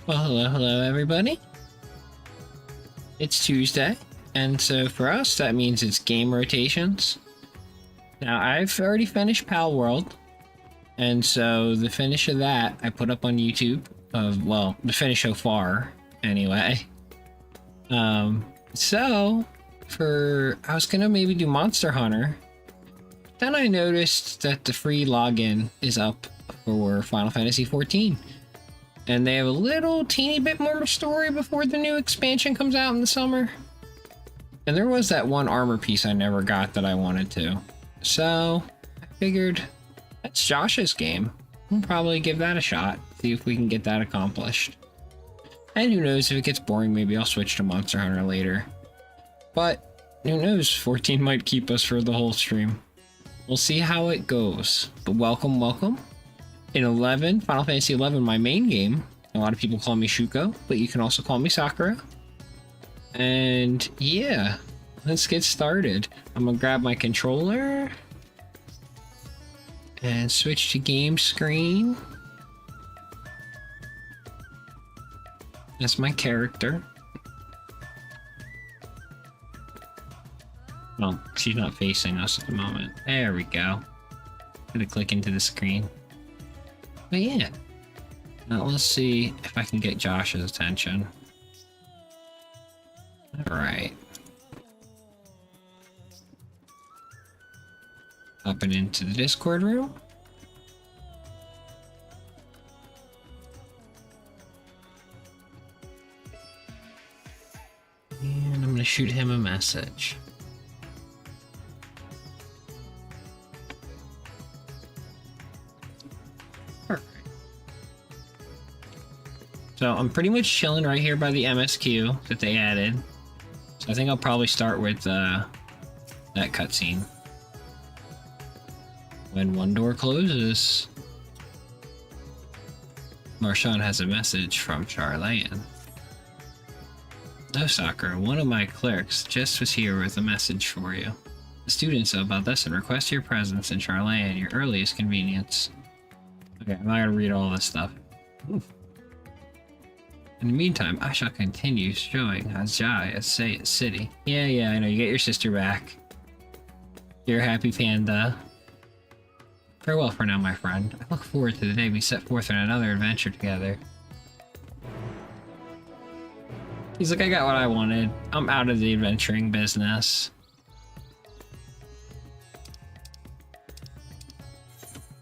Well, hello everybody. It's Tuesday, and so for us that means it's game rotations. Now I've already finished Pal World, and so the finish of that I put up on YouTube. Well, the finish so far, anyway. So I was gonna maybe do Monster Hunter. Then I noticed that the free login is up for Final Fantasy XIV. And they have a little teeny bit more story before the new expansion comes out in the summer. And there was that one armor piece I never got that I wanted to. So I figured that's Josh's game. We'll probably give that a shot, see if we can get that accomplished. And who knows, if it gets boring, maybe I'll switch to Monster Hunter later. But who knows, 14 might keep us for the whole stream. We'll see how it goes. But welcome, welcome. In 11, Final Fantasy 11, my main game, a lot of people call me Shuko, but you can also call me Sakura. And yeah, let's get started. I'm gonna grab my controller and switch to game screen. That's my character. Well, she's not facing us at the moment. There we go. Gonna click into the screen. But yeah, now let's see if I can get Josh's attention. Alright. Hopping into the Discord room. And I'm gonna shoot him a message. So I'm pretty much chilling right here by the MSQ that they added. So I think I'll probably start with that cutscene. When one door closes, Marchand has a message from Charlayan. No, Sakura, one of my clerks just was here with a message for you. The students of Baldessin request your presence in Charlayan at your earliest convenience. Okay, I'm not gonna read all this stuff. Oof. In the meantime, I shall continue showing Azjai as city. Yeah, I know. You get your sister back. You're a happy panda. Farewell for now, my friend. I look forward to the day we set forth on another adventure together. He's like, I got what I wanted. I'm out of the adventuring business.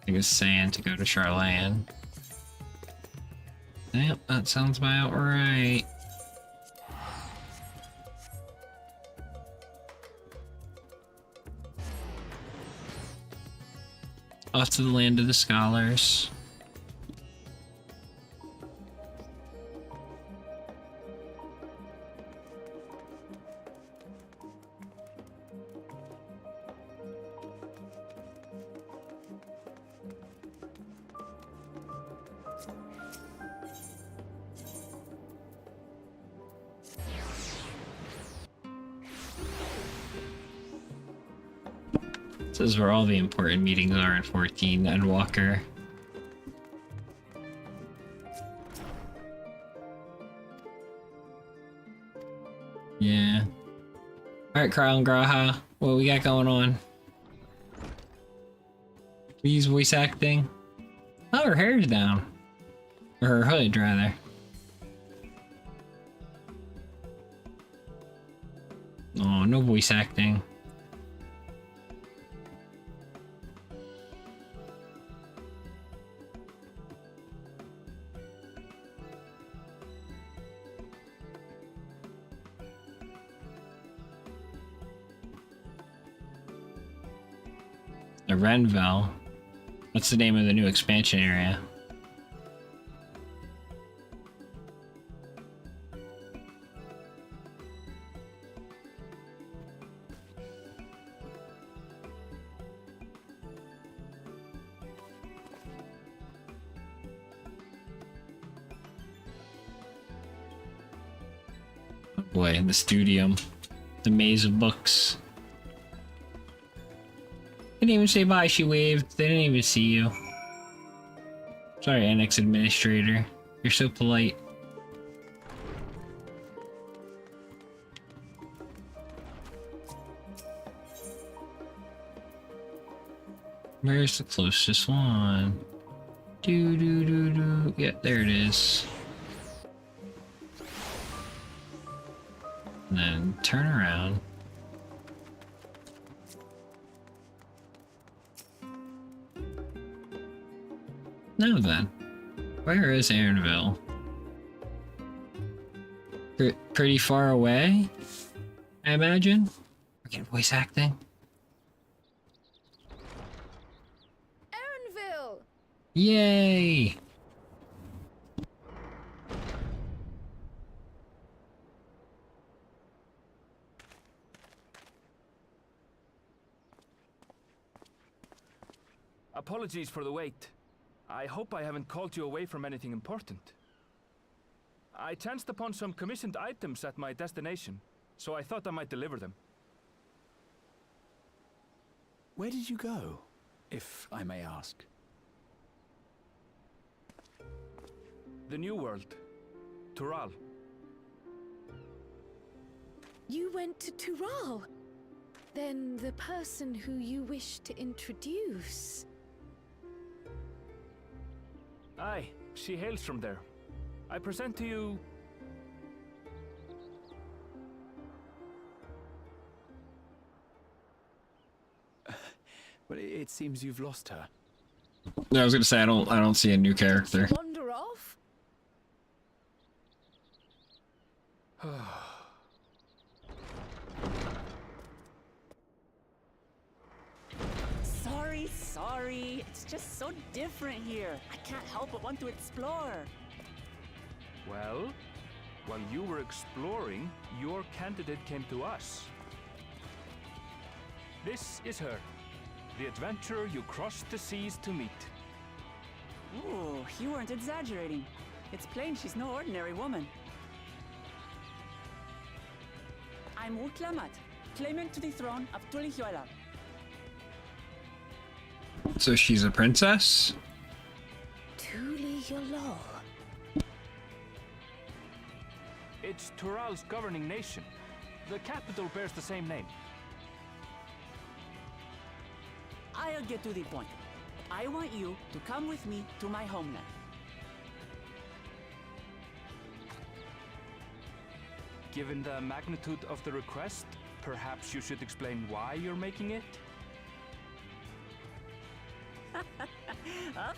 I was saying to go to Charlayan. Yep, that sounds about right. Off to the land of the scholars. This is where all the important meetings are in 14, Endwalker. Yeah. Alright, Kyle and Graha, what we got going on? We use voice acting? Oh, her hair's down. Or her hood, rather. Oh, no voice acting. The Renville. What's the name of the new expansion area? Oh boy, the Studium. The Maze of Books. Didn't even say bye, she waved. They didn't even see you. Sorry, Annex Administrator. You're so polite. Where's the closest one? Yeah, there it is. And then turn around. Now then, where is Aaronville? Pretty far away, I imagine. We're getting voice acting. Aaronville! Yay! Apologies for the wait. I hope I haven't called you away from anything important. I chanced upon some commissioned items at my destination, so I thought I might deliver them. Where did you go, if I may ask? The New World. Tural. You went to Tural? Then the person who you wish to introduce... Aye, she hails from there. I present to you... Well, it seems you've lost her. I was gonna say I don't see a new character. Wander off? Sorry. It's just so different here. I can't help but want to explore. Well, while you were exploring, your candidate came to us. This is her. The adventurer you crossed the seas to meet. Ooh, you weren't exaggerating. It's plain she's no ordinary woman. I'm Uklamat, claimant to the throne of Tulihuela. So she's a princess? Tulihuela. It's Tural's governing nation. The capital bears the same name. I'll get to the point. I want you to come with me to my homeland. Given the magnitude of the request, perhaps you should explain why you're making it? Of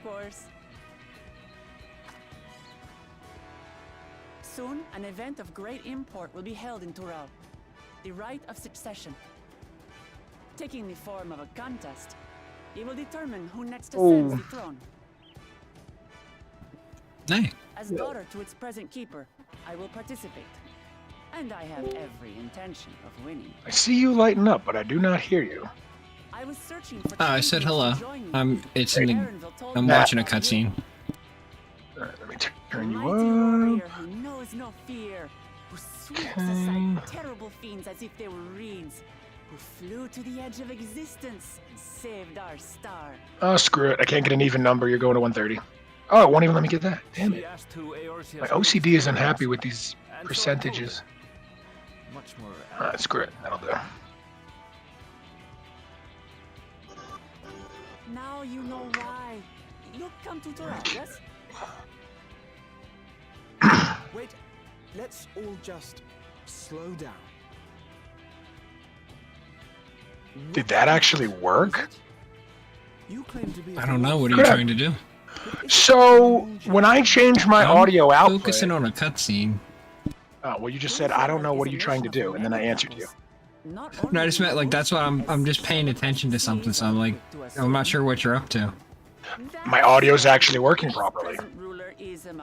course. Soon, an event of great import will be held in Tural. The Rite of Succession. Taking the form of a contest, it will determine who next ascends the throne. Hey. As daughter to its present keeper, I will participate. And I have every intention of winning. I see you lighten up, but I do not hear you. I was searching for Oh, I said hello. I'm I'm watching a cutscene. Alright, let me turn you mighty up. warrior who knows no fear, who sweeps Okay. aside terrible fiends as if they were reeds, who flew to the edge of existence and saved our star. Oh, screw it. I can't get an even number. You're going to 130. Oh, it won't even let me get that. Damn She it. asked who Eorzea's My OCD is unhappy with these and so I told percentages. her. Much more. Alright, screw it. That'll do. Now you know why. You come to Torah, yes? Wait, let's all just slow down. Did that actually work? You claim to be I don't know. What are you Crap. trying to do? So, when I change my I'm audio output... Focusing on a cutscene. Oh, well, you just said, I don't know, what are you trying to do? And then I answered you. No, I just meant like that's what I'm just paying attention to something. So I'm like, I'm not sure what you're up to. My audio's actually working properly.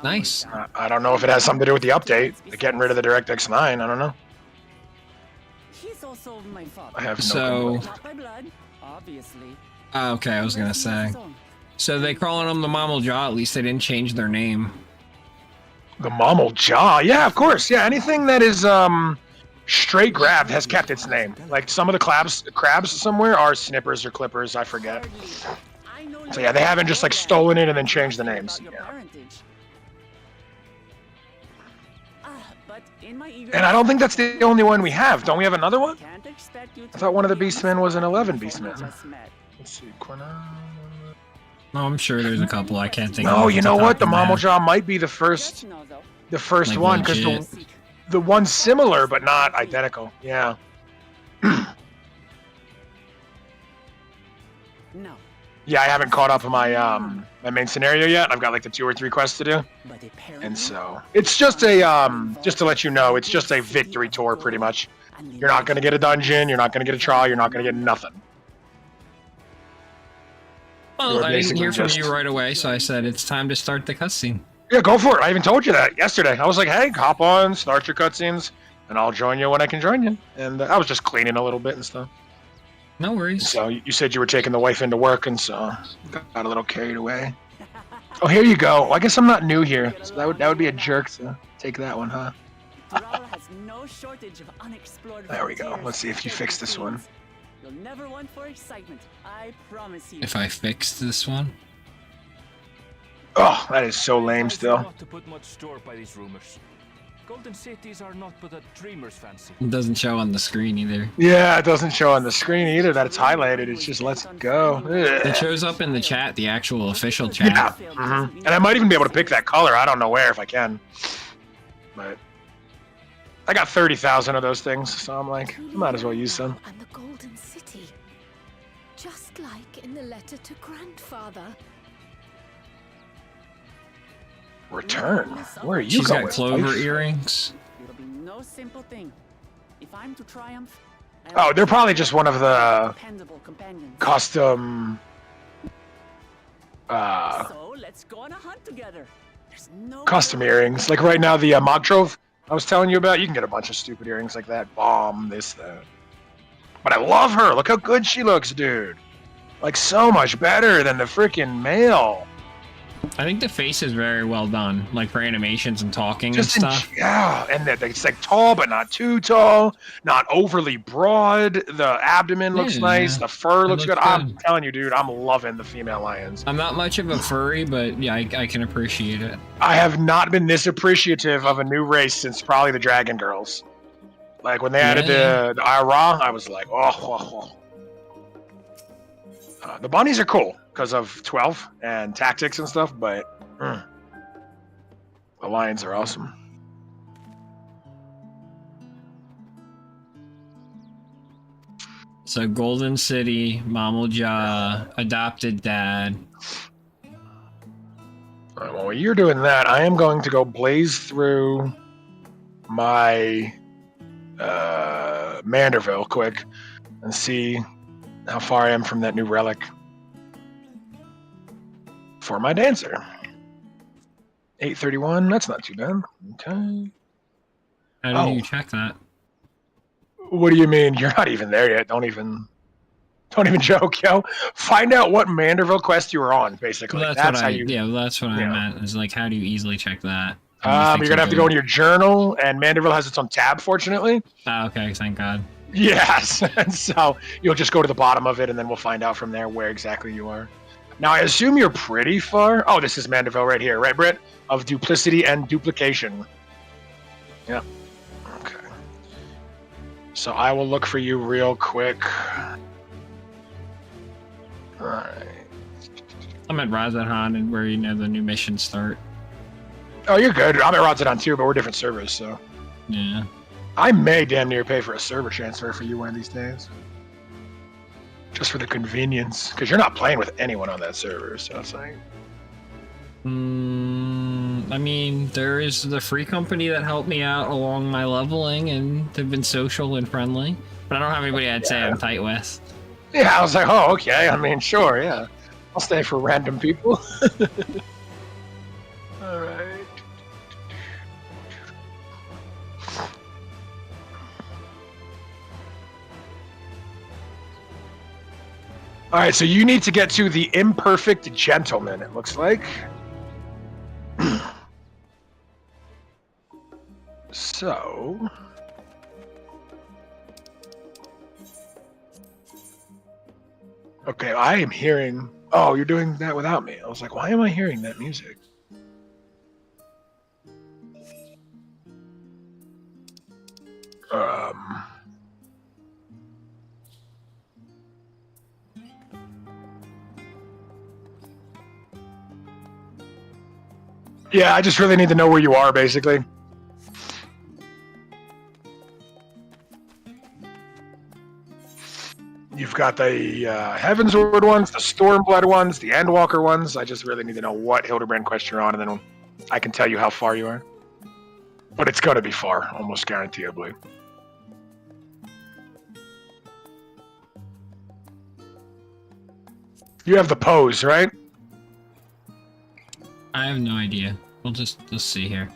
Nice. I don't know if it has something to do with the update. They're getting rid of the DirectX 9. I don't know. He's also my father. I have no So- clue. Not by blood, obviously. Oh, okay, I was gonna say. So they calling them the Mammal Jaw. At least they didn't change their name. The Mammal Jaw? Yeah, of course. Yeah, anything that is straight grabbed has kept its name. Like some of the crabs somewhere are snippers or clippers, I forget. So yeah, they haven't just like stolen it and then changed the names. Yeah. And I don't think that's the only one we have. Don't we have another one? I thought one of the Beastmen was an 11 Beastman. Let's see, Quina. No, I'm sure there's a couple I can't think of. No, off you the know top what? of The my Mammal head. Jaw might be the Just first know, though, the Like one, because legit. the one's similar but not identical. Yeah. no. Yeah, I haven't caught up on my my main scenario yet. I've got like the 2 or 3 quests to do. But And so it's just a just to let you know, it's just a victory tour pretty much. You're not gonna get a dungeon, you're not gonna get a trial, you're not gonna get nothing. Well, You're I didn't basically hear from just- you right away, so I said it's time to start the cutscene. Yeah, go for it. I even told you that yesterday. I was like, hey, hop on, start your cutscenes, and I'll join you when I can join you. And I was just cleaning a little bit and stuff. No worries. So you said you were taking the wife into work, and so got a little carried away. Oh, here you go. Well, I guess I'm not new here, so that would be a jerk to take that one, huh? Tural has no shortage of unexplored There we go. frontiers Let's see if you and fix this one. things. You'll never want for excitement, I promise you. If I fixed this one, Oh, that is so lame still. Not to put much store by these rumors. Golden cities are not but a dreamer's fancy. it doesn't show on the screen either. Yeah, it doesn't show on the screen either that it's highlighted. It's just let's go. It Ugh. shows up in the chat, the actual official chat. Yeah, and I might even be able to pick that color. I don't know where if I can, but I got 30,000 of those things, so I'm like, might as well use some. And the Golden City. Just like in the letter to grandfather. Return. Where are you She's going? got clover wife? earrings. It'll be no simple thing. If I'm to triumph, Oh, they're probably just one of the dependable companions. custom. So let's go on a hunt together. There's no Custom earrings. Like right now, the Mogtrove I was telling you about, you can get a bunch of stupid earrings like that. Bomb, this, that. But I love her. Look how good she looks, dude. Like, so much better than the freaking male. I think the face is very well done, like for animations and talking Just and in, stuff. yeah, and it's like tall, but not too tall. Not overly broad. The abdomen looks Yeah, nice. The fur it looks looks good. I'm good. telling you, dude, I'm loving the female lions. I'm not much of a furry, but yeah, I can appreciate it. I have not been this appreciative of a new race since probably the Dragon Girls. Like when they added the Ira, I was like, oh. The bunnies are cool because of 12 and tactics and stuff, but the lions are awesome. So Golden City, Mammal Jaw, adopted dad. All right, well, while you're doing that, I am going to go blaze through my Manderville quick and see how far I am from that new relic for my dancer. 831, that's not too bad. Okay. How do Oh. you check that? What do you mean? You're not even there yet. Don't even joke, yo. Find out what Manderville quest you were on, basically. Well, that's what how I, you. yeah, that's what I yeah. meant. Is like, how do you easily check that? How do you You're gonna have to go into your journal, and Manderville has its own tab, fortunately. Oh, okay, thank God. Yes, and so you'll just go to the bottom of it, and then we'll find out from there where exactly you are. Now, I assume you're pretty far. Oh, this is Manderville right here, right, Britt? Of duplicity and duplication. Yeah. Okay. So I will look for you real quick. All right. I'm at Razadhan, and where the new missions start. Oh, you're good. I'm at Rotterdam too, but we're different servers, so Yeah. I may damn near pay for a server transfer for you one of these days. Just for the convenience, because you're not playing with anyone on that server, so it's like. I mean, there is the free company that helped me out along my leveling, and they've been social and friendly. But I don't have anybody I'd say I'm tight with. Yeah, I was like, oh, okay. I mean, sure, yeah. I'll stay for random people. All right. All right, so you need to get to the Imperfect Gentleman, it looks like. So... Okay, I am hearing... Oh, you're doing that without me. I was like, why am I hearing that music? Yeah, I just really need to know where you are, basically. You've got the Heavensward ones, the Stormblood ones, the Endwalker ones. I just really need to know what Hildebrand quest you're on, and then I can tell you how far you are. But it's going to be far, almost guaranteeably. You have the pose, right? I have no idea. Let's see here.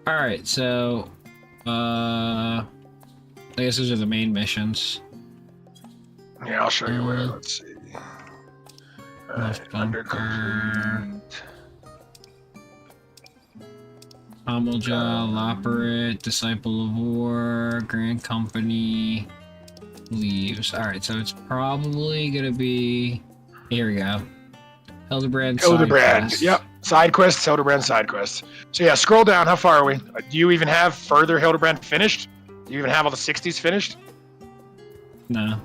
All right, so I guess those are the main missions. Yeah, I'll show you where. Let's see. Bunker. Pommeljaw, Loperate, Disciple of War, Grand Company, Leaves. Alright, so it's probably gonna be... Here we go. Hildebrand. Yep. Side quests, Hildebrand side quests. So yeah, scroll down. How far are we? Do you even have further Hildebrand finished? Do you even have all the 60s finished? No.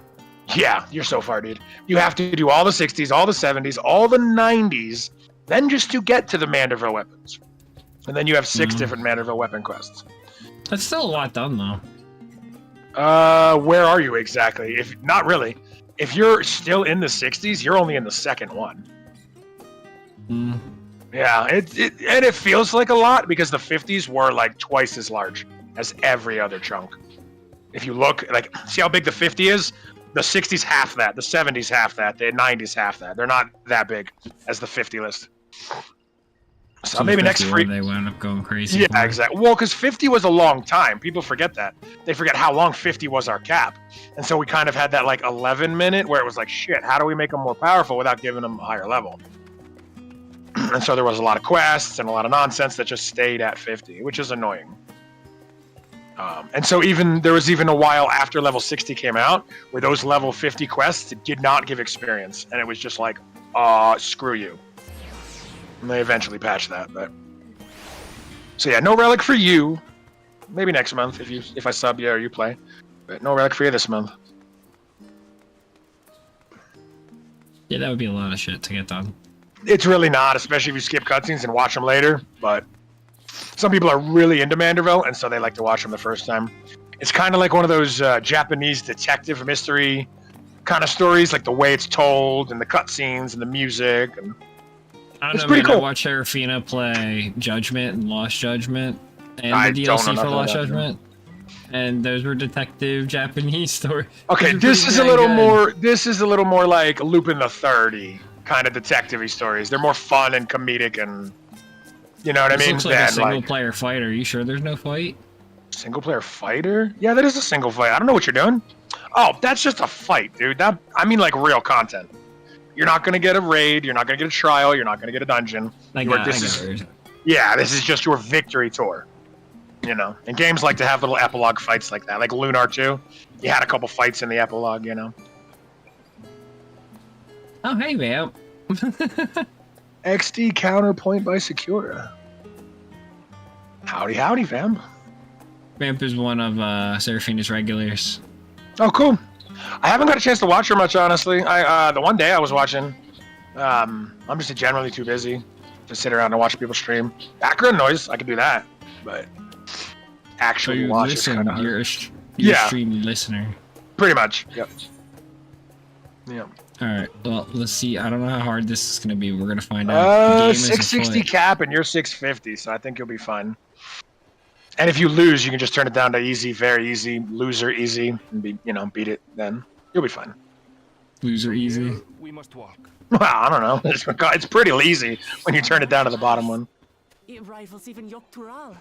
Yeah, you're so far, dude. You have to do all the 60s, all the 70s, all the 90s, then just to get to the Manderville weapons. And then you have 6 different Manderville weapon quests. That's still a lot done, though. Where are you exactly? If not really. If you're still in the 60s, you're only in the second one. Yeah, it feels like a lot because the 50s were like twice as large as every other chunk. If you look, like, see how big the 50 is? The 60s half that, the 70s half that, the 90s half that. They're not that big as the 50 list. So maybe next free. They wound up going crazy. Yeah, exactly. Well, because 50 was a long time. People forget that. They forget how long 50 was our cap. And so we kind of had that like 11 minute where it was like, shit, how do we make them more powerful without giving them a higher level? And so there was a lot of quests and a lot of nonsense that just stayed at 50, which is annoying. And so there was even a while after level 60 came out where those level 50 quests did not give experience. And it was just like, screw you. And they eventually patched that, but... So yeah, no relic for you. Maybe next month if I sub you or you play. But no relic for you this month. Yeah, that would be a lot of shit to get done. It's really not, especially if you skip cutscenes and watch them later, but... Some people are really into Manderville, and so they like to watch them the first time. It's kind of like one of those Japanese detective mystery kind of stories, like the way it's told, and the cutscenes, and the music, and... I don't know, man. Cool. I watched Serafina play Judgment and Lost Judgment, and the DLC for Lost Judgment, and those were detective Japanese stories. Okay, this is a little more. This is a little more like Lupin the 30 kind of detective-y stories. They're more fun and comedic, and you know what I mean. Looks like a single-player fighter. Are you sure there's no fight? Single-player fighter? Yeah, that is a single fight. I don't know what you're doing. Oh, that's just a fight, dude. I mean, like real content. You're not going to get a raid. You're not going to get a trial. You're not going to get a dungeon. Yeah, this is just your victory tour. You know, and games like to have little epilogue fights like that. Like Lunar 2. You had a couple fights in the epilogue, you know. Oh, hey, man. XD counterpoint by Secura. Howdy, howdy, fam. Vamp is one of Serafina's regulars. Oh, cool. I haven't got a chance to watch her much, honestly. The one day I was watching, I'm just generally too busy to sit around and watch people stream. Background noise, I can do that, but actually watch is kind of hard. You're a stream listener. Pretty much, yep. Yep. Alright, well, let's see. I don't know how hard this is going to be. We're going to find out. 660 cap and you're 650, so I think you'll be fine. And if you lose, you can just turn it down to easy, very easy, loser easy, and beat it. Then you'll be fine. Loser easy. We must walk. Well, I don't know. It's pretty easy when you turn it down to the bottom one. It rivals even Yogg-Tural.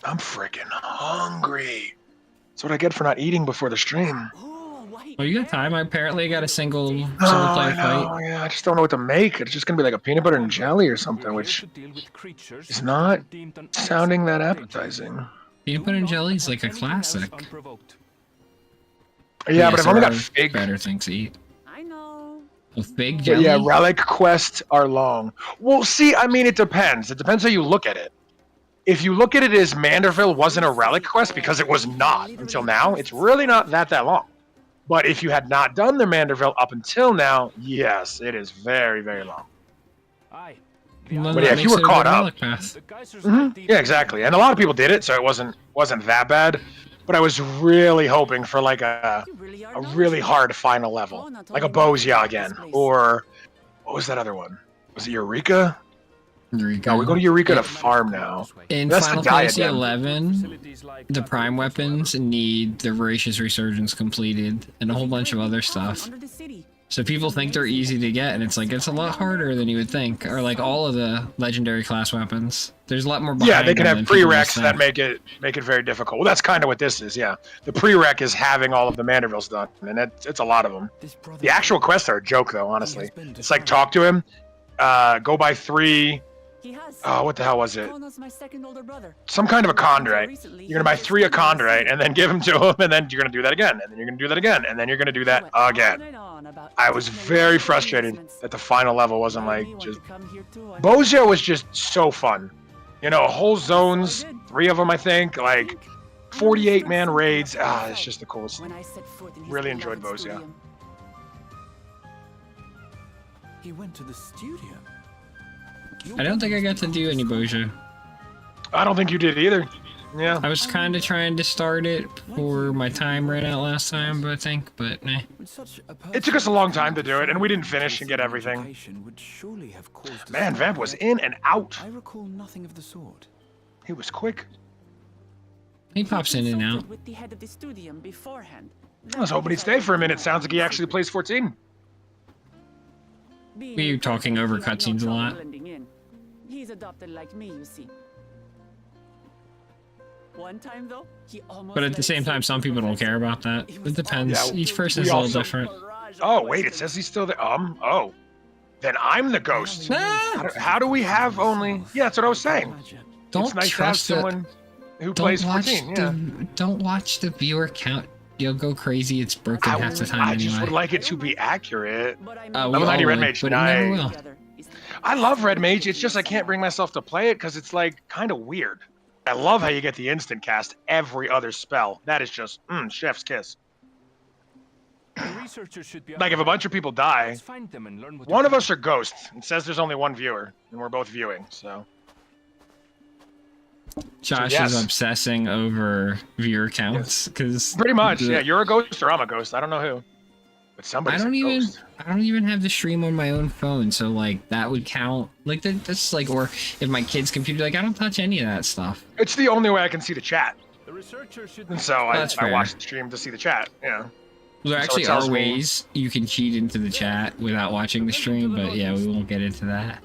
I'm freaking hungry. That's what I get for not eating before the stream. Oh, you got time? I apparently got a single player fight. Yeah, I just don't know what to make. It's just gonna be like a peanut butter and jelly or something, which is not sounding that appetizing. Peanut butter and jelly is like a classic. Yeah, but I've only got fig. Better things to eat. I know. A fig jelly? But yeah, relic quests are long. Well, see, I mean, it depends. It depends how you look at it. If you look at it as Manderville wasn't a relic quest, because it was not until now, it's really not that long. But if you had not done the Manderville up until now, yes, it is very, very long. Aye. Well, But that yeah, if you makes were it a caught good up- relic path. The geysers Mhm. lie deep Yeah, in exactly. the- And a lot of people did it, so it wasn't that bad. But I was really hoping for like a You really are really knowledgeable. hard final level, Oh, not like a only knowledgeable Bozia about again, this place. or what was that other one? Was it Eureka? Eureka. No, we go to Eureka to It- farm now. In That's the Final Fantasy diadem. 11, Facilities like the that Prime whatsoever. weapons need the Voracious Resurgence completed and a whole There's bunch of great other big cavern stuff. under the city. So people think they're easy to get, and it's like, it's a lot harder than you would think. Or like all of the legendary class weapons. There's a lot more behind Yeah, they can them have than people just prereqs that think. make it very difficult. Well, that's kind of what this is. Yeah, the prereq is having all of the Mandervilles done, and it's a lot of them. This brother- The actual quests are a joke, though. He Honestly, has been it's like defined. talk to him, go buy 3. He has. Oh, what the hell was it? Kono's my second older brother. Some kind of a chondrite. Recently, You're gonna buy he 3 a explained to the chondrite, city. and then give them to him, and then you're gonna do that again, and then you're gonna do that again, and then you're gonna do He that went on again. and on about I was technology very and frustrated advancements. that the final level wasn't Made like me want just. to come here too, I Bozia was just so fun. You know, whole zones, So good. 3 of them, I think, like think I 48-man understood raids. something about It's myself just the coolest. when I set foot in his Really enjoyed beloved Bozia. studium. He went to the studio. I don't think I got to do any Boja. I don't think you did either. Yeah. I was kind of trying to start it before my time ran out last time, but nah. With such a It took us a long time to do it, and we didn't person finish and get everything. education would surely have caused a Man, stir, Vamp was yet in and out. I recall nothing of the sort. He was quick. He pops in and Consulted out. with the head of the studium beforehand. I was hoping he'd stay for a minute. Sounds like he actually plays 14. Being Were you in talking person, over he had no cutscenes a trouble lot? blending in. He's adopted like me, you see. One time though, he almost But at let the it same time, slip some through people don't professor. care about that. It It was depends. Yeah, Each person we is a little also- different. Barrage of Oh, wait, it questions. says he's still there. Oh. Then I'm the ghost. Ah! How do we have only... Yeah, that's what I was saying. Imagine. Don't It's nice trust to have the- someone who Don't plays watch 14. Yeah. don't watch the viewer count. You'll go crazy. It's broken half the time I just anyway. would like it to be accurate. But I We Level all 90 Red would, Mage, but it never nice. will. together is the I love Red Mage. It's just I can't bring myself to play it because it's like kind of weird. I love how you get the instant cast every other spell. That is just chef's kiss. The researchers should be Like if a bunch of people die, Let's find them and learn what one to of do. us are ghosts. It says there's only one viewer, and we're both viewing. So Josh yes. is obsessing over viewer counts because pretty much, yeah. You're a ghost or I'm a ghost. I don't know who, but I somebody's don't a even ghost. have the stream on my own phone, so like that would count. Like that's like, or if my kid's computer, like I don't touch any of that stuff. It's the only way I can see the chat, The researchers should be and so I That's fair. watch the stream to see the chat. Yeah. There So it actually tells are me- ways you can cheat into the chat without watching the stream, but yeah, we won't get into that.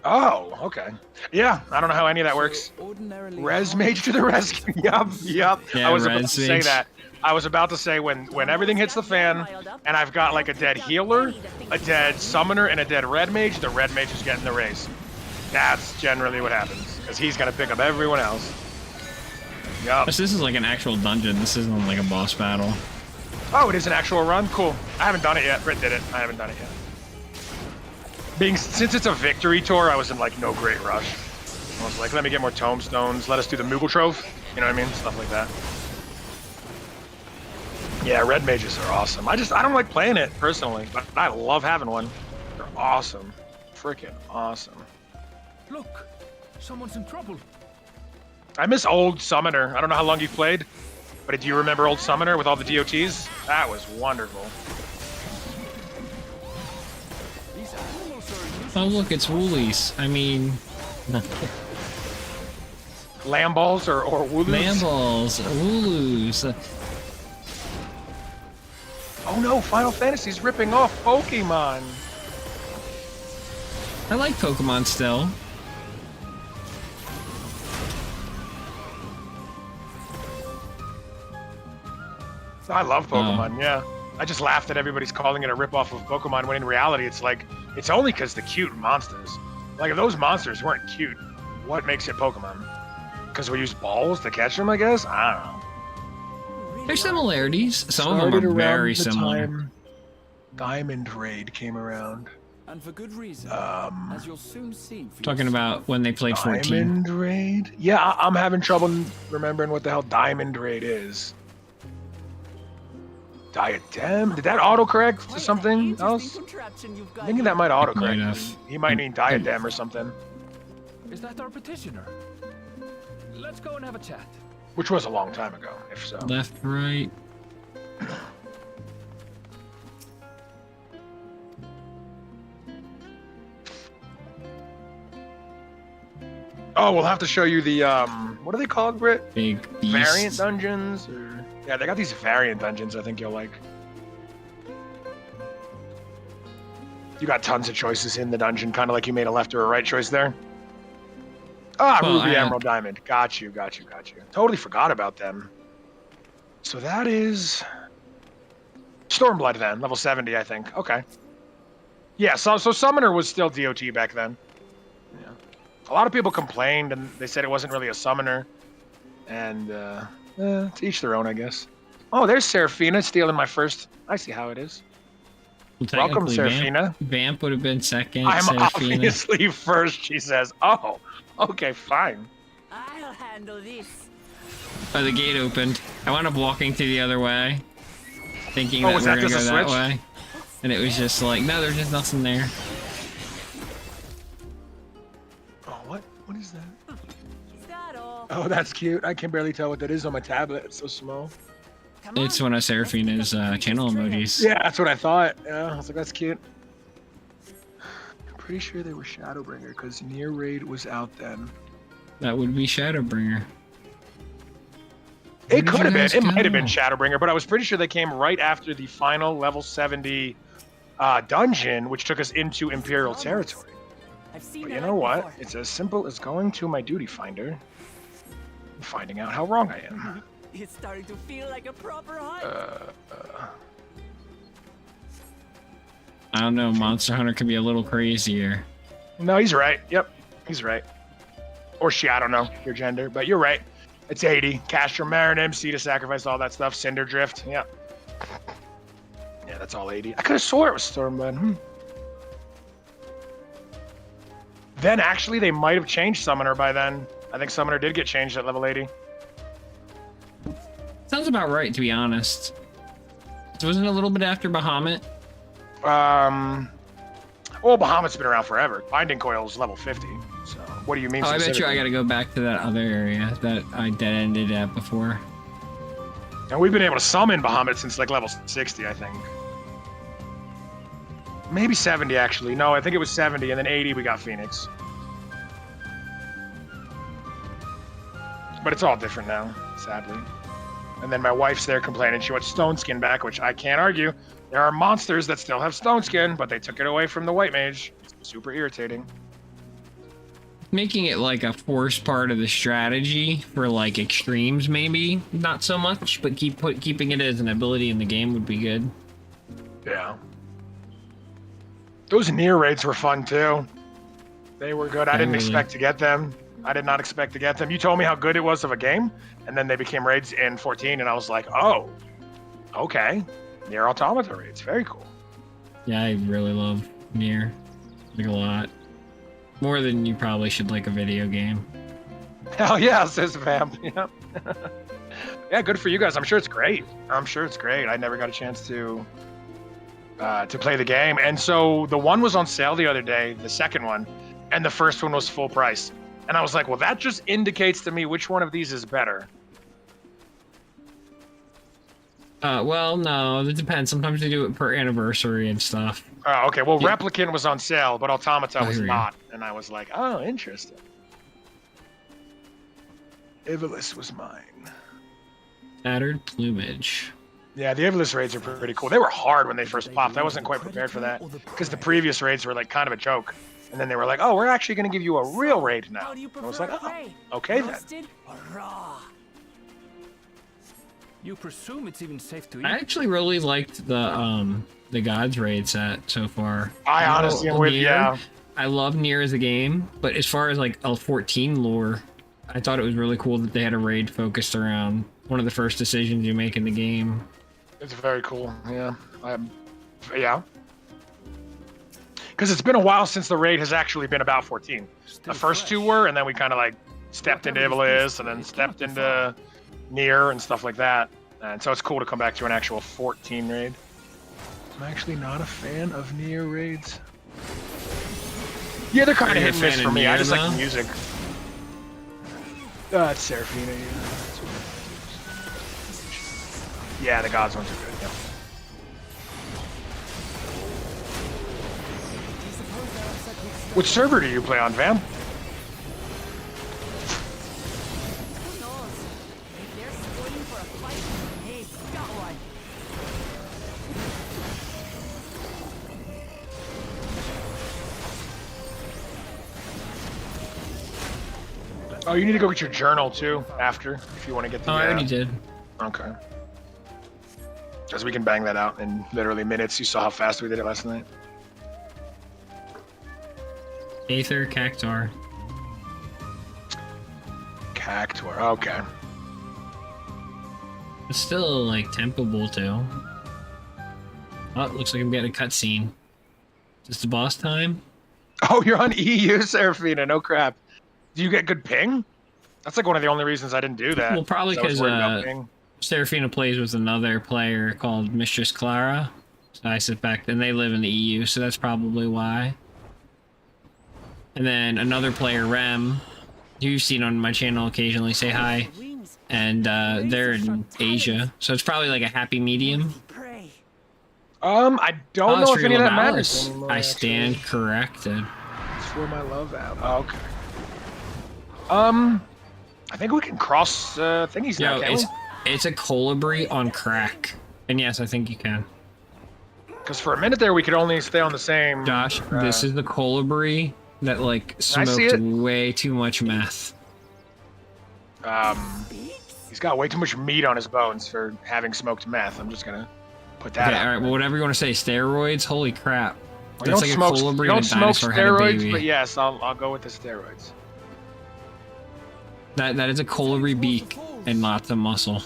Oh, okay. Yeah, I don't know how any of that works. So ordinarily Res hard Mage to the rescue. Yup. Yeah, I was about Res to say Mage. that. I was about to say when everything hits the fan, and I've got like a dead healer, a dead summoner, and a dead Red Mage, the Red Mage is getting the race. That's generally what happens, because he's gonna pick up everyone else. Yup. This is like an actual dungeon. This isn't like a boss battle. Oh, it is an actual run? Cool. I haven't done it yet. Britt did it. I haven't done it yet. Since it's a victory tour, I was in like no great rush. I was like, let me get more tombstones. Let us do the Moogle Trove. You know what I mean? Stuff like that. Yeah, red mages are awesome. I don't like playing it personally, but I love having one. They're awesome. Freaking awesome. Look, someone's in trouble. I miss old Summoner. I don't know how long you've played, but do you remember old Summoner with all the DOTs? That was wonderful. These animals are used. Oh look, it's Woolies. I mean, Lamb balls or Wooloos? Mamballs, Wooloos. Oh no, Final Fantasy's ripping off Pokemon. I like Pokemon still. I love Pokemon, yeah. I just laughed at everybody's calling it a ripoff of Pokemon when in reality it's like, it's only because the cute monsters. Like if those monsters weren't cute, what makes it Pokemon? Because we use balls to catch them, I guess? I don't know. There's similarities. Some of them are very similar. Diamond Raid came around. And for good reason, Um, as you'll soon see for Talking yourself. about when they played 14. Diamond Raid? Yeah, I'm having trouble remembering what the hell Diamond Raid is. Diadem? Did that autocorrect to Quite an something interesting else? contraption you've got I'm thinking here. that might Might autocorrect. have. He might mean diadem or something, Is that our petitioner? Let's go and have a chat. which was a long time ago, if so. Left, right. Oh, we'll have to show you the what are they called, Britt? Big beast. Variant dungeons, or yeah, they got these variant dungeons. I think you'll like. You got tons of choices in the dungeon, kind of like you made a left or a right choice there. Ah, Well, Ruby, I- Emerald, Diamond. Got you. Totally forgot about them. So that is Stormblood then, level 70, I think. Okay. Yeah, so Summoner was still DOT back then. Yeah. A lot of people complained, and they said it wasn't really a Summoner. And, to each their own, I guess. Oh, there's Seraphina stealing my first. I see how it is. Well, Welcome, technically, Seraphina. Vamp would have been second. I'm Seraphina. obviously first, she says. Oh, okay, fine. I'll handle this. Oh, the gate opened. I wound up walking through the other way, thinking Oh, that was we were that gonna just go a that switch? way. And it was just like, no, there's just nothing there. Oh, what is that? Is that all? Oh, that's cute. I can barely tell what that is on my tablet. It's so small. Come It's on, one of let's get Seraphina's up to channel this trail. emojis. Yeah, that's what I thought. Yeah, I was like, that's cute. I'm pretty sure they were Shadowbringer because Near Raid was out then. That would be Shadowbringer. It did could you have been. guys It might have go? been Shadowbringer, but I was pretty sure they came right after the final level 70 dungeon, which took us into Imperial territory. I've seen But that you know what? before. It's as simple as going to my duty finder and finding out how wrong I am. It's starting to feel like a proper hunt. I don't know, Monster Hunter could be a little crazier. No, he's right. Yep, he's right. Or she, I don't know your gender, but you're right. It's 80. Castro Marinim, Sea to Sacrifice, all that stuff. Cinder Drift. Yeah. Yeah, that's all 80. I could have swore it was Stormblood. Then actually, they might have changed Summoner by then. I think Summoner did get changed at level 80. Sounds about right, to be honest. So wasn't it a little bit after Bahamut? Well, Bahamut's been around forever. Binding Coil is level 50. So, what do you mean? Oh, I bet you I specifically? gotta go back to that other area that I dead-ended at before. And we've been able to summon Bahamut since like level 60, I think. Maybe 70, actually. No, I think it was 70, and then 80 we got Phoenix. But it's all different now, sadly. And then my wife's there complaining she wants Stone Skin back, which I can't argue. There are monsters that still have Stone Skin, but they took it away from the White Mage. It's super irritating. Making it like a forced part of the strategy for like extremes, maybe not so much, but keeping it as an ability in the game would be good. Yeah. Those near raids were fun too. They were good. I didn't Really? expect to get them. I did not expect to get them. You told me how good it was of a game, and then they became raids in 14, and I was like, oh, okay. Near Automata raids. Very cool. Yeah, I really love Nier, like a lot, more than you probably should like a video game. Hell yeah, says Vamp. Yeah. Yeah, good for you guys. I'm sure it's great. I never got a chance to play the game. And so the one was on sale the other day, the second one, and the first one was full price. And I was like, well, that just indicates to me which one of these is better. Well, no, it depends. Sometimes they do it per anniversary and stuff. Oh, okay. Well, Yeah. Replicant was on sale, but Automata Oh, was here we go. not. And I was like, oh, interesting. Ivalice was mine. Tattered plumage. Yeah, the Ivalice raids are pretty cool. They were hard when they first popped. I wasn't quite prepared for that because the previous raids were like kind of a joke. And then they were like, oh, we're actually going to give you a real raid now. How do you I was prefer like, oh, prey? okay then. Roasted or raw? You presume it's even safe to eat? I actually really liked the Gods raid set so far. I know honestly am with Nier- yeah. I love Nier as a game, but as far as like a 14 lore, I thought it was really cool that they had a raid focused around one of the first decisions you make in the game. It's very cool. Yeah. Yeah. Because it's been a while since the raid has actually been about 14. Still The first two fresh. were, and then we kind of like stepped into Ivalice and then stepped into Nier and stuff like that. And so it's cool to come back to an actual 14 raid. I'm actually not a fan of Nier raids. Yeah, they're kind of hit and miss for me. I just like the music. It's Seraphina, yeah, the gods ones are good, yeah. Which server do you play on, Vam? Who knows? If they're spoiling for a fight, hey, got one. Oh, you need to go get your journal too after if you want to get the. Oh, I already did. Okay. Because we can bang that out in literally minutes. You saw how fast we did it last night. Aether, Cactuar. Cactuar. Okay. It's still like tempable too. Oh, it looks like I'm getting a cutscene. Is this the boss time? Oh, you're on EU, Seraphina. No crap. Do you get good ping? That's like one of the only reasons I didn't do that. Well, probably I was because worried about ping. Seraphina plays with another player called Mistress Clara. So I suspect, and they live in the EU, so that's probably why. And then another player, Rem, who you've seen on my channel occasionally, say hi. And they're in Asia, so it's probably like a happy medium. Pray. I don't know if any of that Alice. matters anymore, I stand corrected. It's for my love out. Oh, okay. I think we can cross thingies now, Yo, can't it's a colibri on crack. And yes, I think you can. Because for a minute there, we could only stay on the same. Josh, this is the colibri that like smoked way too much meth. He's got way too much meat on his bones for having smoked meth. I'm just gonna put that out. All right, well, whatever you want to say. Steroids? Holy crap. Well, That's like a colibri you and don't a smoke dinosaur had a steroids, baby. but yes, I'll go with the steroids. That is a colibri beak and lots of muscle.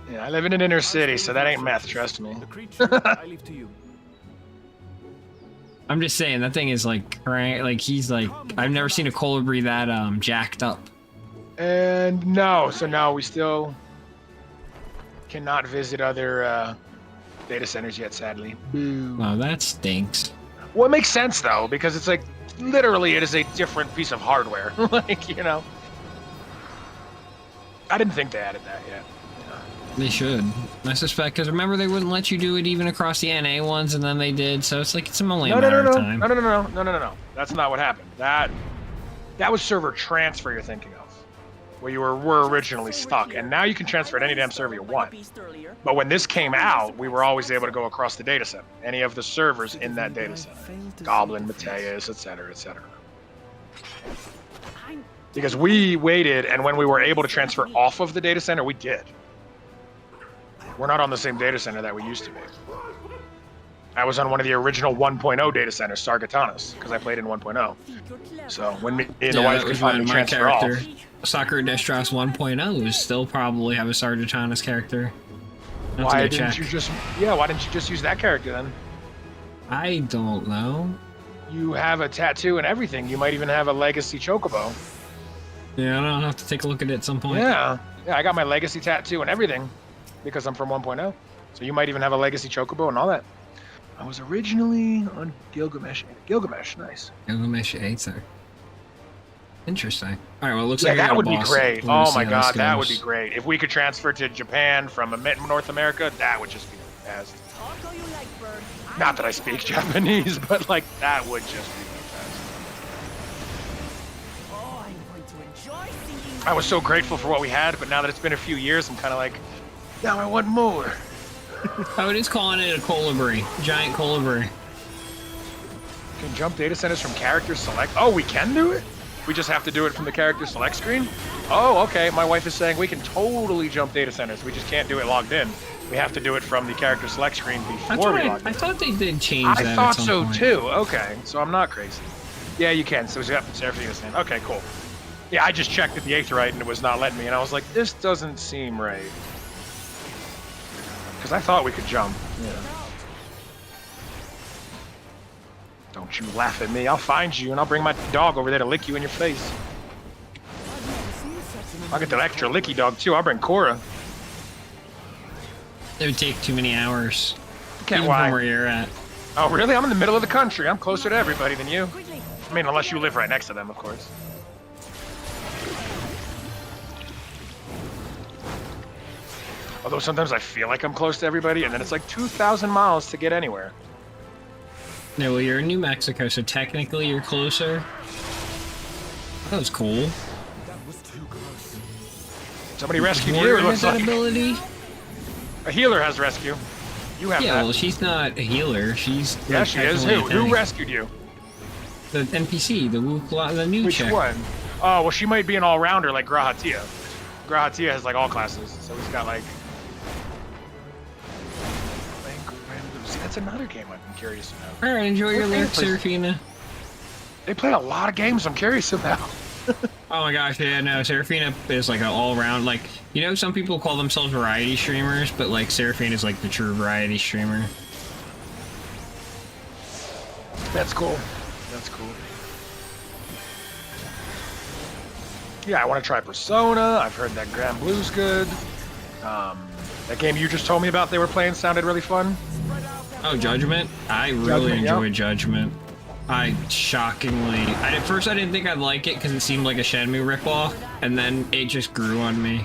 Yeah, I live in an inner city, so that ain't meth, trust me. The creature, I leave to you. I'm just saying, that thing is like crank. Like, he's like, I've never seen a colibri that jacked up. And no, so no, we still cannot visit other data centers yet, sadly. Boo. Oh, that stinks. Well, it makes sense though, because it's like literally it is a different piece of hardware. Like, you know. I didn't think they added that yet. They should. I suspect, because remember they wouldn't let you do it even across the NA ones, and then they did, so it's like it's only a matter of time. No. That's not what happened. That was server transfer you're thinking of, where you were originally stuck, and now you can transfer to any damn server you want. But when this came out, we were always able to go across the data center, any of the servers in that data center. Goblin, Mateus, etc., etc. Because we waited, and when we were able to transfer off of the data center, we did. We're not on the same data center that we used to be. I was on one of the original 1.0 data centers, Sargatanas, because I played in 1.0. So when me and the wife could finally transfer off. Sakura Destros 1.0 is still probably have a Sargatanas character. Why didn't you just use that character then? I don't know. You have a tattoo and everything. You might even have a legacy chocobo. Yeah, I'll have to take a look at it at some point. Yeah, I got my legacy tattoo and everything because I'm from 1.0. So you might even have a legacy chocobo and all that. I was originally on Gilgamesh. Gilgamesh, nice. Gilgamesh 8, sir. Interesting. All right, well, it looks like that would be great. Oh my god, that goes. would be great. If we could transfer to Japan from North America, that would just be the best. Not that I speak Japanese, but like that would just be the best. I was so grateful for what we had, but now that it's been a few years, I'm kind of like, now I want more. Oh, it is calling it a colibri. Giant colibri. Can jump data centers from character select? Oh, we can do it? We just have to do it from the character select screen? Oh, okay. My wife is saying we can totally jump data centers. We just can't do it logged in. We have to do it from the character select screen before we log in. I thought they did change that. I thought so too. Okay, so I'm not crazy. Yeah, you can. So yep, Seraphina's name. Okay, cool. Yeah, I just checked at the Aetherite and it was not letting me, and I was like, this doesn't seem right. Because I thought we could jump. Yeah. Don't you laugh at me. I'll find you and I'll bring my dog over there to lick you in your face. I'll get that extra licky dog too. I'll bring Cora. It would take too many hours. Can't Even why? from where you're at. Oh, really? I'm in the middle of the country. I'm closer to everybody than you. I mean, unless you live right next to them, of course. Although sometimes I feel like I'm close to everybody, and then it's like 2,000 miles to get anywhere. No, well, you're in New Mexico, so technically you're closer. That was cool. That was too close. Somebody rescued Warrior you, it has looks that like. ability? A healer has rescue. You have Yeah, that. well, she's not a healer. She's Yeah, like, she is. technically a Who tank. rescued you? The NPC, the new Which chick. one? Oh, well, she might be an all-rounder like Grahatia. Grahatia has like all classes, so he's got like... See, that's another game I'm curious about. Alright, enjoy your lyrics, Serafina. They play a lot of games I'm curious about. Oh my gosh, yeah, no, Serafina is like an all-around, like, you know, some people call themselves variety streamers, but like Serafina is like the true variety streamer. That's cool. That's cool. Yeah, I want to try Persona. I've heard that Grand Blue's good. That game you just told me about they were playing sounded really fun. Oh, Judgment? I really Judgment, yeah. enjoyed Judgment. At first I didn't think I'd like it because it seemed like a Shenmue ripoff, and then it just grew on me.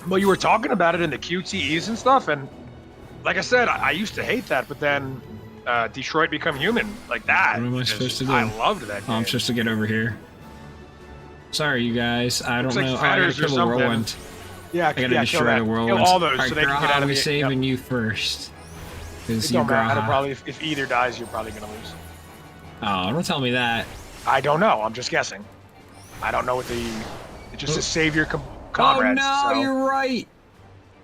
Well, you were talking about it in the QTEs and stuff, and like I said, I used to hate that, but then Detroit Become Human, like that. What am I supposed to do? I loved that game. Oh, I'm supposed to get over here. Sorry, you guys. I don't Looks like know. Oh, I gotta feathers or kill the something. whirlwind. Yeah, I gotta kill destroy that. the whirlwind. Kill all those Alright, so they can get Graha, out of we the... saving Yep. you first. Because It you don't matter. Graha. Probably, if either dies, you're probably gonna lose. Oh, don't tell me that. I don't know. I'm just guessing. I don't know what the... It just says save your comrades. Oh no, so. you're right.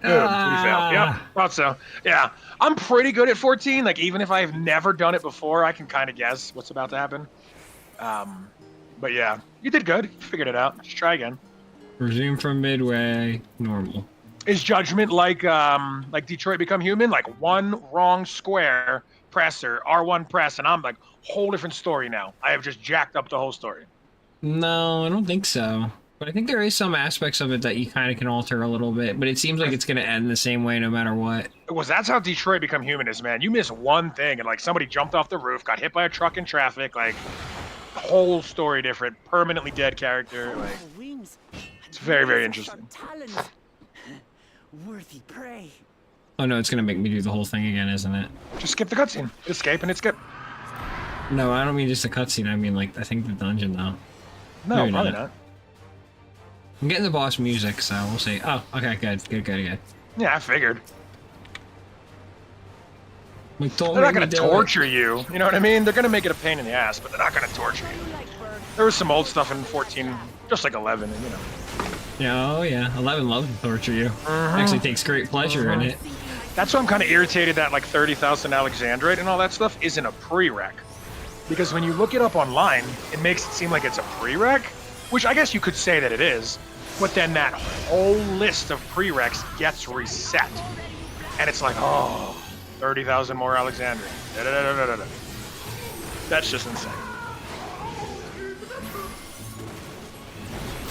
Good. We failed. Yep. Thought so. Yeah. I'm pretty good at 14. Like, even if I've never done it before, I can kind of guess what's about to happen. But yeah, you did good. You figured it out. Just try again. Resume from midway. Normal. Is Judgment like Detroit Become Human? Like one wrong square presser, R1 press, and I'm like, whole different story now. I have just jacked up the whole story. No, I don't think so. But I think there is some aspects of it that you kind of can alter a little bit. But it seems like it's going to end the same way no matter what. That's how Detroit Become Human is, man. You miss one thing, and like somebody jumped off the roof, got hit by a truck in traffic, like whole story different, permanently dead character. Like, it's very, very interesting. Worthy prey. Oh no, it's going to make me do the whole thing again, isn't it? Just skip the cutscene. Escape and hit skip. No, I don't mean just a cutscene. I mean, like, I think the dungeon, though. No, Maybe probably not. not. I'm getting the boss music, so we'll see. Oh, okay, good. Yeah, I figured. Like, don't They're not make me gonna do it. torture you. You know what I mean? They're gonna make it a pain in the ass, but they're not gonna torture you. There was some old stuff in 14, just like 11, and you know. Yeah, oh yeah. 11 loves to torture you. Actually takes great pleasure in it. That's why I'm kind of irritated that like 30,000 Alexandrite and all that stuff isn't a prereq. Because when you look it up online, it makes it seem like it's a prereq, which I guess you could say that it is, but then that whole list of prereqs gets reset. And it's like, oh, 30,000 more Alexandrite. Da-da-da-da-da-da. That's just insane.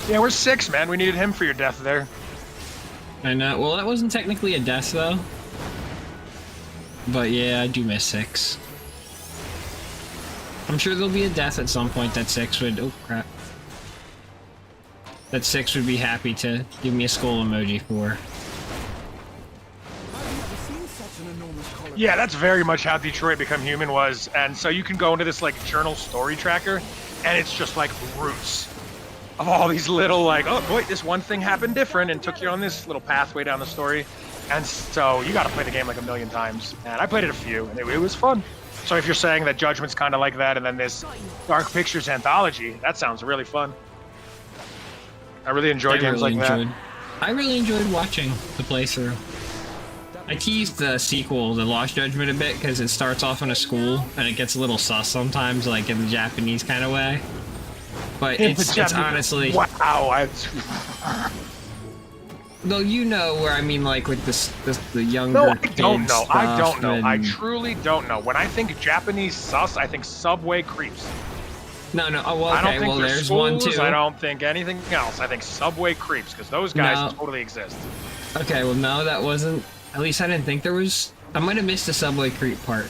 Yeah, we're 6, man. We needed him for your death there. I know. Well, that wasn't technically a death, though. But yeah, I do miss 6. I'm sure there'll be a death at some point that 6 would... Oh, crap. That 6 would be happy to give me a skull emoji for. Yeah, that's very much how Detroit Become Human was. And so you can go into this like journal story tracker, and it's just like roots of all these little like, oh boy, this one thing happened different and took you on this little pathway down the story. And so you got to play the game like a million times. And I played it a few, and it was fun. So if you're saying that Judgment's kind of like that, and then this Dark Pictures anthology, that sounds really fun. I really enjoy games like that. I really enjoyed watching the playthrough. I teased the sequel, The Lost Judgment, a bit because it starts off in a school and it gets a little sus sometimes, like in the Japanese kind of way. But it's honestly... Wow. Well, you know where I mean, like with the younger No, I don't know. I don't know. and... I truly don't know. When I think Japanese sus, I think subway creeps. No, no. Oh, well, I okay. don't think Well, there's there's schools. one too. I don't think anything else. I think subway creeps, because those guys No. totally exist. Okay, well, no, that wasn't. At least I didn't think there was. I might have missed the subway creep part.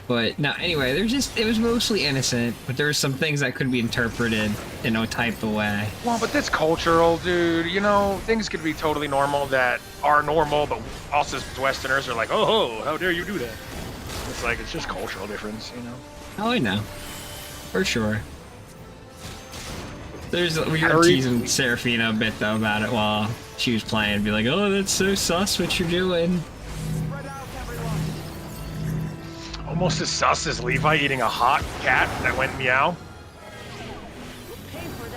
But no, anyway, there's just. It was mostly innocent, but there were some things that could be interpreted in a type of way. Well, but that's cultural, dude. You know, things could be totally normal that are normal, but us as Westerners are like, oh, how dare you do that? It's like, it's just cultural difference, you know? Oh, I know. For sure. We were Harry- teasing Serafina a bit, though, about it while she was playing. Be like, oh, that's so sus what you're doing. Almost as sus as Levi eating a hot cat that went meow. Pay for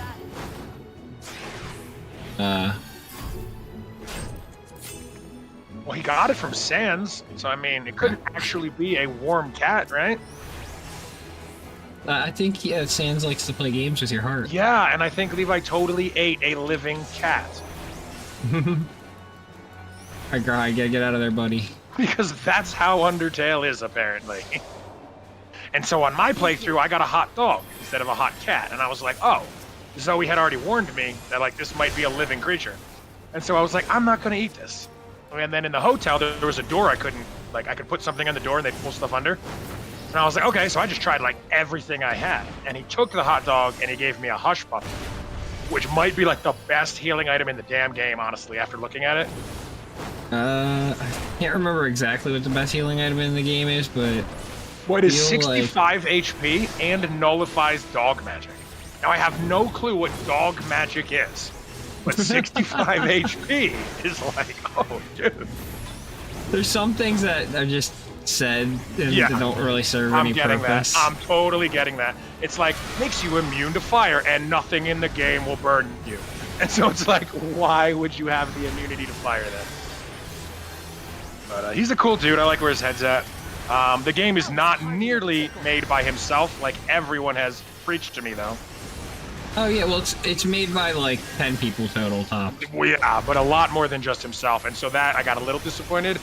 that. Well, he got it from Sans, so I mean, it couldn't actually be a warm cat, right? I think, yeah, Sans likes to play games with your heart. Yeah, and I think Levi totally ate a living cat. Alright, girl, you gotta get out of there, buddy. Because that's how Undertale is, apparently. And so on my playthrough, I got a hot dog instead of a hot cat. And I was like, oh, Zoe had already warned me that, like, this might be a living creature. And so I was like, I'm not going to eat this. And then in the hotel, there was a door I couldn't, like, I could put something on the door and they'd pull stuff under. And I was like, okay, so I just tried, like, everything I had. And he took the hot dog and he gave me a hush puppy, which might be, like, the best healing item in the damn game, honestly, after looking at it. I can't remember exactly what the best healing item in the game is, but... What is feel 65 HP and nullifies dog magic. Now, I have no clue what dog magic is, but 65 HP is like, oh, dude. There's some things that are just said and Yeah. that don't really serve I'm any getting purpose. that. I'm totally getting that. It's like, makes you immune to fire and nothing in the game will burn you. And so it's like, why would you have the immunity to fire then? But he's a cool dude. I like where his head's at. The game is not nearly made by himself, like everyone has preached to me, though. Oh yeah, well it's made by like 10 people total top. Well, yeah, but a lot more than just himself. And so that, I got a little disappointed,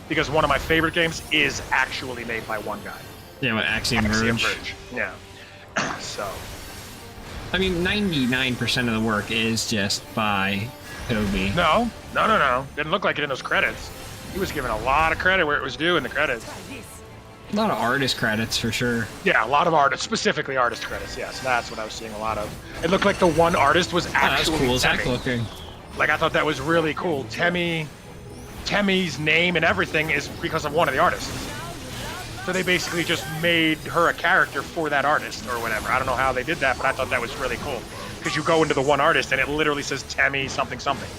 because one of my favorite games is actually made by one guy. Yeah, what, Axiom Verge? Yeah. So. I mean, 99% of the work is just by Toby. No. Didn't look like it in those credits. He was given a lot of credit where it was due in the credits. A lot of artist credits for sure. Yeah, a lot of artists, specifically artist credits. Yes, that's what I was seeing a lot of. It looked like the one artist was actually that's cool as heck Temmie. looking. Like, I thought that was really cool. Temmie's name and everything is because of one of the artists. So they basically just made her a character for that artist or whatever. I don't know how they did that, but I thought that was really cool. Because you go into the one artist and it literally says Temmie something something.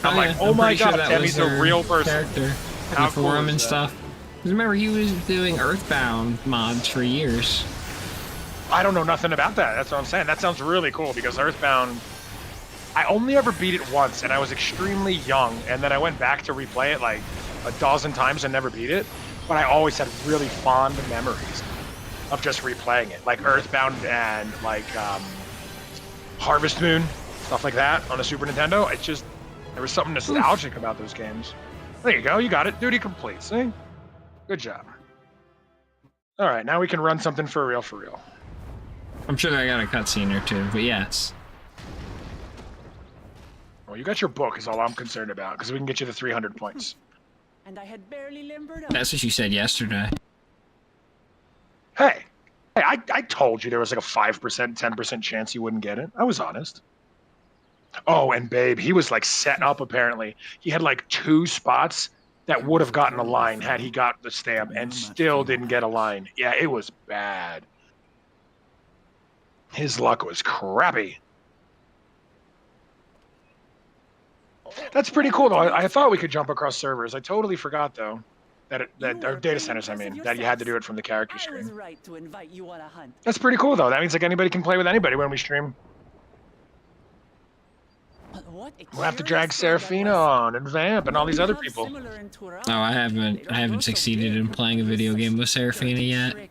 I'm like, yeah, oh I'm my pretty sure god, that was Temmie's a their real person. character. How The cool forum is and that? stuff. 'Cause remember, he was doing Earthbound mods for years. I don't know nothing about that. That's what I'm saying. That sounds really cool because Earthbound, I only ever beat it once and I was extremely young, and then I went back to replay it like a dozen times and never beat it, but I always had really fond memories of just replaying it, like Earthbound and like Harvest Moon, stuff like that on the Super Nintendo. It's just, there was something nostalgic about those games. There you go, you got it. Duty complete, see? Good job. All right, now we can run something for real. I'm sure I got a cutscene or two, but yes. Well, you got your book is all I'm concerned about, because we can get you the 300 points. And I had barely limbered up. That's what you said yesterday. Hey, I told you there was like a 5%, 10% chance you wouldn't get it. I was honest. Oh, and babe, he was like set up apparently. He had like 2 spots that would have gotten a line had he got the stamp and still didn't get a line. Yeah, it was bad. His luck was crappy. That's pretty cool though. I thought we could jump across servers. I totally forgot though. That our data centers, I mean, that you had to do it from the character I was screen. right to invite you on a hunt. That's pretty cool though. That means like anybody can play with anybody when we stream. What a We'll have to curious drag thing that Serafina was. on and Vamp and all these other people. Similar in Tural. No, I haven't succeeded in playing a video game with Serafina yet. A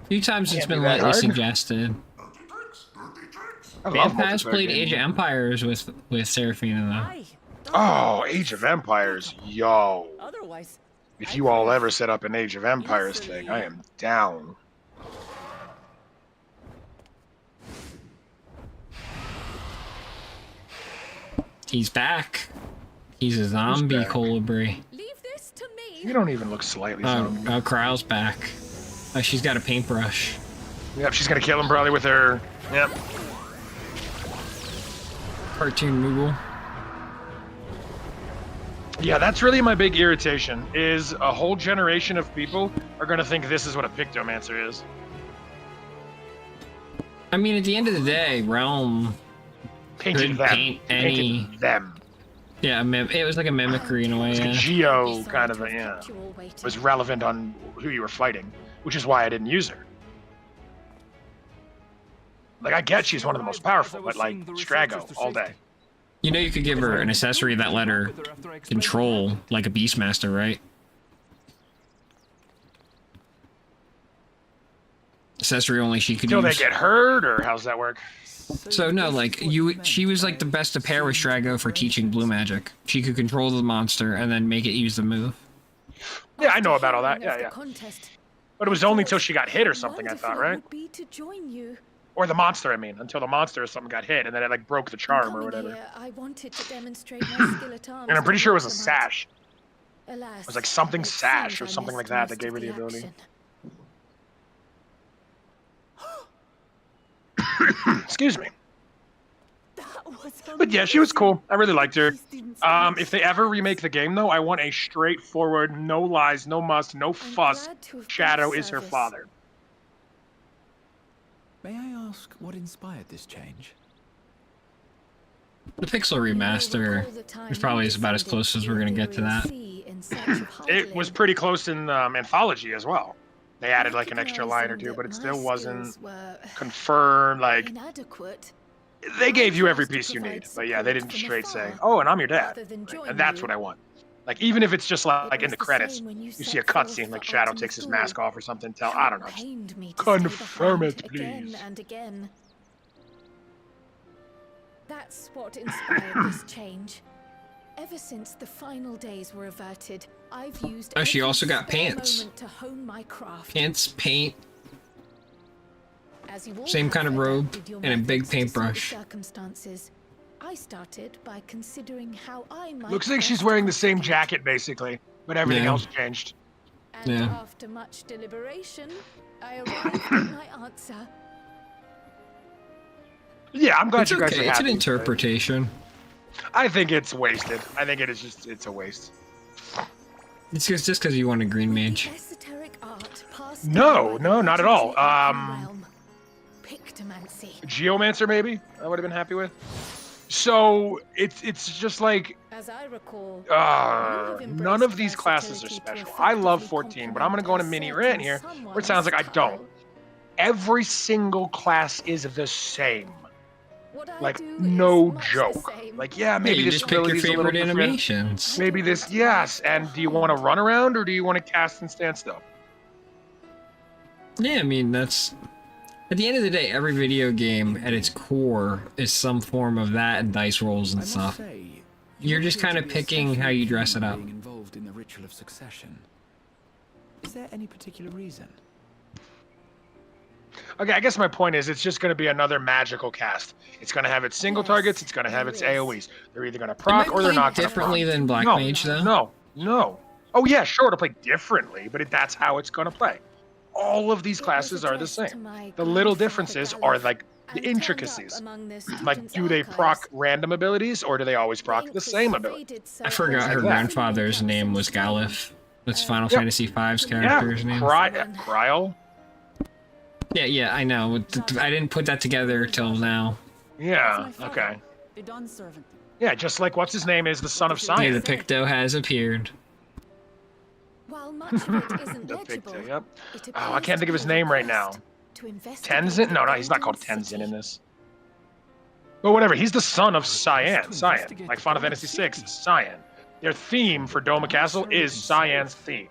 few times it's Can't be been that lightly hard. suggested. I love Vamp has multiplayer played games. Age of Empires with Serafina though. Aye. Oh, Age of Empires, yo. Otherwise, If you all ever set up an Age of Empires thing, I am down. He's back. He's a zombie back? colibri. Leave this to me. You don't even look slightly Oh, zombie. Krau's back. Oh, she's got a paintbrush. Yep, she's gonna kill him probably with her. Yep. Cartoon Moogle. Yeah, that's really my big irritation, is a whole generation of people are gonna think this is what a Pictomancer is. I mean, at the end of the day, Realm Painted could them. paint any... Painted them. Yeah, it was like a mimicry in a way, It's like a yeah. geo kind of a, yeah. It was relevant on who you were fighting, which is why I didn't use her. Like, I get she's one of the most powerful, but like, Strago, all day. You know you could give her an accessory that let her control, like a Beastmaster, right? Accessory only she could Till they use. get hurt, or how's that work? So no, like she was like the best to pair with Strago for teaching blue magic. She could control the monster and then make it use the move. Yeah, I know about all that, yeah. But it was only till she got hit or something, I thought, right? Or the monster, I mean, until the monster or something got hit, and then it like broke the charm or whatever. I wanted to demonstrate my skill at arms. And I'm pretty sure it was a sash. Alas, It was like something it sash seems or I something like missed that most gave her of the ability. action. Excuse me. That was But yeah, she was amazing. cool. I really liked her. These didn't sound If they ever remake the game, though, I want a straightforward, no lies, no muss, no fuss. glad to have been Shadow of is her service. father. May I ask what inspired this change? The Pixel remaster is probably about as close as we're gonna get to that. It was pretty close in Anthology as well. They added like an extra line or two, but it still wasn't confirmed. Like, inadequate. they gave you every piece you need, but yeah, they didn't straight say, "Oh, and I'm your dad," and that's what I want. Like, even if it's just like in the credits, you see a cutscene like Shadow takes his mask off or something. I don't know. Just confirm it, please. And again. That's what inspired this change. Ever since the final days were averted, I've used Oh, she every also got spare pants. moment to hone my craft. Pants, paint, As you all same have kind of robe, adapted your and a big methods to suit the paintbrush. circumstances. I started by considering how I might Looks like she's best wearing the same contribute. jacket basically, but everything Yeah. else changed. And Yeah. after much deliberation, I arrived at my answer. Yeah, I'm glad It's you guys are okay. happy. It's an with it. interpretation. I think it's wasted. I think it is it's a waste. It's just because you want a green mage. Esoteric art passed No, down by no, the not at all. legendary alchemy realm. Pictomancy. Geomancer, maybe I would have been happy with. So it's just like As I recall, none of these classes are special. I love 14, but I'm gonna go on a mini rant here, where it sounds like I don't. Every single class is the same. Like, no joke. Like, yeah, Yeah, maybe you this just pick your ability's a little favorite different. animations. Maybe this, yes. And do you want to run around or do you want to cast and stand still? Yeah, I mean, that's... At the end of the day, every video game at its core is some form of that and dice rolls and I must stuff. say, You're just appear kind to of be picking especially how you keen dress it on up. being involved in the ritual of succession. Is there any particular reason? Okay, I guess my point is it's just going to be another magical cast. It's going to have its single targets. It's going to have its AoEs. They're either going to It proc might or they're play not going to differently proc. than Black No, Mage, though. No. Oh yeah, sure, it'll play differently, but that's how it's going to play. All of these classes are the same. The little differences are like the intricacies. Like, do they proc random abilities or do they always proc the same ability? I forgot her Like that. grandfather's name was Galif. That's Final Yep. Fantasy V's Yeah, character's name. Kryl. Yeah, I know. I didn't put that together till now. Yeah, okay. The Dawn servant. Yeah, just like what's his name is the son of Hey, science. the Picto has appeared. While much of it isn't The legible, Picto, yep. it Oh, I appears can't think of his to be a name right now. quest to investigate Tenzin? the No, he's not called abandoned Tenzin in city. this. But whatever, he's the son of Cyan. Cyan. Like Final Fantasy VI, Cyan. Their theme for Doma Castle is Cyan's theme.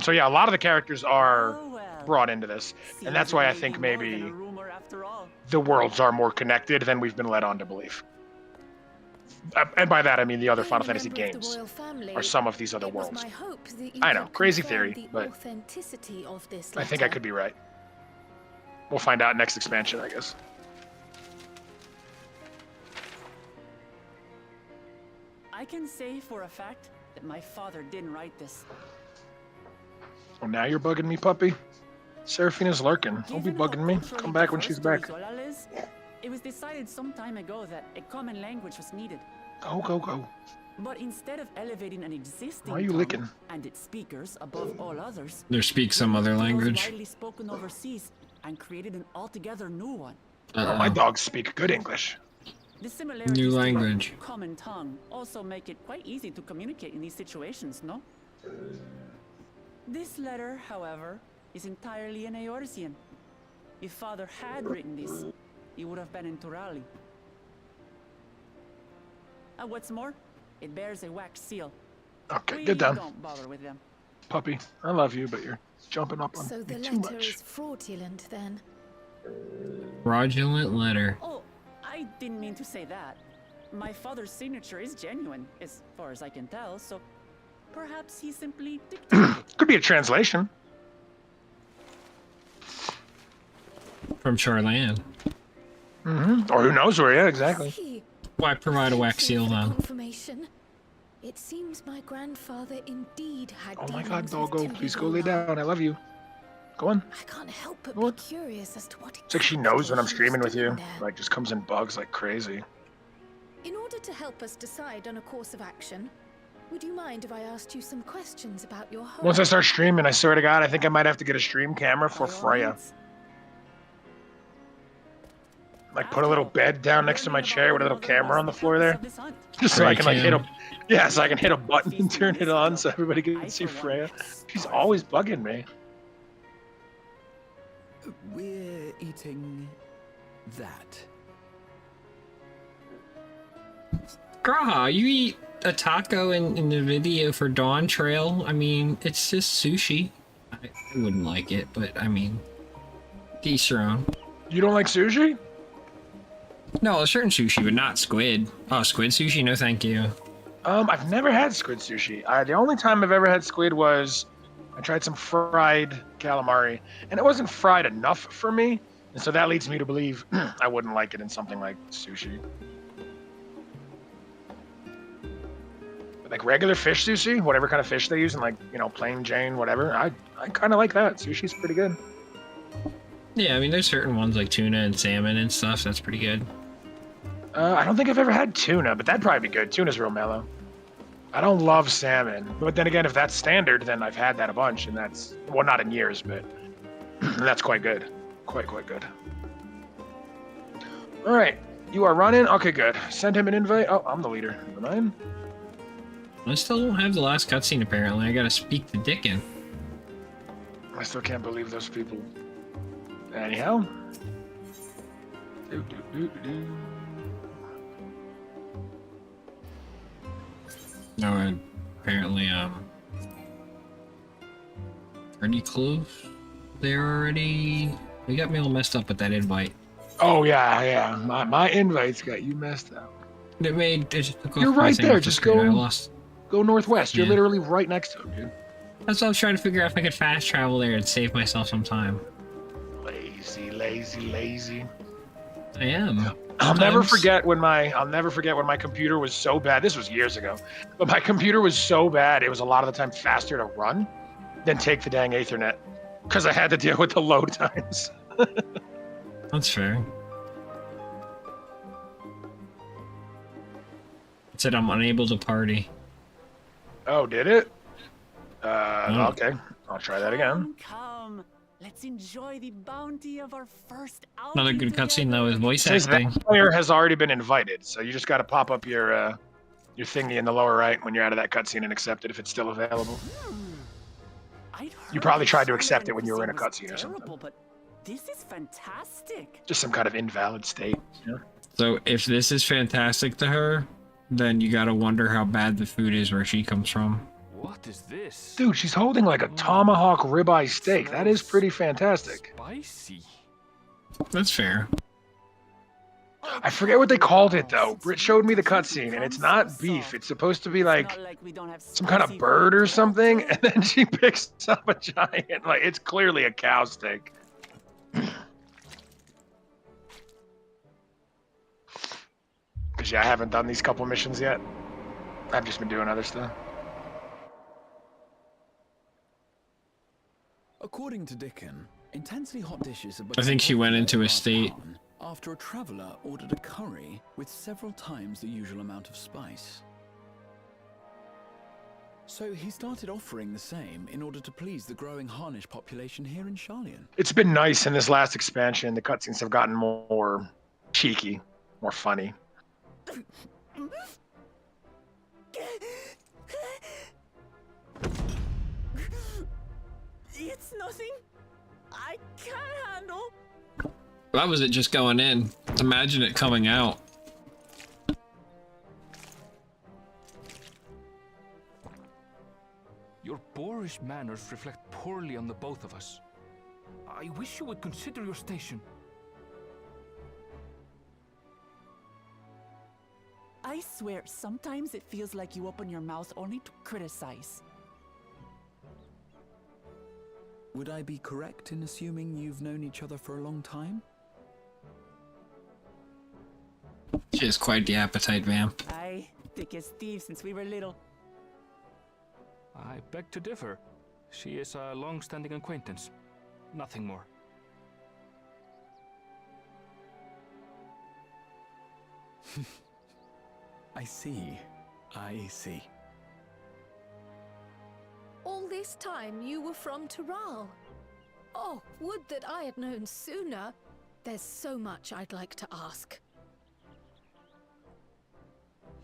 So yeah, a lot of the characters are Oh, well. brought into this. And that's why I think Seems more than maybe a rumor after all. the worlds are more connected than we've been led on to believe. And by that I mean the other Being Final a Fantasy member of the games royal family, are some of these other it was worlds. my hope that you I know, could crazy confirm theory, the but authenticity of this I think I letter. could be right. We'll find out next expansion, I guess. I can say for a fact that my father didn't write this. Well, now you're bugging me, puppy. Seraphina's lurking. Don't be Given how bugging me. culturally Come back when she's diverse back. Toritola is, it was decided some time ago that a common language was needed. Go, go, go. But instead of elevating an existing Why are you tongue licking? and its speakers above all others, There speak some other those language. widely spoken overseas and created an altogether new one. Oh, my dogs speak good English. The similarities New to our language. common tongue also make it quite easy to communicate in these situations, no? This letter, however, is entirely in Eorzean. If father had written this, he would have been in Turali. And what's more, it bears a wax seal. Okay, We get down. don't bother with them. Puppy, I love you, but you're jumping up on So the me too letter much. is fraudulent then. Fraudulent letter. Oh, I didn't mean to say that. My father's signature is genuine, as far as I can tell, so perhaps he simply dictated it. Could be a translation. From Charlan. Or who knows where, yeah, exactly. See, Why provide a wax thank you seal for the then? confirmation. It seems my grandfather indeed had Oh my dealings god, with doggo, Tubi please go lay Volar. down. I love you. Go on. I can't help but What? be curious as to what It's like she exactly knows when I'm he was streaming with you. doing there. Like, just comes in bugs like crazy. In order to help us decide on a course of action, would you mind if I asked you some questions about your home? Once I start streaming, I swear to God, I think I might have to get a stream camera for By all Freya. means. Like, put a little bed down next to my chair with a little camera on the floor there. Of this hunt. Just so I Right, can, like, hit Cam. a... Yeah, so I can hit a button and turn it on so everybody can see Freya. She's always bugging me. We're eating that. Graha, you eat a taco in the video for Dawn Trail. I mean, it's just sushi. I wouldn't like it, but I mean, to each your own. You don't like sushi? No, certain sushi, but not squid. Oh, squid sushi? No, thank you. I've never had squid sushi. The only time I've ever had squid was I tried some fried calamari, and it wasn't fried enough for me, and so that leads me to believe I wouldn't like it in something like sushi. But like regular fish sushi, whatever kind of fish they use, and like, you know, plain Jane, whatever, I kind of like that. Sushi's pretty good. Yeah, I mean, there's certain ones like tuna and salmon and stuff. That's pretty good. I don't think I've ever had tuna, but that'd probably be good. Tuna's real mellow. I don't love salmon, but then again, if that's standard, then I've had that a bunch, and that's, well, not in years, but that's quite good. Quite good. All right, you are running? Okay, good. Send him an invite. Oh, I'm the leader. Never mind. I still don't have the last cutscene, apparently. I gotta speak to Dickin. I still can't believe those people. Anyhow. No, apparently, pretty close. They're already... You got me all messed up with that invite. Oh, yeah. My invites got you messed up. It just took off You're my right thing there, off the just screen. go- I lost. Go northwest. You're Yeah. literally right next to him, dude. That's what I was trying to figure out if I could fast travel there and save myself some time. Lazy. I am. I'll never Sometimes- forget when my computer was so bad. This was years ago, but my computer was so bad. It was a lot of the time faster to run than take the dang Ethernet because I had to deal with the load times. That's fair. It said I'm unable to party. Oh, did it? Oh. Okay. I'll try that again. Come. Let's enjoy the bounty of our first Another good cutscene though is voice Says acting. that player has already been invited, so you just got to pop up your thingy in the lower right when you're out of that cutscene and accept it if it's still available. You probably tried to accept it when you were in a cutscene or something. But this is fantastic. Just some kind of invalid state. You know? So if this is fantastic to her, then you gotta wonder how bad the food is where she comes from. What is this? Dude, she's holding like a tomahawk ribeye steak. That is pretty fantastic. Spicy. That's fair. I forget what they called it though. Britt showed me the cutscene, and it's not beef. It's supposed to be like Not like we don't have some kind of spicy bird or food. something, and then she picks up a giant, like, it's clearly a cow steak. Because, yeah, I haven't done these couple missions yet. I've just been doing other stuff. According to Dickon, intensely hot dishes have I think she went into a state. after a traveler ordered a curry with several times the usual amount of spice. So he started offering the same in order to please the growing Harnish population here in Sharlayan. It's been nice in this last expansion. The cutscenes have gotten more cheeky, more funny. It's nothing. I can't handle. That was it just going in. Imagine it coming out. Your boorish manners reflect poorly on the both of us. I wish you would consider your station. I swear, sometimes it feels like you open your mouth only to criticize. Would I be correct in assuming you've known each other for a long time? She has quite the appetite vamp. Aye, thick as thieves since we were little. I beg to differ. She is a long-standing acquaintance. Nothing more. I see. I see. All this time you were from Tural. Oh, would that I had known sooner. There's so much I'd like to ask.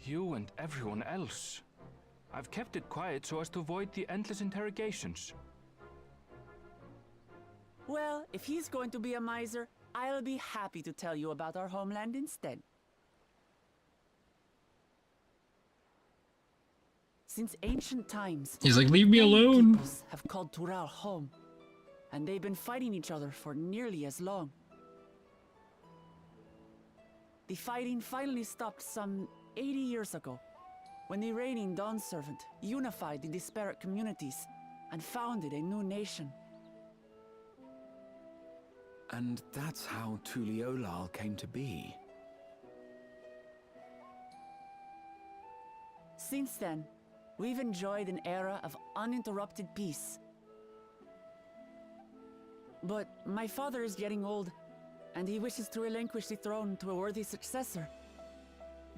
You and everyone else. I've kept it quiet so as to avoid the endless interrogations. Well, if he's going to be a miser, I'll be happy to tell you about our homeland instead. Since ancient times, He's like, leave me many alone. peoples have called Tural home, and they've been fighting each other for nearly as long. The fighting finally stopped some 80 years ago, when the reigning Dawn Servant unified the disparate communities and founded a new nation. And that's how Tuliolal came to be. Since then, we've enjoyed an era of uninterrupted peace. But my father is getting old, and he wishes to relinquish the throne to a worthy successor.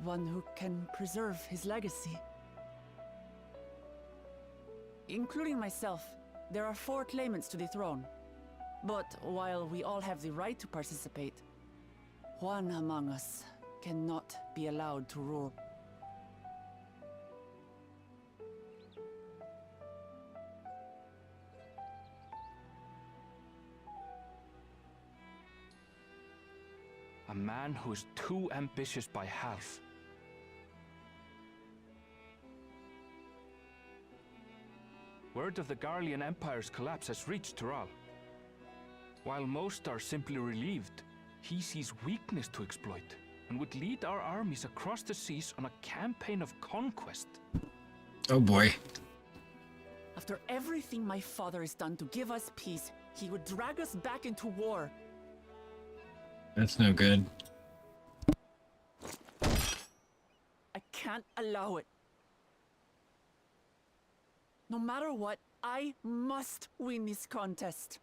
One who can preserve his legacy. Including myself, there are 4 claimants to the throne. But while we all have the right to participate, one among us cannot be allowed to rule. A man who is too ambitious by half. Word of the Garlean Empire's collapse has reached Tural. While most are simply relieved, he sees weakness to exploit and would lead our armies across the seas on a campaign of conquest. Oh boy. After everything my father has done to give us peace, he would drag us back into war. That's no good. I can't allow it. No matter what, I must win this contest.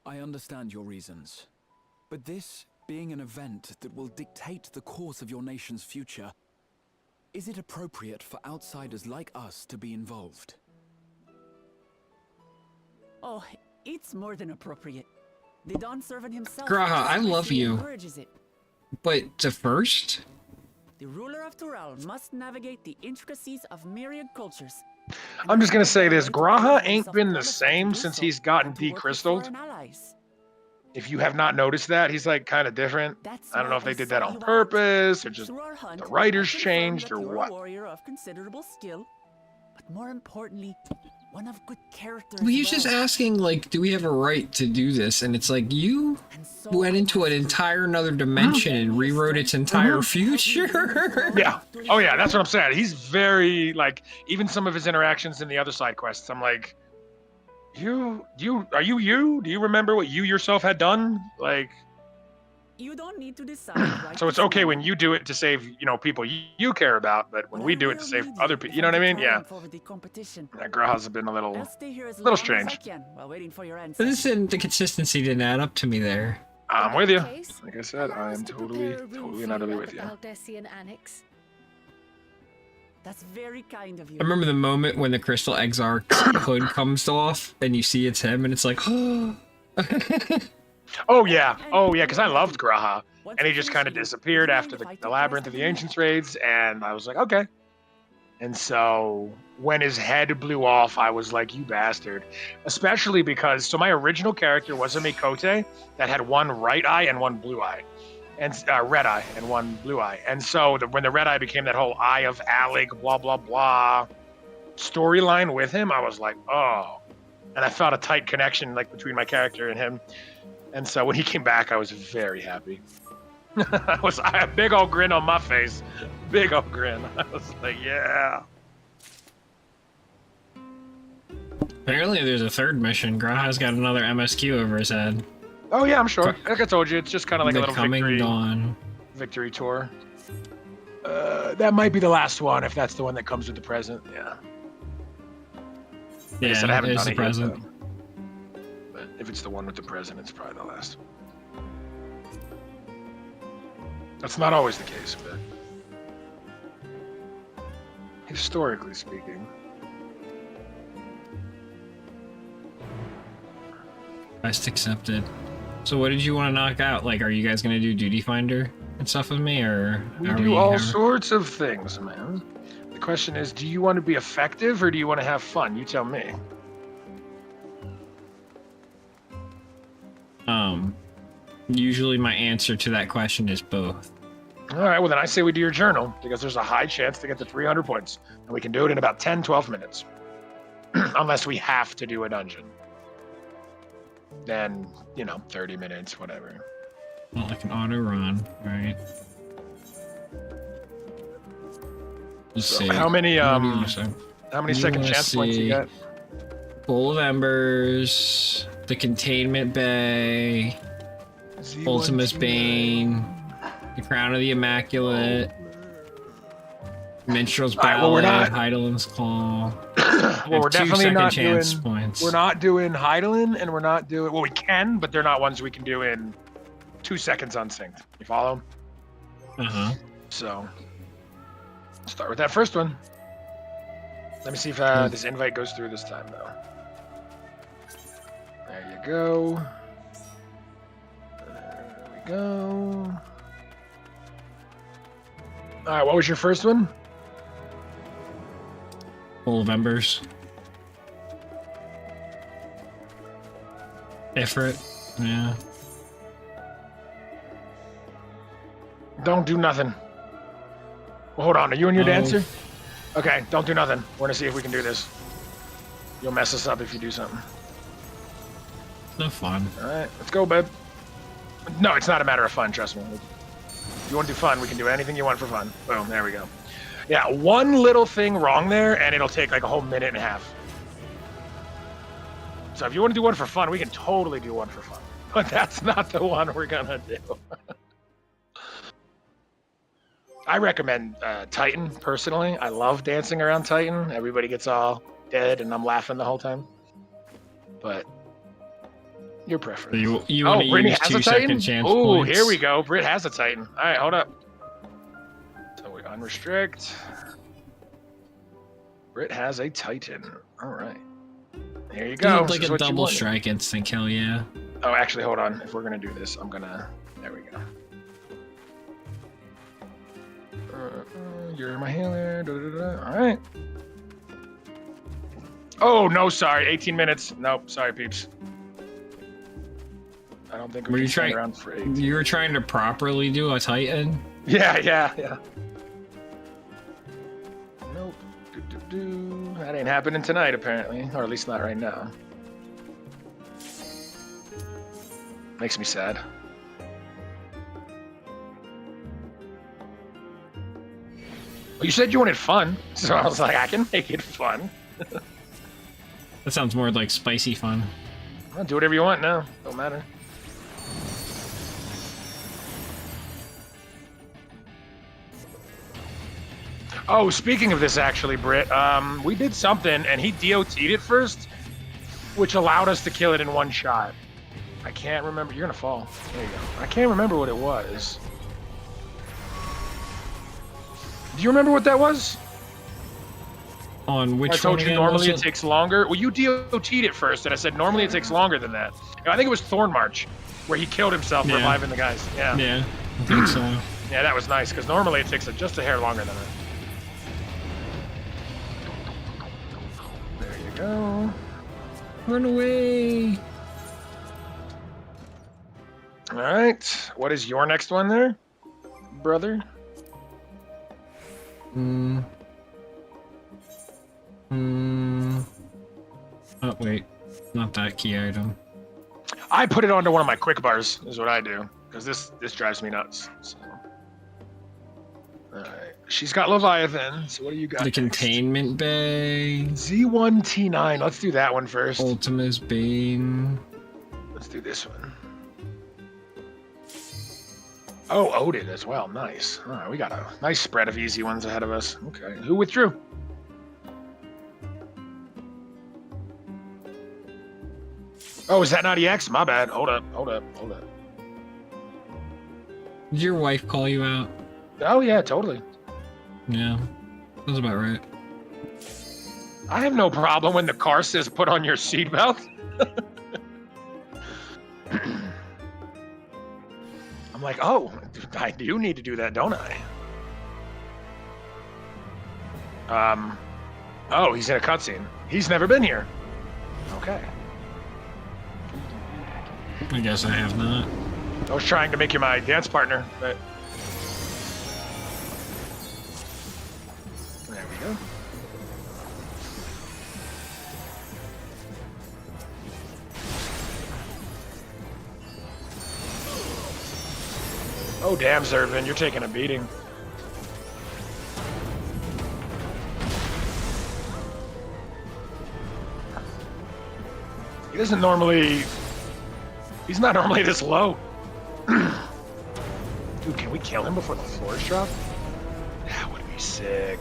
I understand your reasons. But this being an event that will dictate the course of your nation's future, is it appropriate for outsiders like us to be involved? Oh, it's more than appropriate. The Dawn Servant himself Graha, I love you. encourages it. But the first? The ruler of Tural must navigate the intricacies of myriad cultures. I'm just gonna say this, Graha ain't been the same since he's gotten decrystalled. If you have not noticed that, he's like kind of different. I don't know if they did that on purpose or just the writers changed or what. Warrior of considerable skill, but more importantly, one of good character. Well, he's just asking, like, do we have a right to do this? And it's like, you went into an entire another dimension and rewrote its entire future? Yeah. Oh yeah, that's what I'm saying. He's very, like, even some of his interactions in the other side quests, I'm like, Are you you? Do you remember what you yourself had done? Like, You don't need to decide right so it's this okay when moment. you do it to save, people you care about, but when But we I do it to will save lead other you people, if you know I'm what I to mean? Yeah. triumph over the competition. That Graha's been a I'll little stay here as little long as I strange. can while waiting for your answer. But this didn't, the consistency didn't add up to me there. I'm In with that you. case, Like I said, allow I us am to totally prepare a room and for utterly you with at you. the Valdesian Annex. That's very kind of you. I remember the moment when the Crystal Exarch's hood comes off and you see it's him and it's like, oh. Oh yeah, And because I loved Graha, Once and he you just finish kind of eating, would disappeared you after mind if the I take the Labyrinth rest of of the the Ancients raids, and I was like, okay. And so when his head blew off, I was like, you bastard. Especially because, so my original character was a Mikote that had one right eye and one blue eye, and red eye and one blue eye. And so when the red eye became that whole Eye of Alec, blah, blah, blah storyline with him, I was like, oh. And I felt a tight connection like between my character and him. And so when he came back, I was very happy. I had a big old grin on my face. Big old grin. I was like, yeah. Apparently there's a third mission. Graha's got another MSQ over his head. Oh yeah, I'm sure. Like I told you, it's just kind of like a The little Coming Dawn. victory tour. That might be the last one if that's the one that comes with the present. Yeah. Like I said, I haven't it's done the it present. yet, though. But if it's the one with the present, it's probably the last. That's not always the case, but historically speaking. Quest accepted. So what did you want to knock out? Like, are you guys gonna do Duty Finder and stuff with me, or We are do all how- sorts of things, man. The question is, do you want to be effective or do you want to have fun? You tell me. Usually my answer to that question is both. All right, well then I say we do your journal because there's a high chance to get to 300 points. And we can do it in about 10, 12 minutes. Unless we have to do a dungeon. Then, 30 minutes, whatever. Not like an auto run, right? Let's So see. how many What do you wanna say? second wanna chance points you see- get? Bowl of Embers, the Containment Bay, Ultimus Bane, the Crown of the Immaculate, Minstrel's All right, well, we're Ballad, not- Heidelin's Claw. Well, we're Two definitely second not chance doing. points. We're not doing Heidelin, and we're not doing. Well, we can, but they're not ones we can do in 2 seconds unsynced. You follow? Uh-huh. So, start with that first one. Let me see if this invite goes through this time, though. There you go. There we go. All right, what was your first one? Bowl of Embers. Ifrit. Yeah. Don't do nothing. Well, hold on. Are you and your Oh. dancer? Okay, don't do nothing. We're gonna see if we can do this. You'll mess us up if you do something. No fun. All right, let's go, babe. No, it's not a matter of fun. Trust me. If you want to do fun, we can do anything you want for fun. Boom. There we go. Yeah, one little thing wrong there, and it'll take like a whole minute and a half. So if you want to do one for fun, we can totally do one for fun. But that's not the one we're gonna do. I recommend Titan, personally. I love dancing around Titan. Everybody gets all dead, and I'm laughing the whole time. But your preference. You want to Brittany use has 2 a Titan? second chance Ooh, points? here we go. Britt has a Titan. All right, hold up. So we unrestrict. Britt has a Titan. All right. There you go. Like This is a what you double wanted. strike instant kill, yeah. Oh, actually, hold on. If we're gonna do this, I'm gonna. There we go. You're my healer. All right. Oh no, sorry. 18 minutes. Nope. Sorry, peeps. I don't think Were we you can stand trying- around for 18. You were trying to properly do a Titan? Yeah. Nope. That ain't happening tonight, apparently, or at least not right now. Makes me sad. Well, you said you wanted fun, so I was like, I can make it fun. That sounds more like spicy fun. Well, do whatever you want now. Don't matter. Oh, speaking of this, actually, Britt, we did something, and he DOT'd it first, which allowed us to kill it in one shot. I can't remember. You're gonna fall. There you go. I can't remember what it was. Do you remember what that was? On which I told one you again, normally was it takes longer. Well, you DOT'd it first, and I said normally it takes longer than that. I think it was Thorn March, where he killed himself reviving the guys. Yeah. Yeah, I think so. Yeah, that was nice, because normally it takes just a hair longer than that. There you go. Run away! All right. What is your next one there, brother? Oh, wait. Not that key item. I put it onto one of my quick bars, is what I do, because this drives me nuts. So. All right. She's got Leviathan, so what do you got? The next? containment bay. Z1T9. Let's do that one first. Ultima's Bane. Let's do this one. Oh, Odin as well. Nice. All right, we got a nice spread of easy ones ahead of us. Okay. Who withdrew? Oh, is that not EX? My bad. Hold up. Did your wife call you out? Oh, yeah, totally. Yeah. That's about right. I have no problem when the car says put on your seatbelt. I'm like, oh, I do need to do that, don't I? Oh, he's in a cutscene. He's never been here. Okay. I guess I have not. I was trying to make you my dance partner, but... There we go. Oh, damn, Zervin, you're taking a beating. He doesn't normally... He's not normally this low. Dude, can we kill him before the floors drop? That would be sick.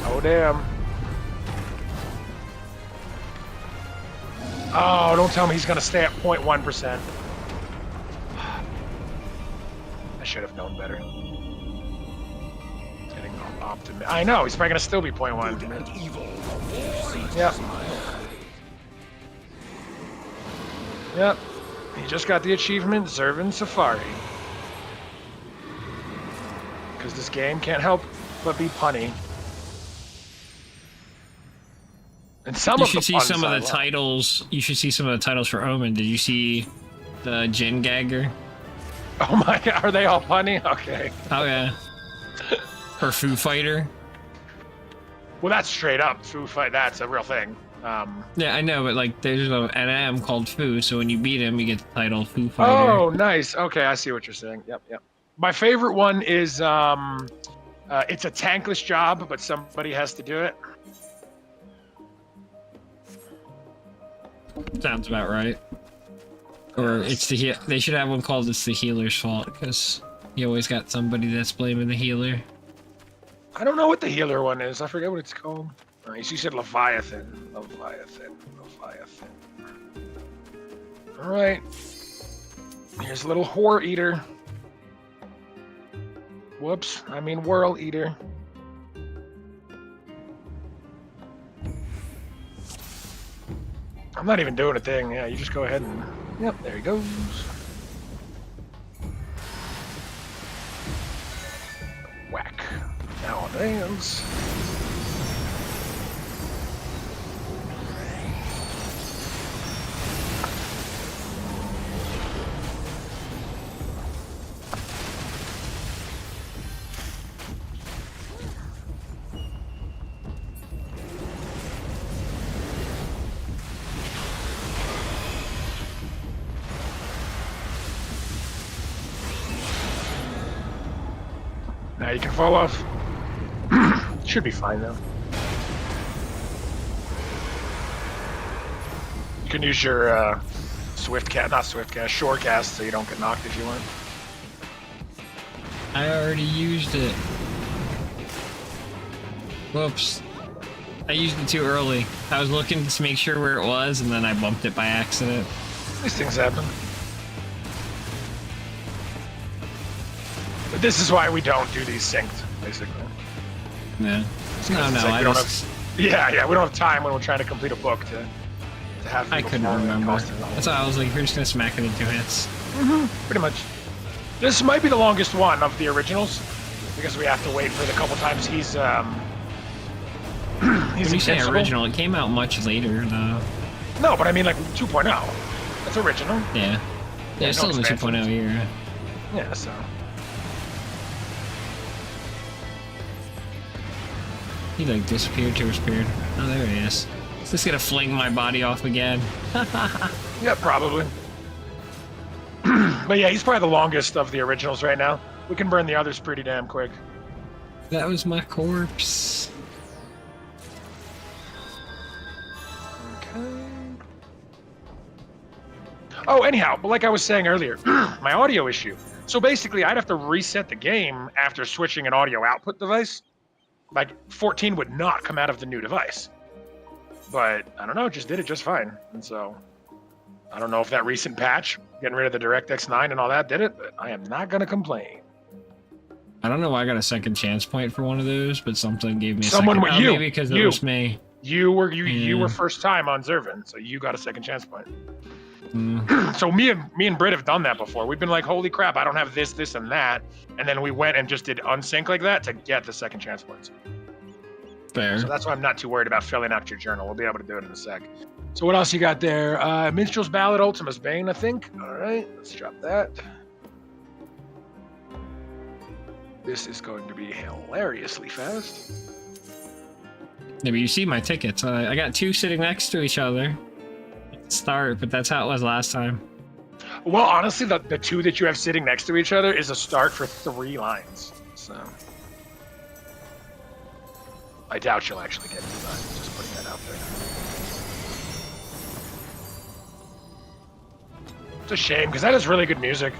Oh, damn. Oh, don't tell me he's going to stay at 0.1%. I should have known better. Getting optimistic. I know, he's probably going to still be 0.1. Yep. Yep. He just got the achievement, Zervin Safari. Because this game can't help but be punny. And some You of should the see puns some of I the love. titles. You should see some of the titles for Omen. Did you see the Jin Gagger? Oh my god, are they all punny? Okay. Oh yeah. For Foo Fighter. Well, that's straight up Foo Fight. That's a real thing. Yeah, I know, but like there's an M called Foo, so when you beat him, you get the title Foo Fighter. Oh, nice. Okay, I see what you're saying. Yep. My favorite one is it's a tankless job, but somebody has to do it. Sounds about right. Or it's the they should have one called "It's the Healer's Fault" because you always got somebody that's blaming the healer. I don't know what the healer one is. I forget what it's called. You said Leviathan. Leviathan. All right. Here's a little whore eater. Whoops. I mean whirl eater. I'm not even doing a thing. Yeah, you just go ahead and... Yep, there he goes. Whack. Now advance. Now you can fall off. Should be fine though. You can use your shore cast, so you don't get knocked if you want. I already used it. Whoops. I used it too early. I was looking to make sure where it was, and then I bumped it by accident. These things happen. But this is why we don't do these synced, basically. Yeah. No, like I just... Yeah, we don't have time when we're trying to complete a book to have. I couldn't remember. That's why I was like, we're just gonna smack it in 2 hits. Pretty much. This might be the longest one of the originals, because we have to wait for the couple times he's When you say invincible. original, it came out much later, though. No, but I mean like 2.0. That's original. Yeah. Yeah, it's no still in the expansions. 2.0 year. Yeah, so. He like disappeared to disappeared. Oh, there he is. Is this gonna fling my body off again? Yeah, probably. But yeah, he's probably the longest of the originals right now. We can burn the others pretty damn quick. That was my corpse. Okay. Oh, anyhow, but like I was saying earlier, my audio issue. So basically, I'd have to reset the game after switching an audio output device. Like, 14 would not come out of the new device. But, I don't know, it just did it just fine. And so, I don't know if that recent patch, getting rid of the DirectX 9 and all that, did it, but I am not going to complain. I don't know why I got a second chance point for one of those, but something gave me a Someone second. with Oh, you. Maybe because it You. was me. You were first time on Zervin, so you got a second chance point. Mm. So me and Britt have done that before. We've been like, holy crap, I don't have this, and that. And then we went and just did unsync like that to get the second chance points. Fair. So that's why I'm not too worried about filling out your journal. We'll be able to do it in a sec. So what else you got there? Minstrel's Ballad, Ultimus Bane, I think. All right, let's drop that. This is going to be hilariously fast. Yeah, but you see my tickets. I got 2 sitting next to each other. Start, but that's how it was last time. Well, honestly, the 2 that you have sitting next to each other is a start for 3 lines. So I doubt you'll actually get 2 lines. Just putting that out there. It's a shame, because that is really good music.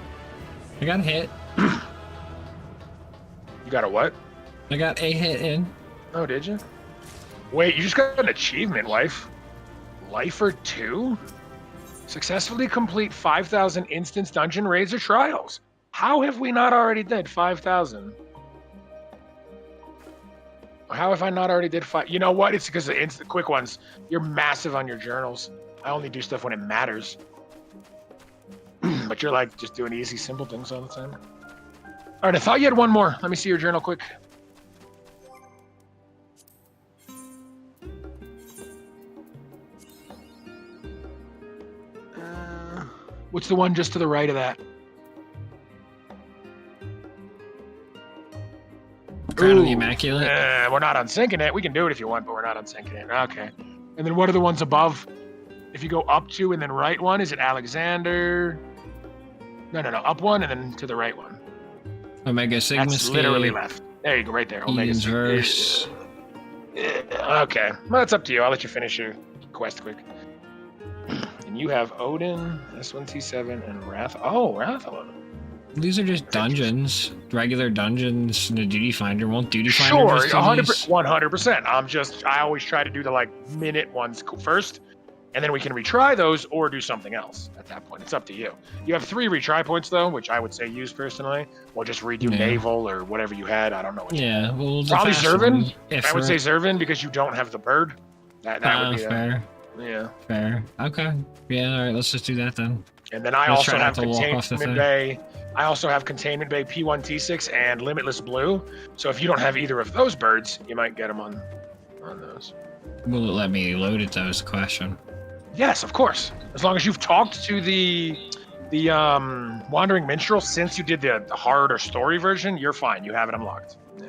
I got hit. You got a what? I got a hit in. Oh, did you? Wait, you just got an achievement, wife. Lifer 2? Successfully complete 5,000 instance dungeon raids or trials. How have we not already did 5,000? How have I not already did 5? You know what? It's because the instant quick ones. You're massive on your journals. I only do stuff when it matters. But you're like just doing easy, simple things all the time. All right, I thought you had one more. Let me see your journal quick. What's the one just to the right of that? Crown of the Ooh, Immaculate. we're not unsyncing it. We can do it if you want, but we're not unsyncing it. Okay. And then what are the ones above? If you go up 2 and then right 1, is it Alexander? No. Up 1 and then to the right 1. Omega Sigma That's Scale. literally left. There you go, right there. Omega Eden's Sigma. Verse. Okay. Well, it's up to you. I'll let you finish your quest quick. And you have Odin, S1T7, and Wrath. Oh, Rathalon. These are just dungeons. Regular dungeons. The Duty Finder. Won't Duty Finder Sure, just do 100%. I always try to do the minute ones first, and then we can retry those or do something else at that point. It's up to you. You have 3 retry points though, which I would say use personally. Or just redo Naval or whatever you had. I don't know. Yeah, well, Probably Zervin. If I would say Zervin because you don't have the bird. That would be fair. Yeah. Fair. Okay. Yeah. All right. Let's just do that then. And then I Let's also try have not to walk off the Containment Bay. I also have Containment Bay P1T6 and Limitless Blue. So if you don't have either of those birds, you might get them on those. Will it let me load it though? Is the question. Yes, of course. As long as you've talked to the Wandering Minstrel since you did the hard or story version, you're fine. You have it unlocked. Yeah.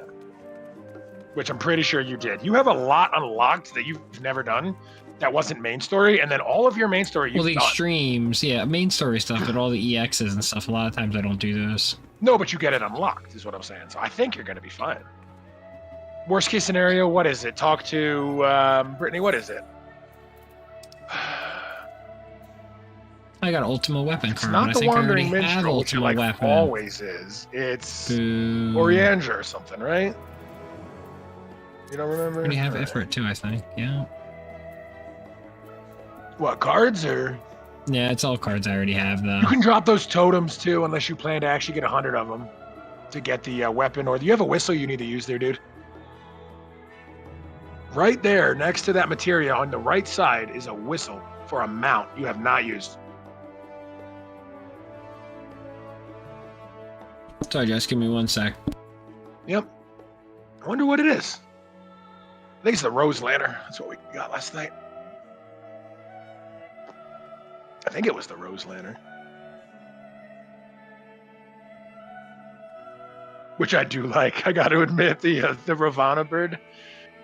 Which I'm pretty sure you did. You have a lot unlocked that you've never done. That wasn't main story, and then all of your main story you've Well, the done. extremes, yeah, main story stuff, but all the EXs and stuff. A lot of times I don't do those. No, but you get it unlocked, is what I'm saying. So I think you're going to be fine. Worst case scenario, what is it? Talk to Brittany. What is it? I got Ultima Weapon It's card. not I the think I already Wandering have Minstrel, which it Ultima like Weapon. always is. It's Boo. Oriander or something, right? You don't remember? I already have All Ifrit too, I think. Yeah. What, cards or? Yeah, it's all cards I already have though. You can drop those totems too, unless you plan to actually get 100 of them to get the weapon. Or do you have a whistle you need to use there, dude? Right there, next to that materia on the right side is a whistle for a mount you have not used. Sorry, just give me 1 sec. Yep. I wonder what it is. I think it's the Rose Lantern. That's what we got last night. I think it was the Rose Lantern. Which I do like. I got to admit, the Ravana bird.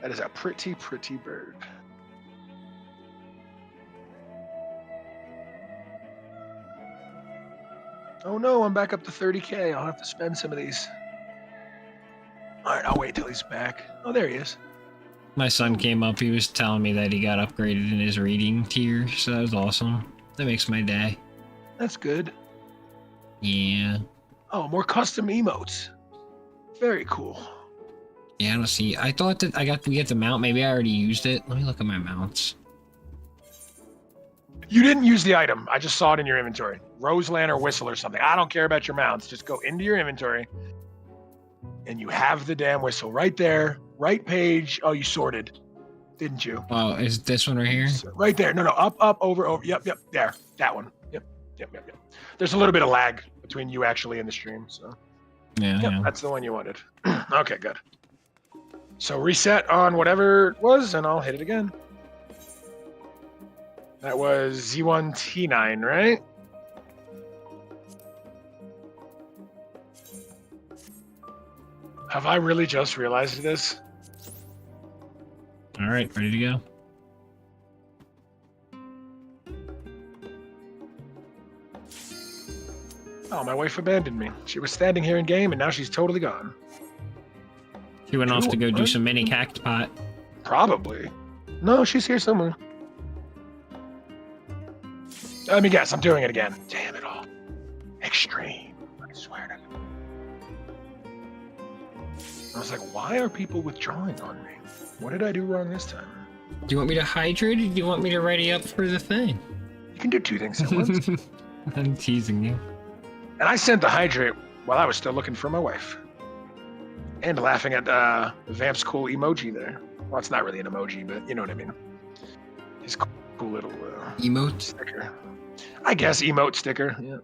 That is a pretty, pretty bird. Oh no, I'm back up to 30K. I'll have to spend some of these. All right, I'll wait till he's back. Oh, there he is. My son came up, he was telling me that he got upgraded in his reading tier, so that was awesome. That makes my day. That's good. Yeah. Oh, more custom emotes. Very cool. Yeah, let's see. I thought that we get the mount. Maybe I already used it. Let me look at my mounts. You didn't use the item. I just saw it in your inventory. Rose Lantern whistle or something. I don't care about your mounts. Just go into your inventory. And you have the damn whistle right there. Right page. Oh, you sorted. Didn't you? Oh, is this one right here? Right there. No, up, over. Yep. There. That one. Yep. There's a little bit of lag between you actually and the stream. So Yeah, yep, yeah. that's the one you wanted. Okay, good. So reset on whatever it was, and I'll hit it again. That was Z1T9, right? Have I really just realized this? All right, ready to go. Oh, my wife abandoned me. She was standing here in game, and now she's totally gone. She went off to go do some mini cactpot. Probably. No, she's here somewhere. Let me guess, I'm doing it again. Damn it all. Extreme. I swear to God. I was like, why are people withdrawing on me? What did I do wrong this time? Do you want me to hydrate, or do you want me to ready up for the thing? You can do two things at once. I'm teasing you. And I sent the hydrate while I was still looking for my wife. And laughing at Vamp's cool emoji there. Well, it's not really an emoji, but you know what I mean. His cool little Emote? sticker. I guess emote sticker, yeah.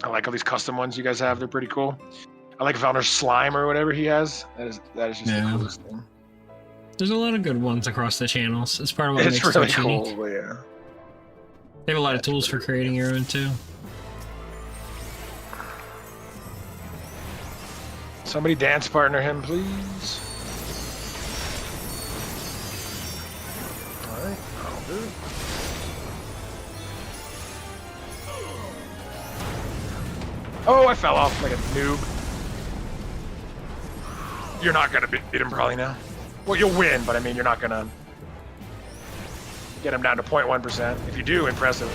I like all these custom ones you guys have. They're pretty cool. I like Valner's slime or whatever he has. That is just the coolest thing. There's a lot of good ones across the channels. It's part of what It's makes really it cool, unique. but yeah. They have a lot of tools for creating your own too. Somebody dance partner him, please. Alright, I'll do it. Oh, I fell off like a noob. You're not gonna beat him probably now. Well, you'll win, but I mean, you're not gonna get him down to 0.1%. If you do, impressive.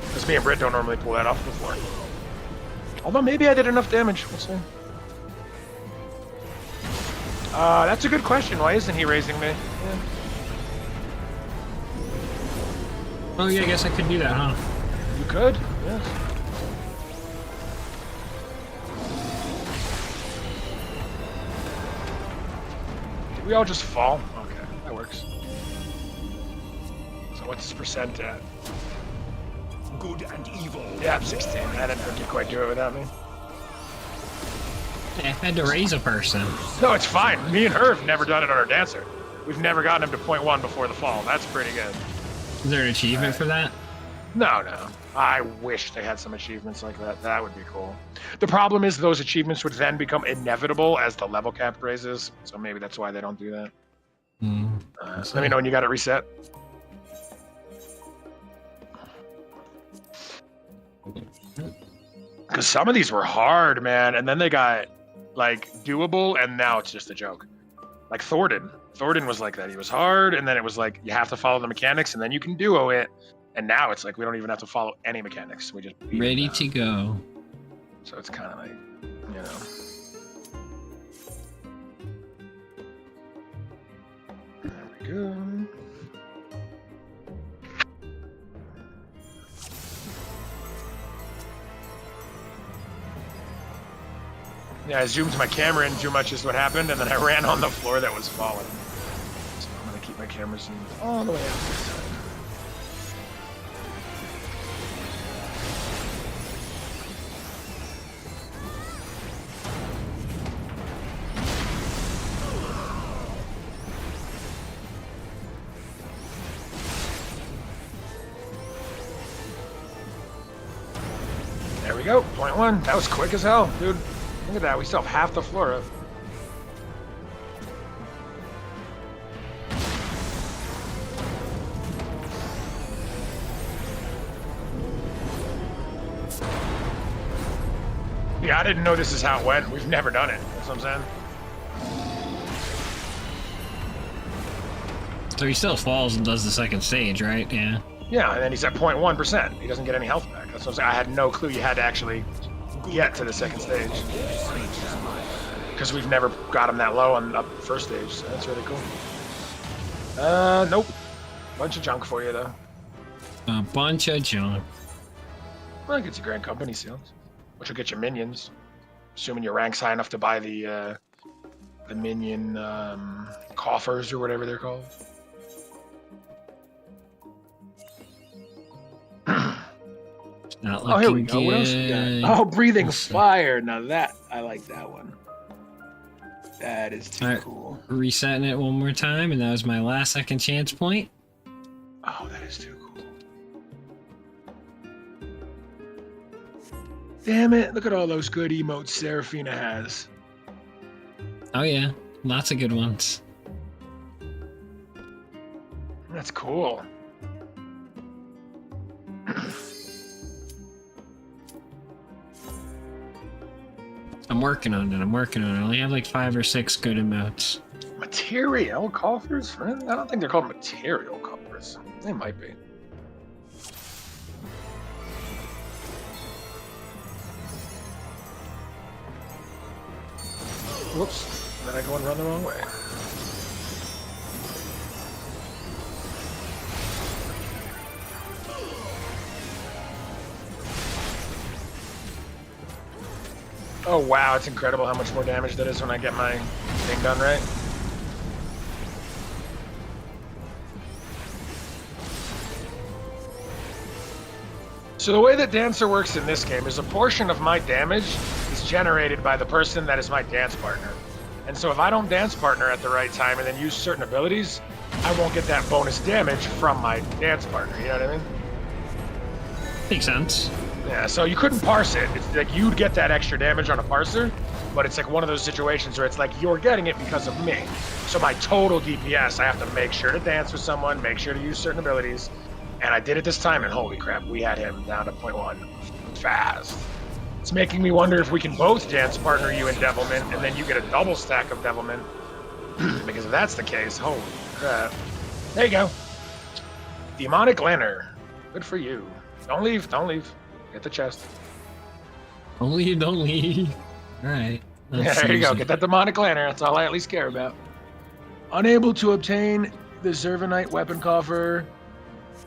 Because me and Britt don't normally pull that off before. Although maybe I did enough damage. We'll see. That's a good question. Why isn't he raising me? Yeah. Oh yeah, I guess I could do that, huh? You could, yes. Did we all just fall? Okay, that works. So what's his percent at? Good and evil. Yeah, I'm 16. I didn't think you'd quite do it without me. Yeah, I had to raise a person. No, it's fine. Me and her have never done it on our dancer. We've never gotten him to 0.1 before the fall. That's pretty good. Is there an achievement for that? No. I wish they had some achievements like that. That would be cool. The problem is those achievements would then become inevitable as the level cap raises. So maybe that's why they don't do that. Let me know when you got it reset. Because some of these were hard, man, and then they got like doable, and now it's just a joke. Like Thornton. Thornton was like that. He was hard, and then it was like you have to follow the mechanics, and then you can duo it. And now it's like we don't even have to follow any mechanics. We just beat Ready it to go. So it's kind of like, you know. There we go. Yeah, I zoomed my camera in too much is what happened, and then I ran on the floor that was falling. So I'm gonna keep my camera zoomed all the way out this time. There we go, point one. That was quick as hell, dude. Look at that, we still have half the floor up. Yeah, I didn't know this is how it went. We've never done it. That's what I'm saying. So he still falls and does the second stage, right? Yeah. Yeah, and then he's at 0.1%. He doesn't get any health back. That's what I'm saying. I had no clue you had to actually get to the second stage. Because we've never got him that low on the first stage, so that's really cool. Nope. Bunch of junk for you, though. A bunch of junk. Well, it gets you Grand Company seals, which will get you minions. Assuming your rank's high enough to buy the minion coffers or whatever they're called. Not Oh, here we looking go. What else we good. got? Oh, breathing Let's see. fire. Now that, I like that one. That is too Alright. cool. Resetting it one more time, and that was my last second chance point. Oh, that is too cool. Damn it. Look at all those good emotes Seraphina has. Oh yeah, lots of good ones. That's cool. I'm working on it. I only have like 5 or 6 good emotes. Material coffers, friend? I don't think they're called material coffers. They might be. Whoops. Then I go and run the wrong way. Oh wow, it's incredible how much more damage that is when I get my thing done right. So the way that Dancer works in this game is a portion of my damage is generated by the person that is my dance partner. And so if I don't dance partner at the right time and then use certain abilities, I won't get that bonus damage from my dance partner, you know what I mean? Makes sense. Yeah, so you couldn't parse it. It's like you'd get that extra damage on a parser, but it's like one of those situations where it's like you're getting it because of me. So my total DPS, I have to make sure to dance with someone, make sure to use certain abilities, and I did it this time, and holy crap, we had him down to 0.1 fast. It's making me wonder if we can both dance partner you in Devilment, and then you get a double stack of Devilment. Because if that's the case, holy crap. There you go. Demonic Lantern. Good for you. Don't leave, don't leave. Get the chest. Only you don't leave. Alright. Yeah, there you go. Get that Demonic Lantern. That's all I at least care about. Unable to obtain the Zervanite weapon coffer.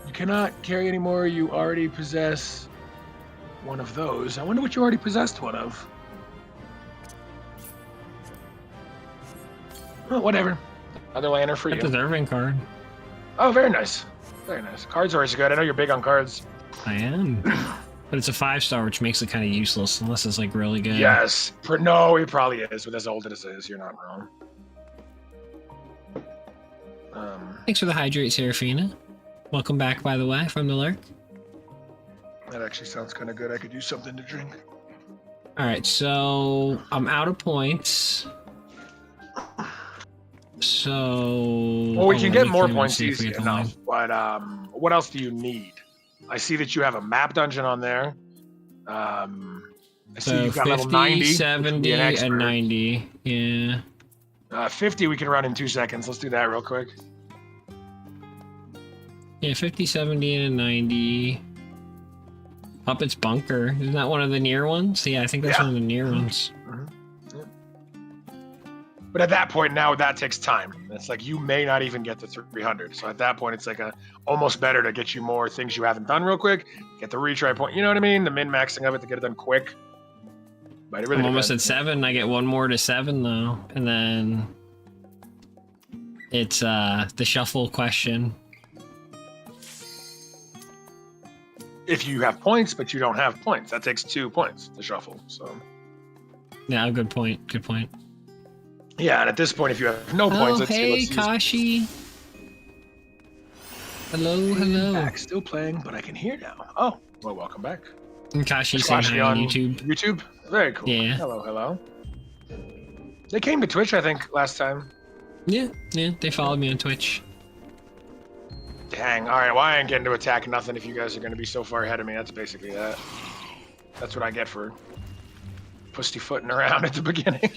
You cannot carry anymore. You already possess one of those. I wonder what you already possessed one of. Oh, whatever. Another lantern for Got you. the Zervin card. Oh, very nice. Very nice. Cards are always good. I know you're big on cards. I am. But it's a 5-star, which makes it kind of useless unless it's like really good. Yes. No, it probably is. With as old as it is, you're not wrong. Thanks for the hydrate, Seraphina. Welcome back, by the way, from the lurk. That actually sounds kind of good. I could use something to drink. Alright, so I'm out of points. So... Well, we hold can on, get let me more clear and points see if we easy get the line. enough. But what else do you need? I see that you have a map dungeon on there. I see So you've got 50, level 90, which would 70, be an expert. and 90. Yeah. 50 we can run in 2 seconds. Let's do that real quick. Yeah, 50, 70, and a 90. Puppet's Bunker. Isn't that one of the near ones? Yeah, I think that's one of the near ones. But at that point now, that takes time. It's like you may not even get to 300. So at that point, it's like almost better to get you more things you haven't done real quick. Get the retry point. You know what I mean? The min-maxing of it to get it done quick. But it really I'm almost at depends. 7. I get one more to 7 though, and then it's the shuffle question. If you have points, but you don't have points, that takes 2 points to shuffle. So Yeah, good point. Good point. yeah, and at this point, if you have no points, let's hey, see. Kashi. Hello. Back, still playing, but I can hear now. Oh, well, welcome back. And Kashi saying hi on YouTube. YouTube? Very cool. Yeah. Hello. They came to Twitch, I think, last time. Yeah, they followed me on Twitch. Dang. All right, well, I ain't getting to attack nothing if you guys are going to be so far ahead of me. That's basically that. That's what I get for pussyfooting around at the beginning.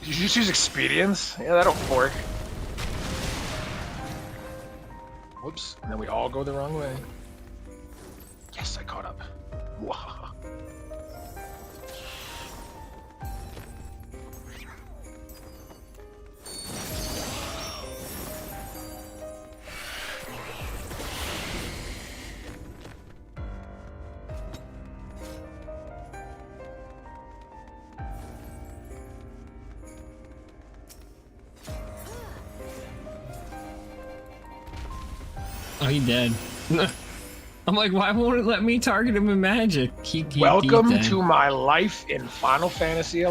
Did you just use expedience? Yeah, that'll work. Whoops. And then we all go the wrong way. Yes, I caught up. Wahaha. Oh, he dead. I'm like, why won't it let me target him in Magic? He Welcome dead. to my life in Final Fantasy XI.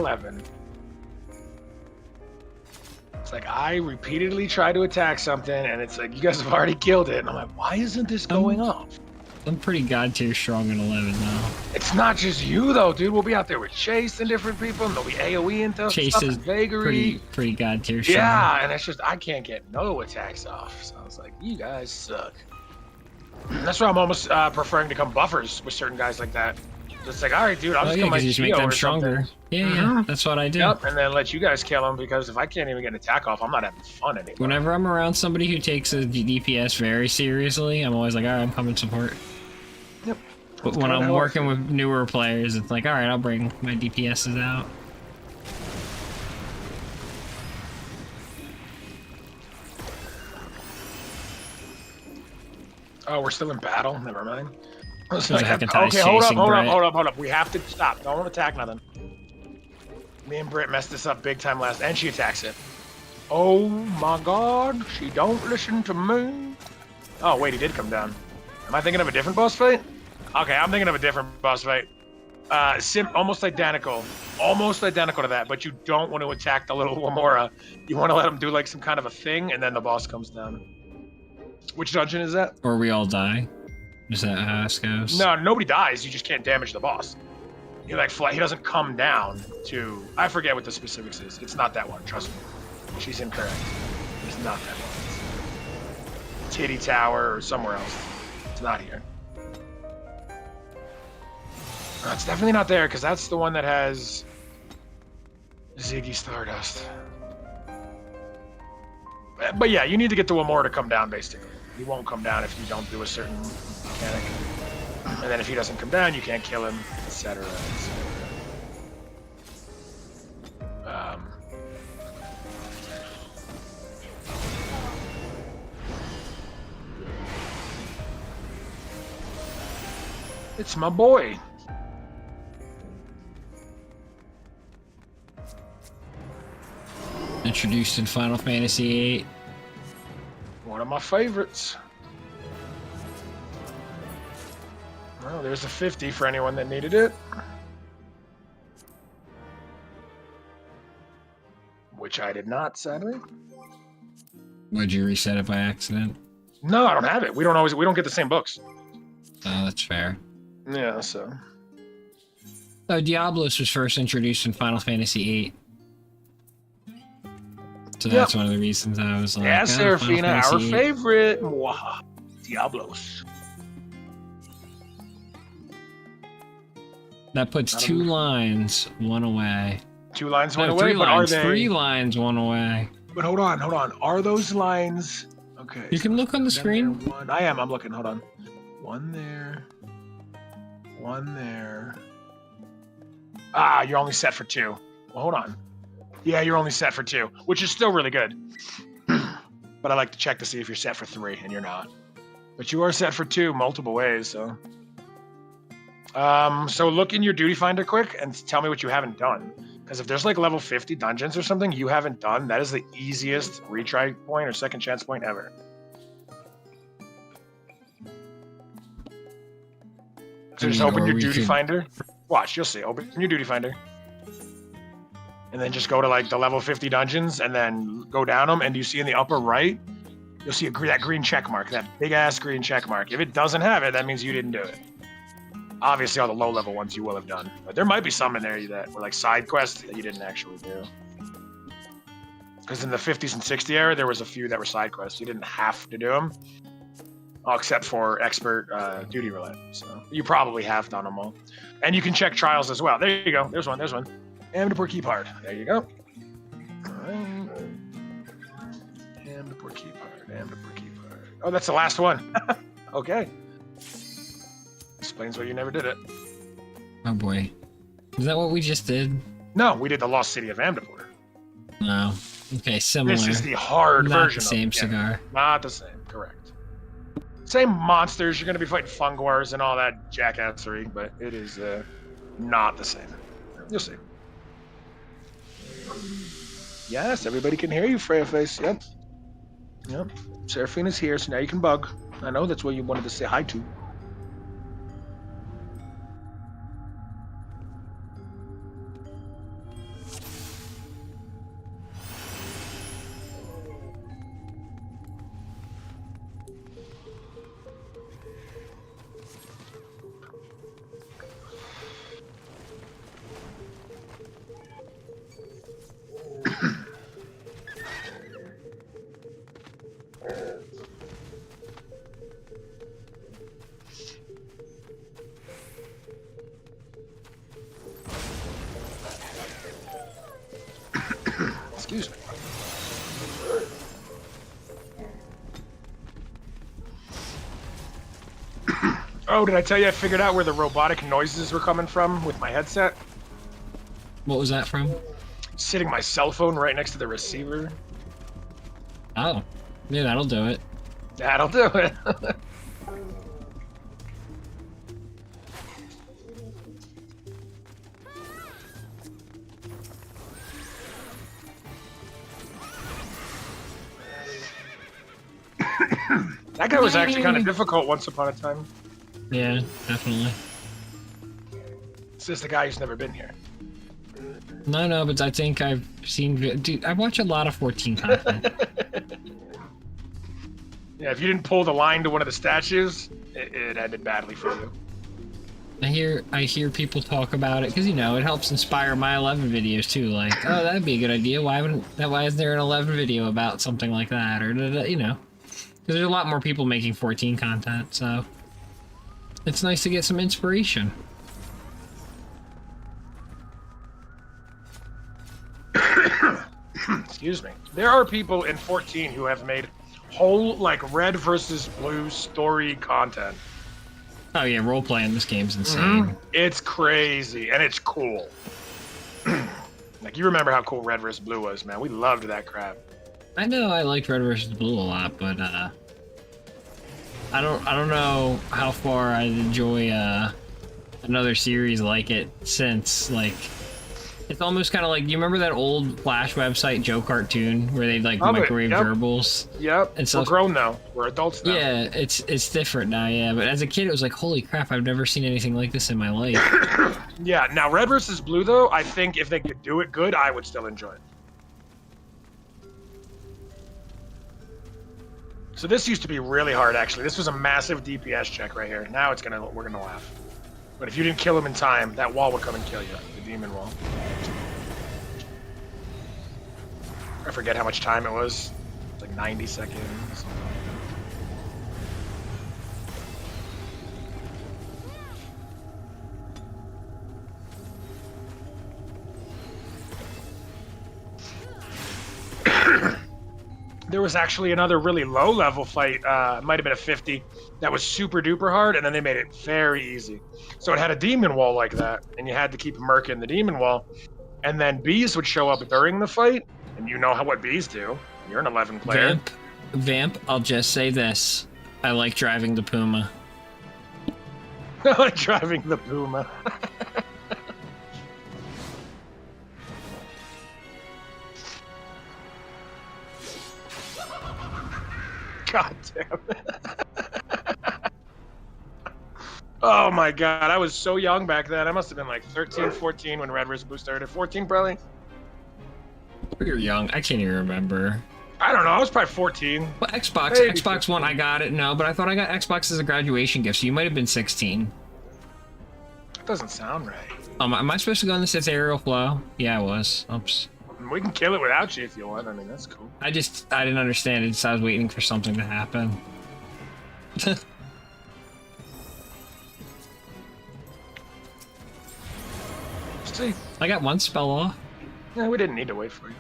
It's like I repeatedly try to attack something, and it's like you guys have already killed it, and I'm like, why isn't this going off? I'm pretty god tier strong in 11 now. It's not just you though, dude. We'll be out there with Chase and different people, and there'll be AOE and stuff. Chase is vagary. pretty god tier strong. Yeah, and it's just I can't get no attacks off. So I was like, you guys suck. That's why I'm almost preferring to come buffers with certain guys like that. It's like, all right, dude, I'll just come because you just make Geo them or something. stronger. Yeah, that's what I do. Yep, and then let you guys kill them, because if I can't even get an attack off, I'm not having fun anymore. Whenever I'm around somebody who takes a DPS very seriously, I'm always like, all right, I'm coming support. Yep. But when I'm working with newer players, it's like, all right, I'll bring my DPSs out. Oh, we're still in battle? Never mind. Okay, hold up. We have to stop. Don't attack nothing. Me and Britt messed this up big time last, and she attacks it. Oh my god, she don't listen to me. Oh, wait, he did come down. Am I thinking of a different boss fight? Okay, I'm thinking of a different boss fight. Almost identical to that, but you don't want to attack the little Lamora. You want to let him do like some kind of a thing, and then the boss comes down. Which dungeon is that? Or we all die. Is that how this goes? No, nobody dies. You just can't damage the boss. He like fly. He doesn't come down to. I forget what the specifics is. It's not that one. Trust me. She's incorrect. It's not that one. It's Titty Tower or somewhere else. It's not here. No, it's definitely not there, because that's the one that has Ziggy Stardust. But yeah, you need to get the Lamora to come down, basically. He won't come down if you don't do a certain mechanic. And then if he doesn't come down, you can't kill him, etc. It's my boy. Introduced in Final Fantasy VIII. One of my favorites. Well, there's a 50 for anyone that needed it. Which I did not, sadly. Would you reset it by accident? No, I don't have it. We don't get the same books. Oh, that's fair. Yeah, so. Oh, Diablos was first introduced in Final Fantasy VIII. So that's one of the reasons I was like, Yeah, oh, Seraphina, Final our Fantasy. favorite. Mwaha. Diablos. That puts 2 lines, 1 away. 2 lines went No, away, 3 but lines, are they? 3 lines, 1 away. But hold on. Are those lines? Okay. You can look on the screen. One. I am. I'm looking. Hold on. 1 there. 1 there. Ah, you're only set for 2. Well, hold on. Yeah, you're only set for 2, which is still really good. But I like to check to see if you're set for 3, and you're not. But you are set for 2 multiple ways, so. So look in your duty finder quick and tell me what you haven't done. Because if there's like level 50 dungeons or something you haven't done, that is the easiest retry point or second chance point ever. So just open your duty finder. Watch, you'll see. Open your duty finder. And then just go to like the level 50 dungeons and then go down them. And you see in the upper right, you'll see that green check mark, that big ass green check mark. If it doesn't have it, that means you didn't do it. Obviously, all the low level ones you will have done. But there might be some in there that were like side quests that you didn't actually do. Because in the 50s and 60s era, there was a few that were side quests. You didn't have to do them. Oh, except for expert duty roulette. So you probably have done them all. And you can check trials as well. There you go. There's one. Amdapur Keep Hard. There you go. Alright. Amdapur Keep Hard. Oh, that's the last one. Okay. Explains why you never did it. Oh boy. Is that what we just did? No, we did the Lost City of Amdapur. No. Okay, similar. This is the hard Not version the same of it. cigar. Yeah, not the same, correct. Same monsters, you're going to be fighting funguars and all that jackassery, but it is not the same. You'll see. Yes, everybody can hear you, Freya Face. Yep. Seraphina's here, so now you can bug. I know that's what you wanted to say hi to. Excuse me. Oh, did I tell you I figured out where the robotic noises were coming from with my headset? What was that from? Sitting my cell phone right next to the receiver. Oh. Yeah, that'll do it. That'll do it. That guy was actually kind of difficult once upon a time. Yeah, definitely. It's just the guy who's never been here. No, but I think I've seen... Dude, I watch a lot of 14 content. Yeah, if you didn't pull the line to one of the statues, it ended badly for you. I hear people talk about it, because, you know, it helps inspire my 11 videos, too. Like, oh, that'd be a good idea. Why isn't there an 11 video about something like that? Or, you know. Because there's a lot more people making 14 content, so... It's nice to get some inspiration. Excuse me. There are people in 14 who have made whole, like, red versus blue story content. Oh yeah, roleplay in this game's insane. It's crazy, and it's cool. Like, you remember how cool red versus blue was, man. We loved that crap. I know I liked red versus blue a lot, but I don't know how far I'd enjoy another series like it since, like, it's almost kind of like, you remember that old Flash website, Joe Cartoon, where they'd like microwave gerbils? Yep. And stuff? We're grown now. We're adults now. Yeah, it's different now, yeah. But as a kid, it was like, holy crap, I've never seen anything like this in my life. Yeah, now red versus blue, though, I think if they could do it good, I would still enjoy it. So this used to be really hard, actually. This was a massive DPS check right here. Now we're gonna laugh. But if you didn't kill him in time, that wall would come and kill you. The demon wall. I forget how much time it was. It's like 90 seconds. There was actually another really low level fight, it might have been a 50, that was super duper hard, and then they made it very easy. So it had a demon wall like that, and you had to keep murking the demon wall, and then bees would show up during the fight, and you know what bees do. You're an 11 player. Vamp, I'll just say this. I like driving the Puma. I like driving the Puma. God damn it. Oh my god, I was so young back then. I must have been like 13, 14 when Red vs. Blue started. 14 probably? You're young. I can't even remember. I don't know. I was probably 14. Well, Xbox. Maybe Xbox One, I got it. No, but I thought I got Xbox as a graduation gift, so you might have been 16. That doesn't sound right. Am I supposed to go in this aerial flow? Yeah, I was. Oops. We can kill it without you if you want. I mean, that's cool. I didn't understand it, so I was waiting for something to happen. See? I got one spell off. Yeah, we didn't need to wait for you.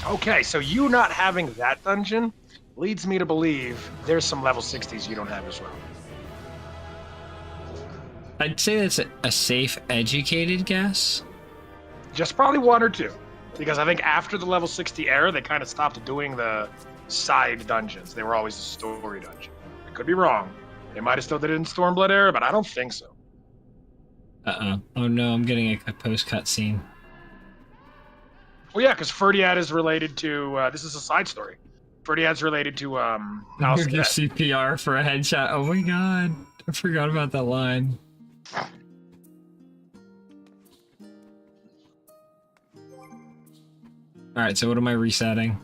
Okay, so you not having that dungeon leads me to believe there's some level 60s you don't have as well. I'd say that's a safe, educated guess. Just probably one or two. Because I think after the level 60 era, they kind of stopped doing the side dungeons. They were always a story dungeon. I could be wrong. They might have still did it in Stormblood era, but I don't think so. Uh-oh. Oh no, I'm getting a post-cut scene. Well, yeah, because Ferdiad is related to, this is a side story. Ferdiad's related to, Here's your CPR for a headshot. Oh my god. I forgot about that line. Alright, so what am I resetting?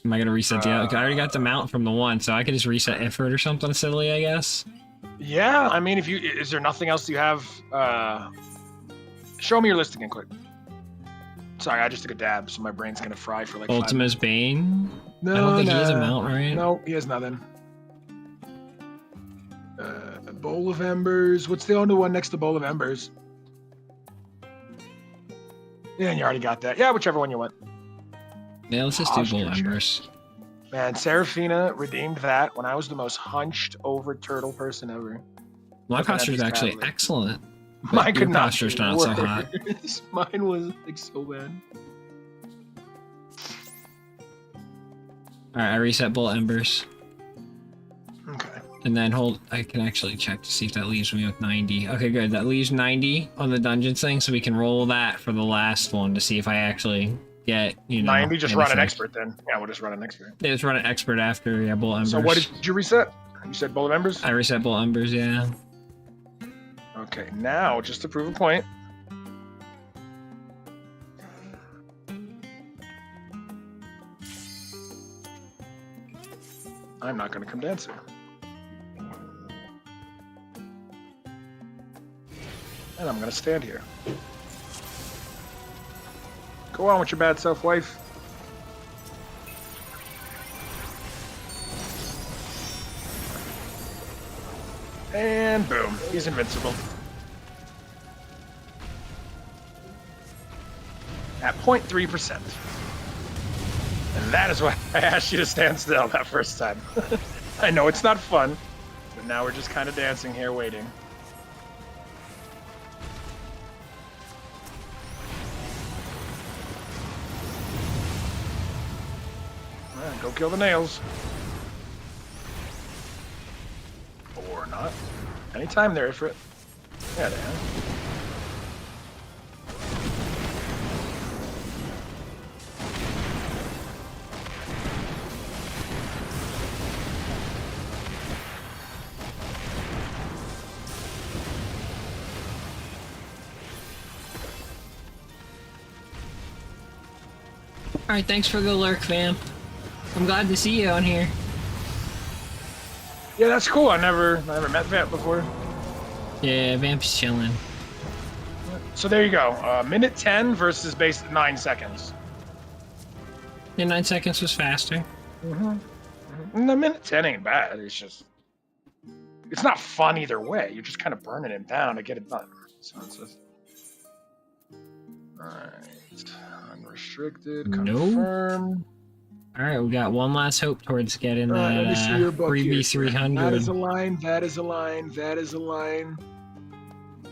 Am I gonna reset the other? I already got the mount from the one, so I could just reset effort or something silly, I guess. Yeah, I mean, is there nothing else you have? Show me your list again, quick. Sorry, I just took a dab, so my brain's gonna fry for like Ultima's Bane? No, I don't think he has a mount, right? No, he has nothing. Bowl of Embers. What's the only one next to Bowl of Embers? Yeah, and you already got that. Yeah, whichever one you want. Yeah, let's just do Bowl Embers. Man, Seraphina redeemed that when I was the most hunched over turtle person ever. My posture's actually excellent. Mine could not posture's be not worse. so hot. Mine was like so bad. Alright, I reset Bowl Embers. Okay. And then I can actually check to see if that leaves me with 90. Okay, good. That leaves 90 on the dungeons thing, so we can roll that for the last one to see if I actually get, 90, just run an expert then. Yeah, we'll just run an expert. Yeah, just run an expert after, yeah, Bowl Embers. So what did you reset? You said Bowl of Embers? I reset Bowl Embers, yeah. Okay, now, just to prove a point. I'm not going to come dancing. And I'm going to stand here. Go on with your bad self, wife. And boom, he's invincible. At 0.3%. And that is why I asked you to stand still that first time. I know it's not fun, but now we're just kind of dancing here waiting. Alright, go kill the nails. Or not. Anytime there, Ifrit. Yeah, they are. Alright, thanks for the lurk, fam. I'm glad to see you on here. Yeah, that's cool. I never met Vamp before. Yeah, Vamp's chilling. So there you go. Minute 10 versus base 9 seconds. Yeah, 9 seconds was faster. The minute 10 ain't bad. It's just, it's not fun either way. You're just kind of burning him down to get it done. So it's just, all right, unrestricted, confirm. All right, we got one last hope towards getting Let me see your that book here. 3B300. That is a line. That is a line. That is a line.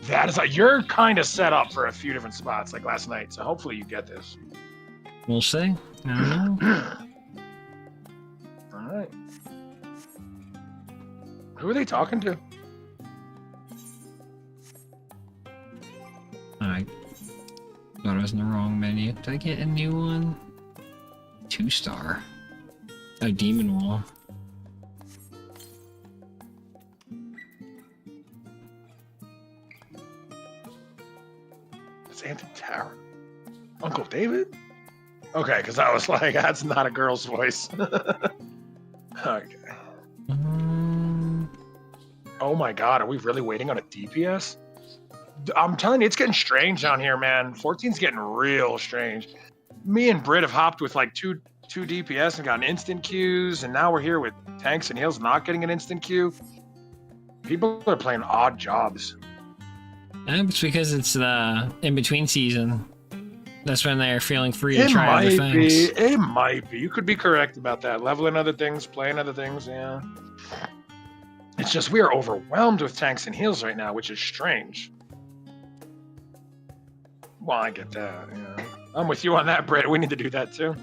That is a. You're kind of set up for a few different spots like last night. So hopefully you get this. We'll see. I don't know. All right. Who are they talking to? I thought I was in the wrong menu. Did I get a new one? 2-star. Oh, Demon Wall. It's Anthony Tower. Uncle David? Okay, because I was like, that's not a girl's voice. Okay. Oh my god, are we really waiting on a DPS? I'm telling you, it's getting strange down here, man. 14's getting real strange. Me and Britt have hopped with like two DPS and gotten instant queues, and now we're here with tanks and heals not getting an instant queue. People are playing odd jobs. It's because it's the in-between season. That's when they're feeling free to try other things. It might be. You could be correct about that. Leveling other things, playing other things, yeah. It's just we are overwhelmed with tanks and heals right now, which is strange. Well, I get that, yeah. I'm with you on that, Britt. We need to do that too.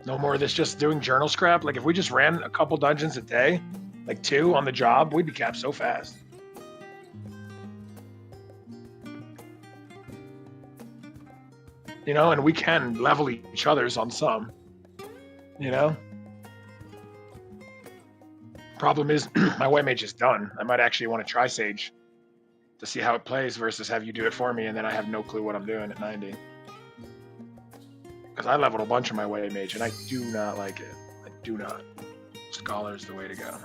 No more of this just doing journal scrap. Like if we just ran a couple dungeons a day, like 2 on the job, we'd be capped so fast. You know, and we can level each other's on some, you know? Problem is, my white mage is done. I might actually want to try Sage to see how it plays versus have you do it for me and then I have no clue what I'm doing at 90. Because I leveled a bunch of my white mage and I do not like it. I do not. Scholar is the way to go.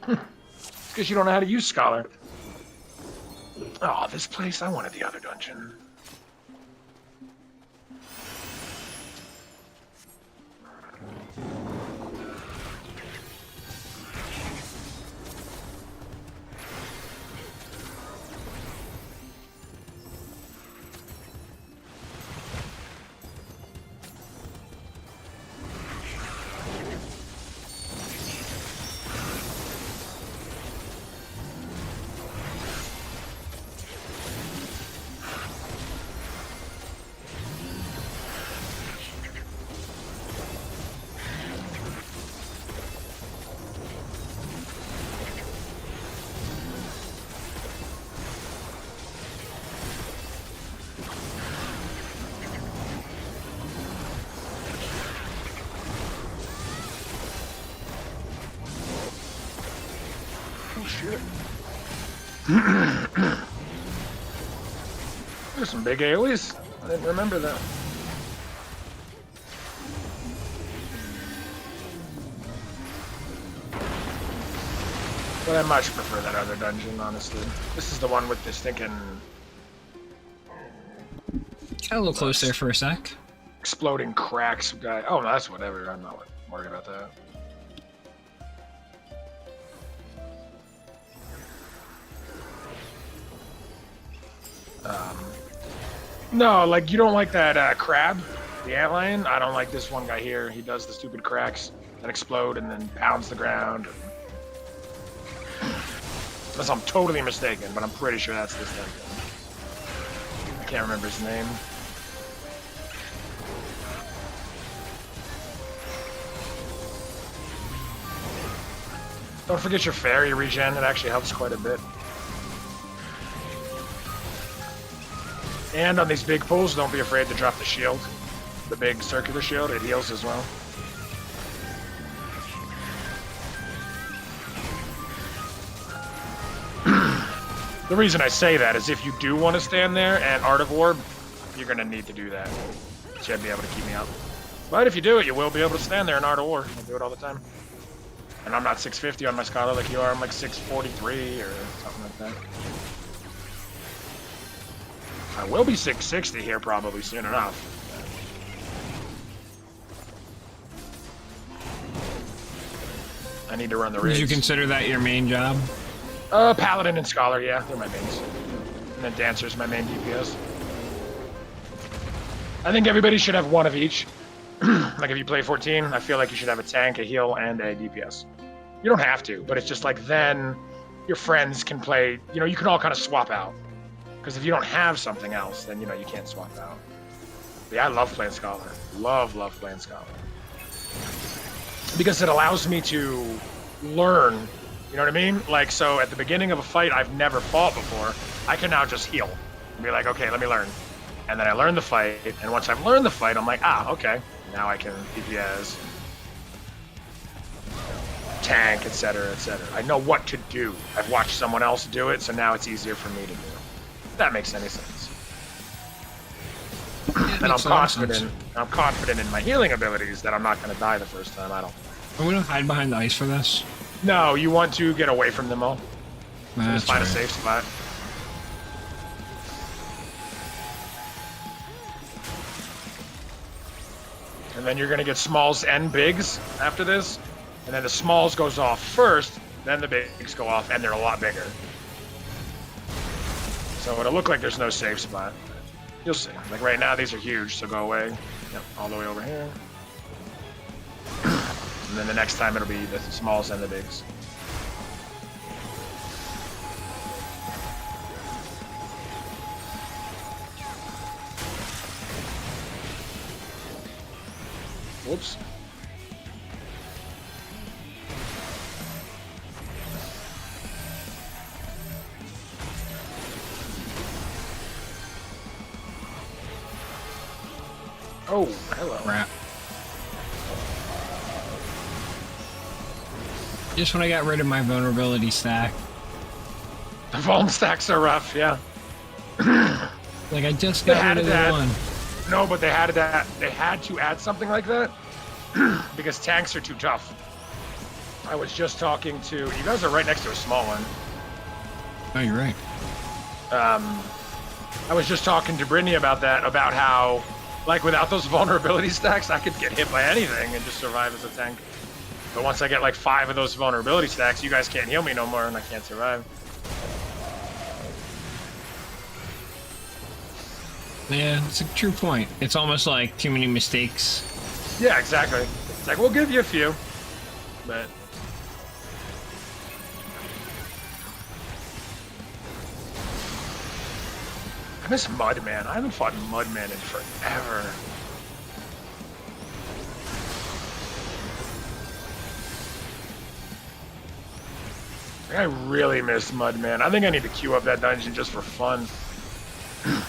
It's because you don't know how to use Scholar. Oh, this place, I wanted the other dungeon. There's some big AoEs. I didn't remember that. But I much prefer that other dungeon, honestly. This is the one with this stinking... Got a little close there for a sec. Exploding cracks guy. Oh, no, that's whatever. I'm not worried about that. No, like, you don't like that crab, the antlion? I don't like this one guy here. He does the stupid cracks that explode and then pounds the ground. Unless I'm totally mistaken, but I'm pretty sure that's this guy. I can't remember his name. Don't forget your fairy regen. It actually helps quite a bit. And on these big pulls, don't be afraid to drop the shield. The big circular shield, it heals as well. The reason I say that is if you do want to stand there and Art of Orb, you're going to need to do that. So you'll be able to keep me up. But if you do it, you will be able to stand there in Art of War. I do it all the time. And I'm not 650 on my Scholar like you are. I'm like 643 or something like that. I will be 660 here probably soon enough. I need to run the raids. Would you consider that your main job? Paladin and Scholar, yeah, they're my mains. And then Dancer's my main DPS. I think everybody should have one of each. Like if you play 14, I feel like you should have a tank, a heal, and a DPS. You don't have to, but it's just like then your friends can play, you know, you can all kind of swap out. Because if you don't have something else, then, you know, you can't swap out. But yeah, I love playing Scholar. Love playing Scholar. Because it allows me to learn, you know what I mean? Like, so at the beginning of a fight I've never fought before, I can now just heal. And be like, okay, let me learn. And then I learn the fight, and once I've learned the fight, I'm like, ah, okay. Now I can DPS, tank, etc., etc. I know what to do. I've watched someone else do it, so now it's easier for me to do. If that makes any sense. And I'm confident in my healing abilities that I'm not going to die the first time. I don't. Are we gonna hide behind the ice for this? No, you want to get away from them all. So just find a right. safe spot. And then you're going to get smalls and bigs after this. And then the smalls goes off first, then the bigs go off, and they're a lot bigger. So it'll look like there's no safe spot. You'll see. Like right now, these are huge, so go away. Yep, all the way over here. And then the next time it'll be the smalls and the bigs. Whoops. Oh, hello. Crap. Just when I got rid of my vulnerability stack. The vuln stacks are rough, yeah. Like I just got rid of the one. No, but they had that. They had to add something like that because tanks are too tough. I was just talking to you guys are right next to a small one. Oh, you're right. I was just talking to Brittany about that, about how, like, without those vulnerability stacks, I could get hit by anything and just survive as a tank. But once I get like 5 of those vulnerability stacks, you guys can't heal me no more, and I can't survive. Yeah, it's a true point. It's almost like too many mistakes. Yeah, exactly. It's like, we'll give you a few, but... I miss Mudman. I haven't fought Mudman in forever. I really miss Mudman. I think I need to queue up that dungeon just for fun.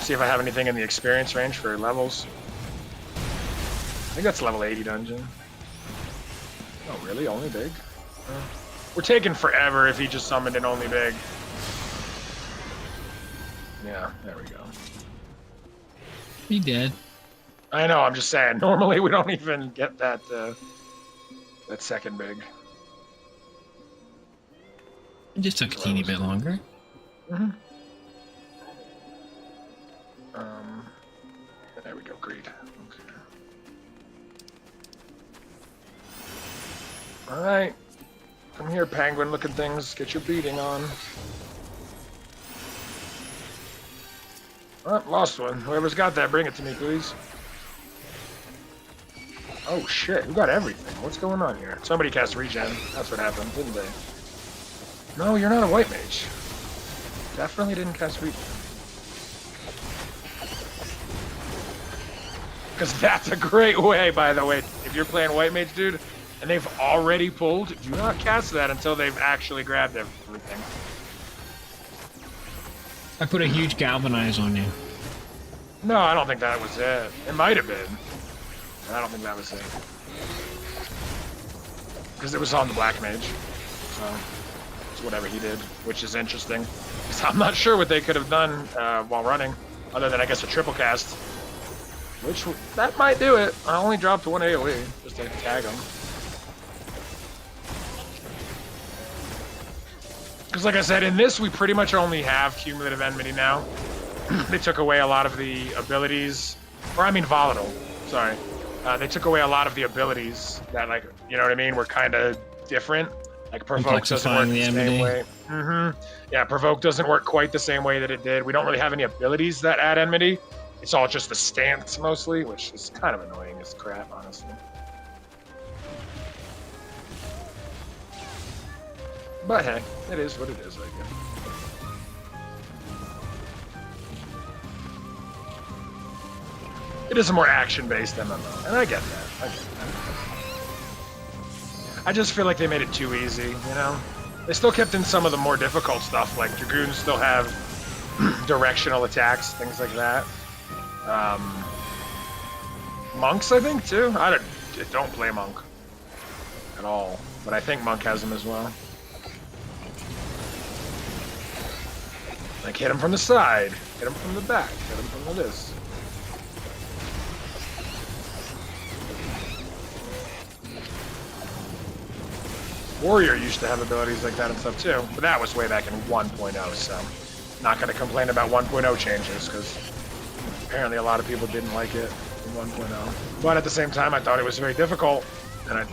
See if I have anything in the experience range for levels. I think that's level 80 dungeon. Oh, really? Only big? We're taking forever if he just summoned an only big. Yeah, there we go. He did. I know, I'm just saying. Normally we don't even get that that second big. It just took a teeny bit longer. Mm-hmm. There we go, greed. Okay. Alright. Come here, penguin looking things. Get your beating on. Oh, lost one. Whoever's got that, bring it to me, please. Oh shit, who got everything? What's going on here? Somebody cast regen. That's what happened, didn't they? No, you're not a white mage. Definitely didn't cast regen. Because that's a great way, by the way. If you're playing white mage, dude, and they've already pulled, do not cast that until they've actually grabbed everything. I put a huge galvanize on you. No, I don't think that was it. It might have been. But I don't think that was it. Because it was on the black mage. So, it's whatever he did, which is interesting. Because I'm not sure what they could have done while running, other than, I guess, a triple cast. Which, that might do it. I only dropped one AoE, just to tag him. Because like I said, in this, we pretty much only have cumulative enmity now. They took away a lot of the abilities, or I mean volatile, sorry. They took away a lot of the abilities that, like, you know what I mean, were kind of different. Like Provoke doesn't work the same way. Yeah, Provoke doesn't work quite the same way that it did. We don't really have any abilities that add enmity. It's all just the stance mostly, which is kind of annoying as crap, honestly. But hey, it is what it is, I guess. It is a more action-based MMO, and I get that. I just feel like they made it too easy, you know? They still kept in some of the more difficult stuff, like Dragoons still have directional attacks, things like that. Monks, I think, too? I don't play Monk at all, but I think Monk has them as well. Like, hit him from the side, hit him from the back, hit him from the this. Warrior used to have abilities like that and stuff too, but that was way back in 1.0, so not going to complain about 1.0 changes, because apparently a lot of people didn't like it in 1.0. But at the same time, I thought it was very difficult, and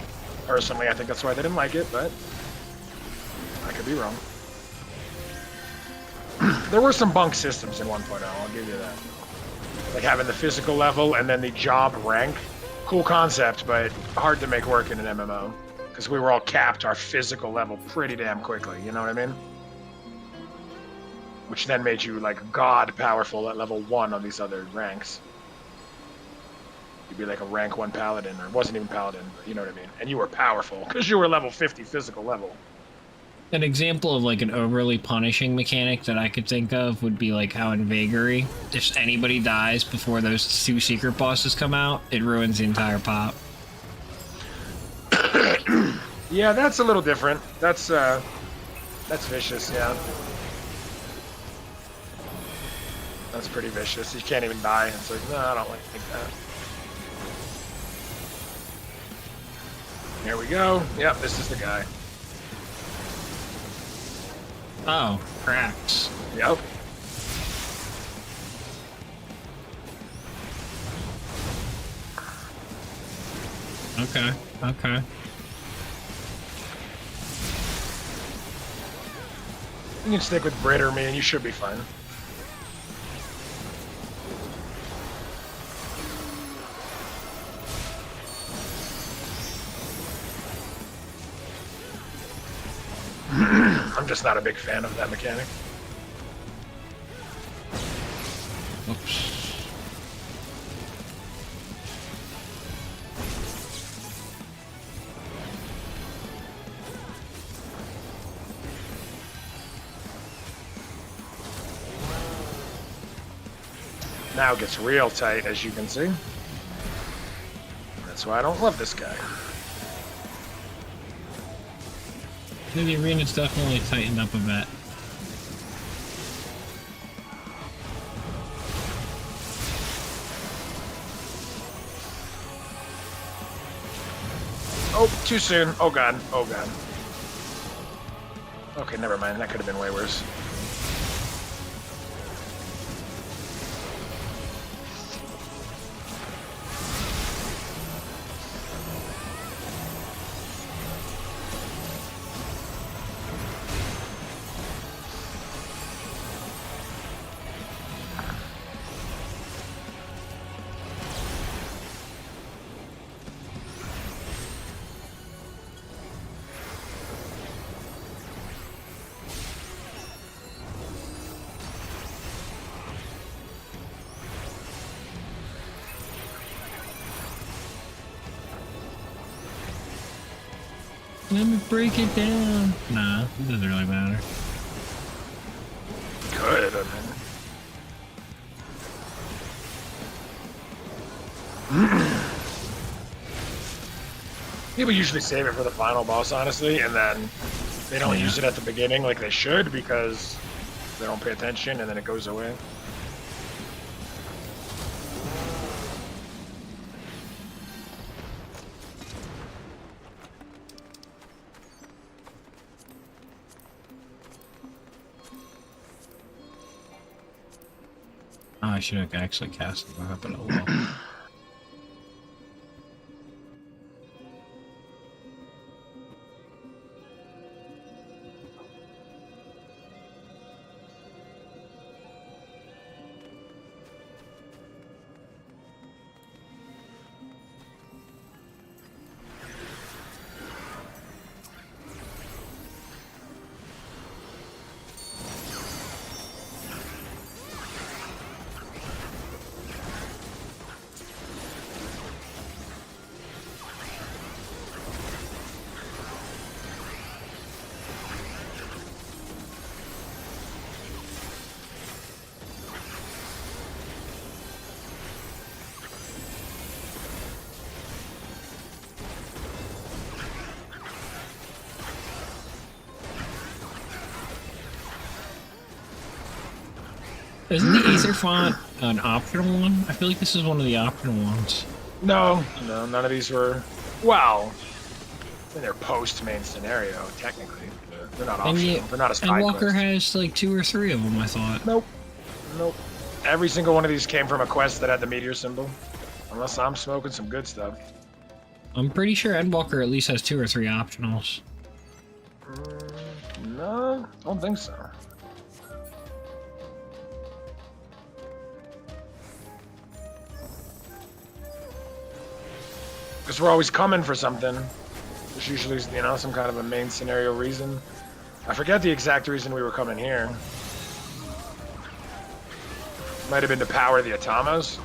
personally, I think that's why they didn't like it, but I could be wrong. There were some bunk systems in 1.0, I'll give you that. Like having the physical level and then the job rank. Cool concept, but hard to make work in an MMO. Because we were all capped our physical level pretty damn quickly, you know what I mean? Which then made you, like, god powerful at level 1 on these other ranks. You'd be like a rank 1 paladin, or it wasn't even paladin, but you know what I mean? And you were powerful, because you were level 50 physical level. An example of like an overly punishing mechanic that I could think of would be like how in Vagary, if anybody dies before those 2 secret bosses come out, it ruins the entire pop. Yeah, that's a little different. That's vicious, yeah. That's pretty vicious. You can't even die. It's like, no, I don't like that. Here we go. Yep, this is the guy. Oh, cracks. Yep. Okay, okay. You can stick with Brit or me and you should be fine. I'm just not a big fan of that mechanic. Oops. Now it gets real tight, as you can see. That's why I don't love this guy. The arena's definitely tightened up a bit. Oh, too soon. Oh god. Oh god. Okay, never mind. That could have been way worse. Let me break it down. Nah, it doesn't really matter. Good, People usually save it for the final boss, honestly, and then they don't use it at the beginning like they should because they don't pay attention and then it goes away. Oh, I should have actually cast it up, but oh well. Isn't the Aether font an optional one? I feel like this is one of the optional ones. No, none of these were. Well, they're post main scenario technically. They're not optional. They're not a side Endwalker quest. has like 2 or 3 of them, I thought. Nope. Every single one of these came from a quest that had the meteor symbol. Unless I'm smoking some good stuff. I'm pretty sure Endwalker at least has 2 or 3 optionals. No, don't think so. Because we're always coming for something. There's usually, some kind of a main scenario reason. I forget the exact reason we were coming here. Might have been to power the Atamos.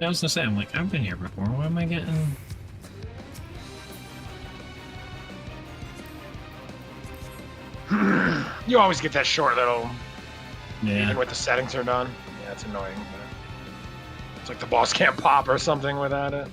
I was gonna say, I'm like, I've been here before. Why am I getting? You always get that short little, Yeah. even with the setting turned on. Yeah, it's annoying. But it's like the boss can't pop or something without it.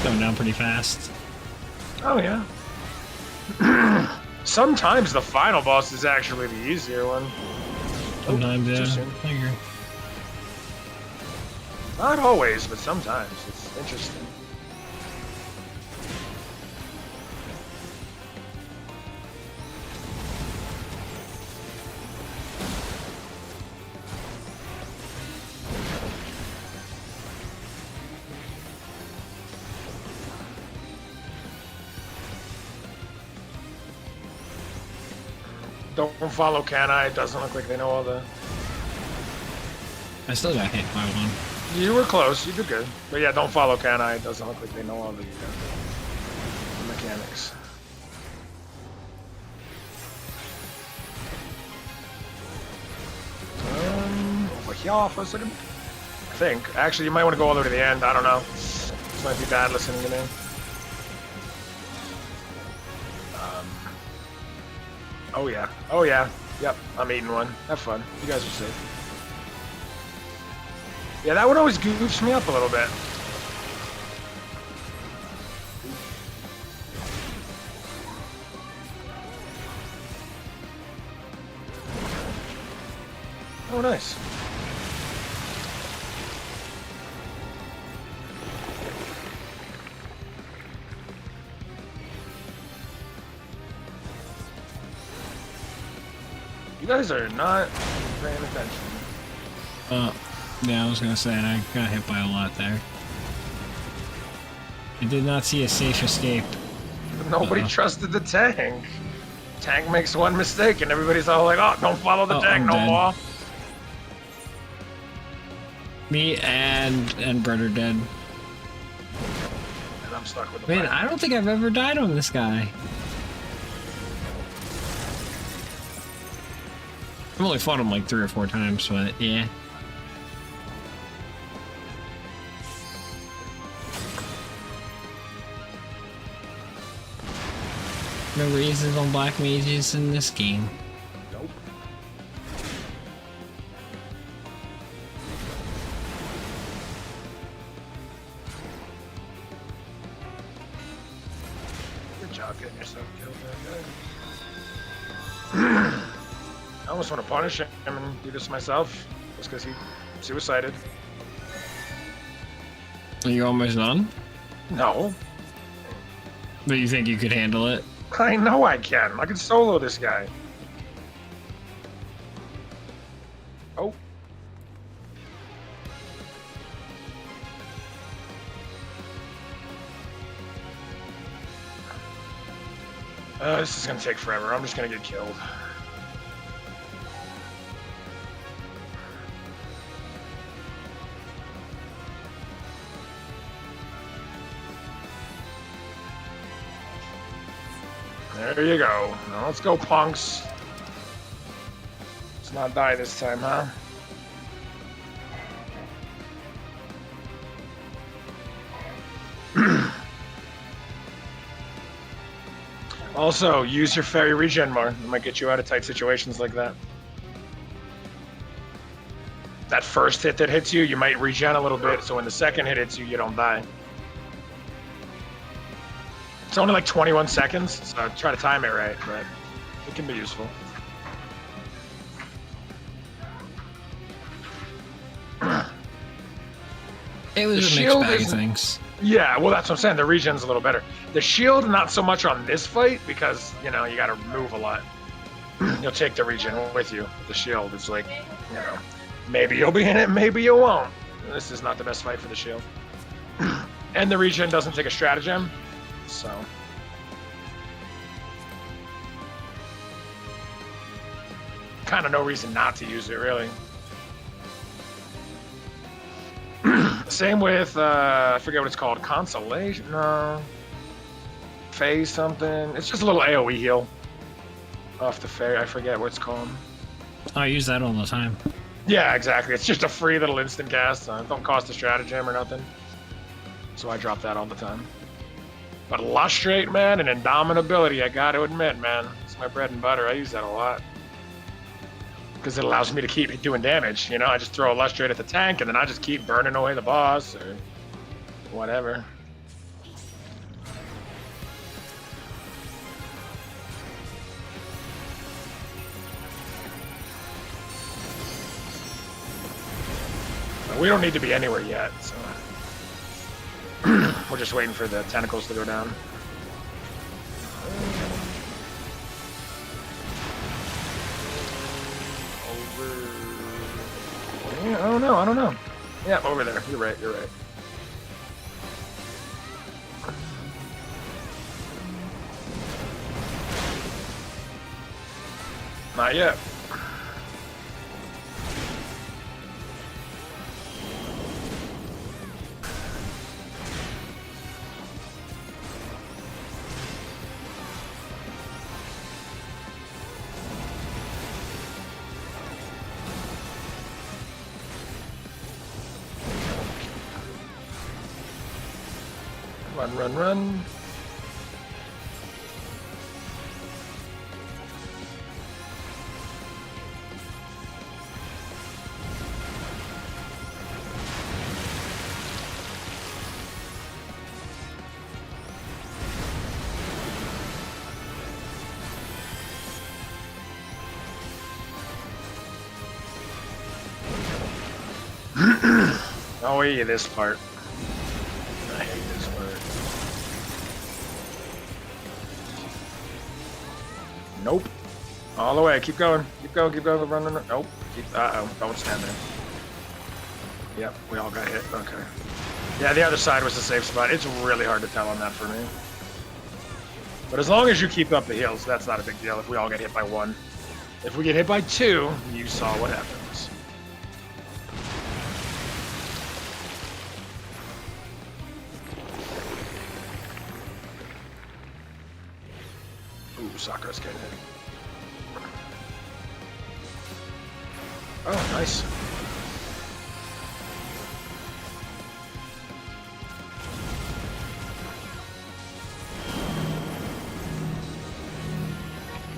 Going down pretty fast. Oh yeah. Sometimes the final boss is actually the easier one. Sometimes, too yeah. soon. I agree. Not always, but sometimes. It's interesting. Don't follow Can I? It doesn't look like they know all the... I still got hit by one. You were close. You did good. But yeah, don't follow Can I? It doesn't look like they know all the mechanics. Over here for a second. I think. Actually, you might want to go all the way to the end. I don't know. This might be bad listening to me. Oh yeah. Oh yeah. Yep. I'm eating one. Have fun. You guys are safe. Yeah, that one always goofs me up a little bit. Oh, nice. You guys are not paying attention. Yeah, I was gonna say, I got hit by a lot there. I did not see a safe escape. Nobody trusted the tank. Tank makes one mistake and everybody's all like, oh, don't follow the tank I'm no dead. more. Me and Brett are dead. And I'm stuck with the Man, bike. I don't think I've ever died on this guy. I've only fought him like 3 or 4 times, but yeah. No reasons on black mages in this game. Nope. Good job getting yourself killed there, guy. I almost want to punish him and do this myself, just because he suicided. Are you almost done? No. But you think you could handle it? I know I can. I can solo this guy. Oh. This is gonna take forever. I'm just gonna get killed. There you go. Now let's go, punks. Let's not die this time, huh? Also, use your fairy regen more. It might get you out of tight situations like that. That first hit that hits you, you might regen a little bit, so when the second hit hits you, you don't die. It's only like 21 seconds, so try to time it right, but it can be useful. It was a mixed shield bag of isn't- things. Yeah, well, that's what I'm saying. The regen's a little better. The shield, not so much on this fight, because, you know, you gotta move a lot. You'll take the regen with you. The shield is like, you know, maybe you'll be in it, maybe you won't. This is not the best fight for the shield. And the regen doesn't take a stratagem, so... kind of no reason not to use it, really. Same with, I forget what it's called, Consolation? No. Phase something. It's just a little AoE heal off the fairy. I forget what it's called. I use that all the time. Yeah, exactly. It's just a free little instant cast. Don't cost a stratagem or nothing. So I drop that all the time. But Lustrate, man, and Indomitability, I gotta admit, man. It's my bread and butter. I use that a lot. Because it allows me to keep doing damage. You know, I just throw a Lustrate at the tank, and then I just keep burning away the boss, or whatever. But we don't need to be anywhere yet, so... we're just waiting for the tentacles to go down. Yeah, I don't know. Yeah, over there. You're right. Not yet. Run. Oh, yeah, this part. I hate this part. Nope. All the way. Keep going. Keep going. Keep going. Run, run, run. Nope. Uh-oh. Don't stand there. Yep. We all got hit. Okay. Yeah, the other side was the safe spot. It's really hard to tell on that for me. But as long as you keep up the heals, that's not a big deal if we all get hit by 1. If we get hit by 2, you saw what happens. Ooh, Sakura's getting hit. Oh, nice.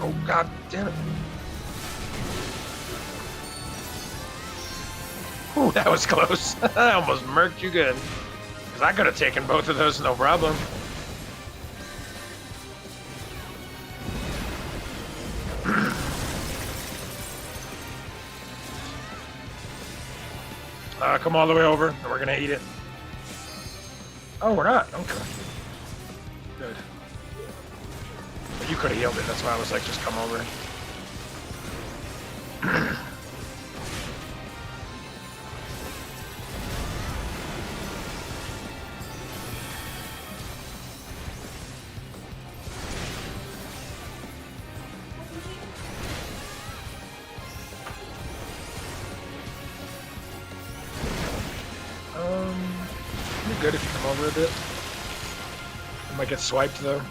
Oh, god damn it. Ooh, that was close. I almost murked you good. Because I could have taken both of those, no problem. Come all the way over, and we're gonna eat it. Oh, we're not. Okay. Good. You could have healed it. That's why I was like, just come over. You're good if you come over a bit. I might get swiped though.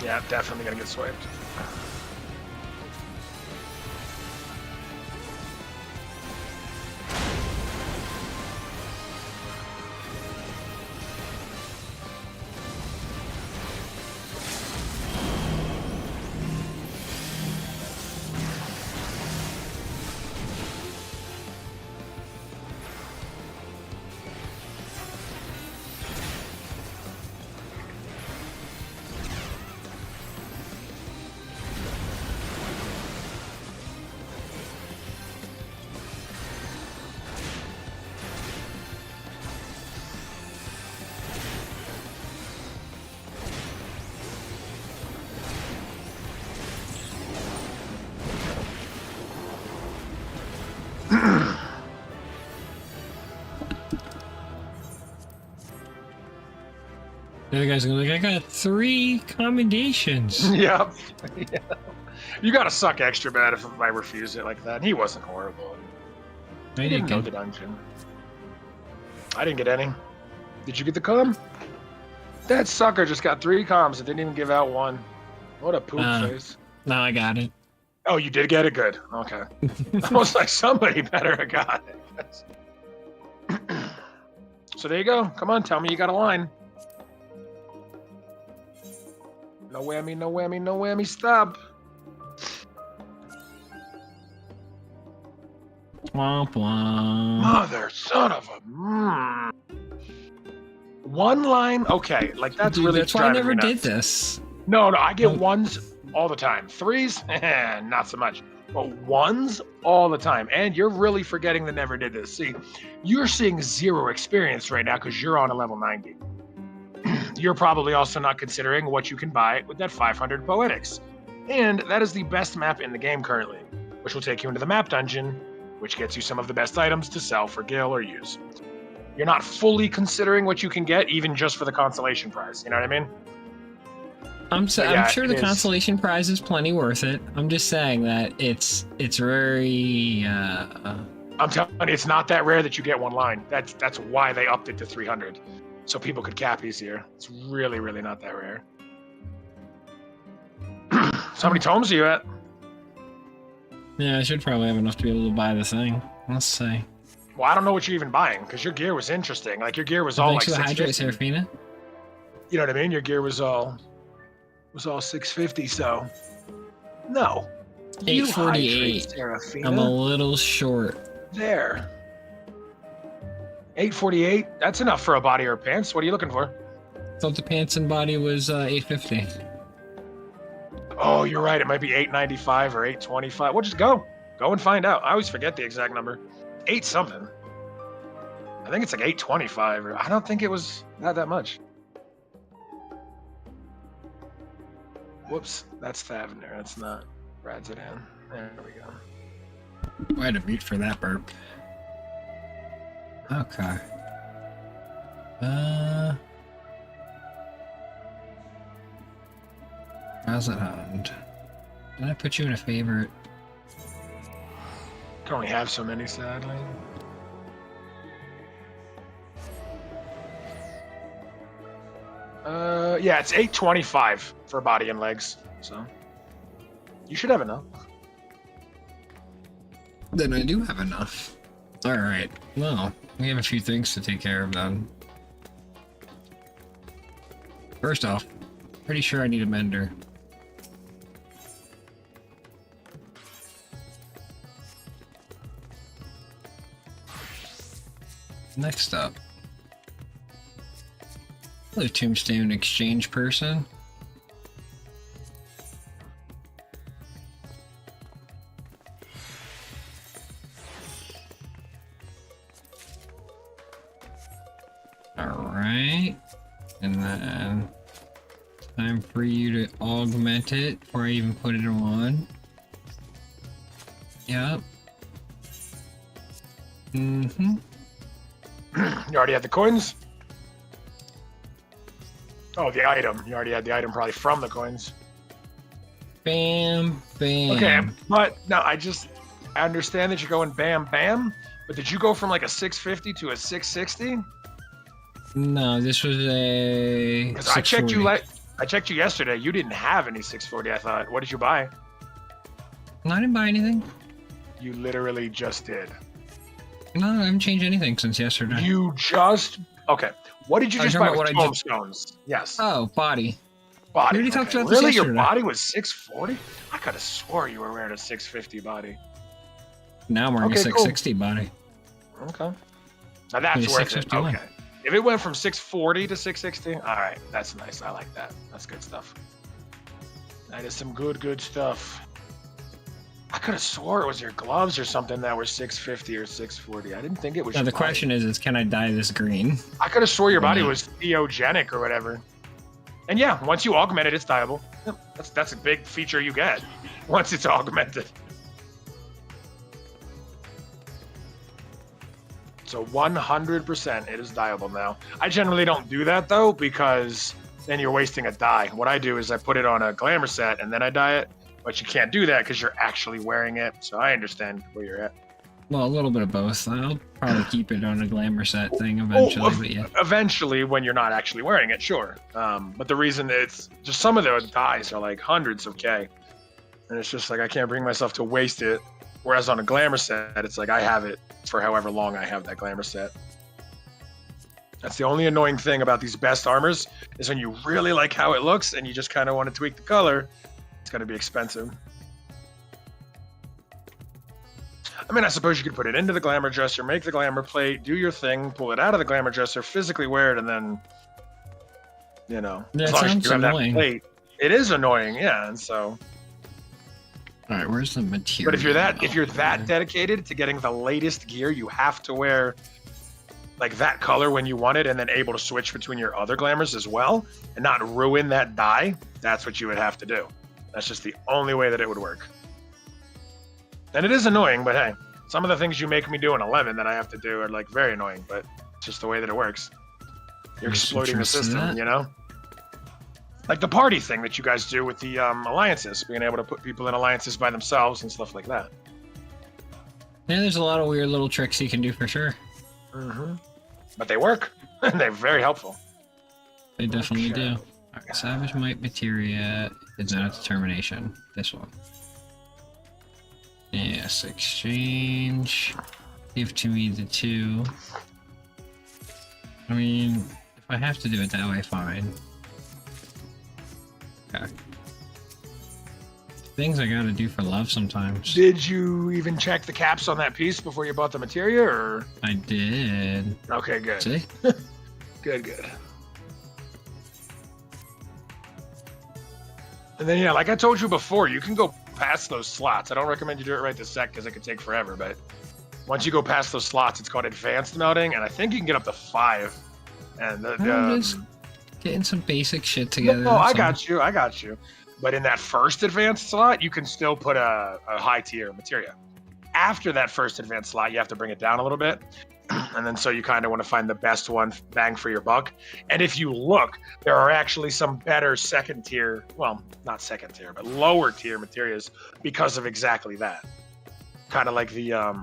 Yeah, definitely gonna get swiped. The other guy's gonna be like, I got 3 commendations. Yep. Yeah. You gotta suck extra bad if I refuse it like that. He wasn't horrible. I He didn't know the dungeon. I didn't get any. Did you get the comm? That sucker just got 3 comms and didn't even give out 1. What a poop face. No, I got it. Oh, you did get it? Good. Okay. I was like, somebody better have got it. So there you go. Come on, tell me you got a line. No whammy, no whammy, no whammy, stop. Womp womp. Mother, son of a... One line? Okay, like that's Dude, really that's why I driving never me did nuts. this. No, I get 1s all the time. 3s? Not so much. But 1s all the time. And you're really forgetting that never did this. See, you're seeing 0 experience right now because you're on a level 90. You're probably also not considering what you can buy with that 500 Poetics. And that is the best map in the game currently, which will take you into the map dungeon, which gets you some of the best items to sell for Gil or use. You're not fully considering what you can get, even just for the consolation prize. You know what I mean? I'm sure the consolation prize is plenty worth it. I'm just saying that it's very. I'm telling you, it's not that rare that you get 1 line. That's why they upped it to 300, so people could cap easier. It's really, really not that rare. So how many tomes are you at? Yeah, I should probably have enough to be able to buy the thing. Let's see. Well, I don't know what you're even buying because your gear was interesting. Like your gear was all like Thanks for the hydrate, 650. Serafina. You know what I mean? Your gear was all 650. So no. 848. I'm a little short. There. 848. That's enough for a body or pants. What are you looking for? Thought the pants and body was 850. Oh, you're right. It might be 895 or 825. Well, just go. Go and find out. I always forget the exact number. 8 something. I think it's like 825, or I don't think it was not that much. Whoops, that's Thavner. That's not Radzadan. There we go. I had to mute for that burp. Okay. How's it hand? Did I put you in a favorite? Can only have so many, sadly. Yeah, it's 825 for body and legs, so you should have enough. Then I do have enough. Alright, well, we have a few things to take care of then. First off, pretty sure I need a mender. Next up, hello, Tombstone Exchange person. Alright, and then time for you to augment it before I even put it on. Yep. Mm-hmm. You already had the coins? Oh, the item. You already had the item probably from the coins. Bam, bam. Okay, but no, I understand that you're going bam, bam, but did you go from like a 650 to a 660? No, this was a. Because I checked you yesterday. You didn't have any 640. I thought. What did you buy? No, I didn't buy anything. You literally just did. No, I haven't changed anything since yesterday. You just okay. What did you just buy with tombstones? Yes. Oh, body. Body. We already talked about this really, yesterday. your body was 640? I could have swore you were wearing a 650 body. Now I'm wearing a 660 body. Okay. Now that's worth it. Okay. If it went from 640 to 660, all right, that's nice. I like that. That's good stuff. That is some good stuff. I could have swore it was your gloves or something that were 650 or 640. I didn't think it was. Now the question is can I dye this green? I could have swore your body was theogenic or whatever. And yeah, once you augment it, it's dyeable. Yep, that's a big feature you get once it's augmented. So 100% it is dyeable now. I generally don't do that though, because then you're wasting a dye. What I do is I put it on a glamour set and then I dye it. But you can't do that because you're actually wearing it. So I understand where you're at. Well, a little bit of both. I'll probably keep it on a glamour set thing eventually. But yeah. Eventually, when you're not actually wearing it, sure. But the reason it's just some of the dyes are like hundreds of K. And it's just like I can't bring myself to waste it. Whereas on a glamour set, it's like I have it for however long I have that glamour set. That's the only annoying thing about these best armors is when you really like how it looks and you just kind of want to tweak the color. It's going to be expensive. I mean, I suppose you could put it into the glamour dresser, make the glamour plate, do your thing, pull it out of the glamour dresser, physically wear it, and then, you know, that as long sounds as you have annoying. that plate. It is annoying, yeah, and so. All right, where's the material? But if you're that dedicated to getting the latest gear, you have to wear like that color when you want it, and then able to switch between your other glamours as well, and not ruin that dye. That's what you would have to do. That's just the only way that it would work. And it is annoying, but hey, some of the things you make me do in 11 that I have to do are like very annoying, but it's just the way that it works. You're exploiting the system, you know? Like the party thing that you guys do with the alliances, being able to put people in alliances by themselves and stuff like that. Yeah, there's a lot of weird little tricks you can do for sure. Mm-hmm. But they work, and they're very helpful. They definitely do. Alright, Savage Might Materia is not a determination. This one. Yes, exchange. Give to me the 2. I mean, if I have to do it that way, fine. Okay. Things I gotta do for love sometimes. Did you even check the caps on that piece before you bought the materia, or? I did. Okay, good. See? Good. And then, yeah, like I told you before, you can go past those slots, I don't recommend you do it right this sec because it could take forever, but once you go past those slots, it's called advanced melting, and I think you can get up to 5. And I'm just getting some basic shit together. No, I got you. But in that first advanced slot, you can still put a high tier materia. After that first advanced slot, you have to bring it down a little bit. And then so you kind of want to find the best one, bang for your buck. And if you look, there are actually some better second tier, well, not second tier, but lower tier materias because of exactly that. Kind of like the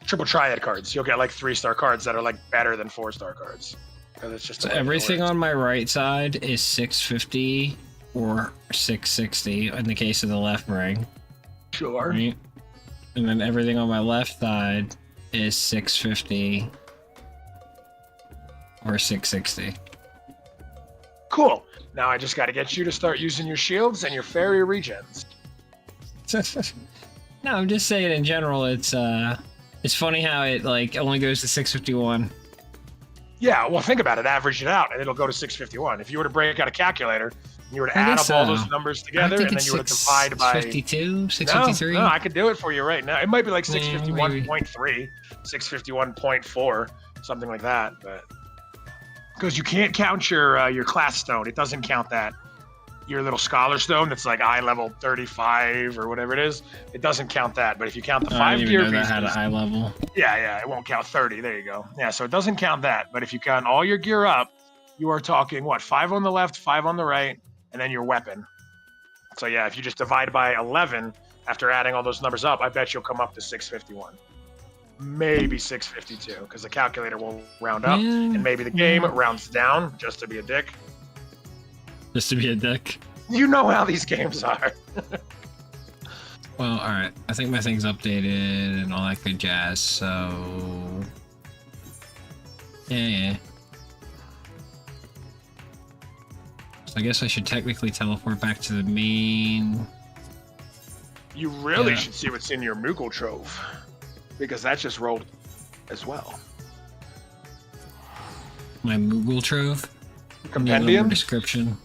triple triad cards. You'll get like 3-star cards that are like better than 4-star cards. Because it's just so everything on my right side is 650 or 660 in the case of the left ring. Sure. Right? And then everything on my left side is 650 or 660. Cool. Now I just got to get you to start using your shields and your fairy regens. No, I'm just saying in general, it's funny how it like only goes to 651. Yeah, well, think about it. Average it out, and it'll go to 651. If you were to break out a calculator, and you were to add up all those numbers together, and then you were to divide by 652, 653. No, I could do it for you right now. It might be like 651.3, 651.4, something like that. But because you can't count your class stone, it doesn't count that. Your little scholar stone that's like eye level 35 or whatever it is, it doesn't count that. But if you count the 5 gear pieces, that had an eye level. Yeah, it won't count 30. There you go. Yeah, so it doesn't count that. But if you count all your gear up, you are talking what, 5 on the left, 5 on the right, and then your weapon. So yeah, if you just divide by 11 after adding all those numbers up, I bet you'll come up to 651. Maybe 652, because the calculator will round up, and maybe the game rounds down just to be a dick. Just to be a dick. You know how these games are. Well, alright. I think my thing's updated and all that good jazz, so... Yeah. So I guess I should technically teleport back to the main... You really should see what's in your Moogle Trove, because that just rolled as well. My Moogle Trove? Compendium? Description.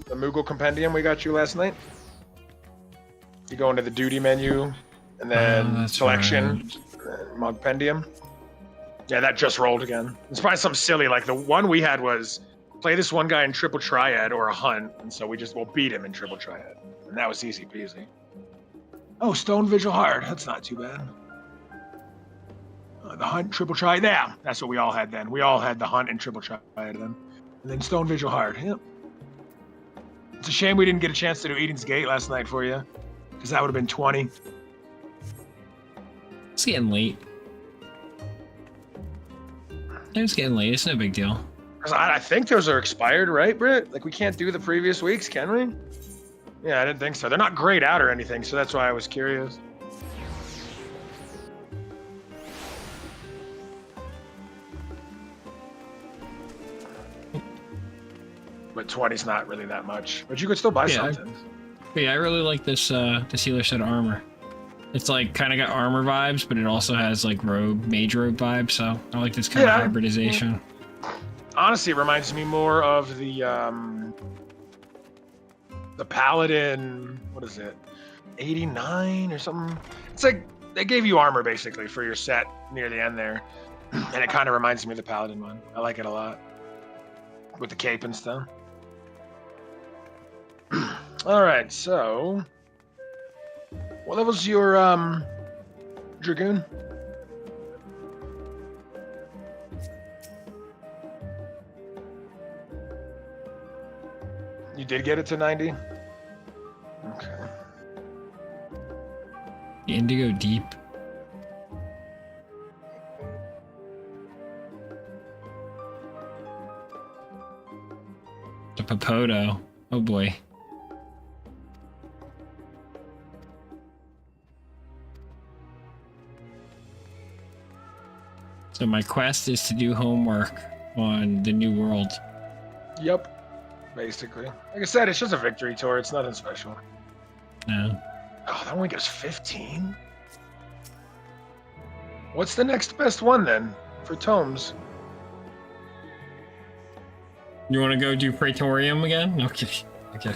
The Moogle Compendium we got you last night. You go into the duty menu, and then selection, Mogpendium. Yeah, that just rolled again. It's probably something silly, like the one we had was play this one guy in triple triad or a hunt, and so we'll beat him in triple triad. And that was easy peasy. Oh, Stone Vigil Hard. That's not too bad. The hunt, triple triad. Yeah, that's what we all had then. We all had the hunt and triple triad then. And then Stone Vigil Hard. Yep. It's a shame we didn't get a chance to do Eden's Gate last night for you, because that would have been 20. It's getting late. It's getting late. It's no big deal. Because I think those are expired, right, Britt? Like, we can't do the previous weeks, can we? Yeah, I didn't think so. They're not grayed out or anything, so that's why I was curious. But 20's not really that much. But you could still buy something. I really like this healer set of armor. It's like kind of got armor vibes, but it also has like mage robe vibes. So I like this kind of hybridization. Honestly, it reminds me more of the Paladin. What is it? 89 or something. It's like they gave you armor basically for your set near the end there, and it kind of reminds me of the Paladin one. I like it a lot with the cape and stuff. All right, so what level's your Dragoon? You did get it to 90? Okay. Indigo Deep. The Popoto. Oh boy. So my quest is to do homework on the new world. Yep, basically. Like I said, it's just a victory tour. It's nothing special. No. Oh, that one gives 15? What's the next best one then for tomes? You want to go do Praetorium again? Okay. Okay.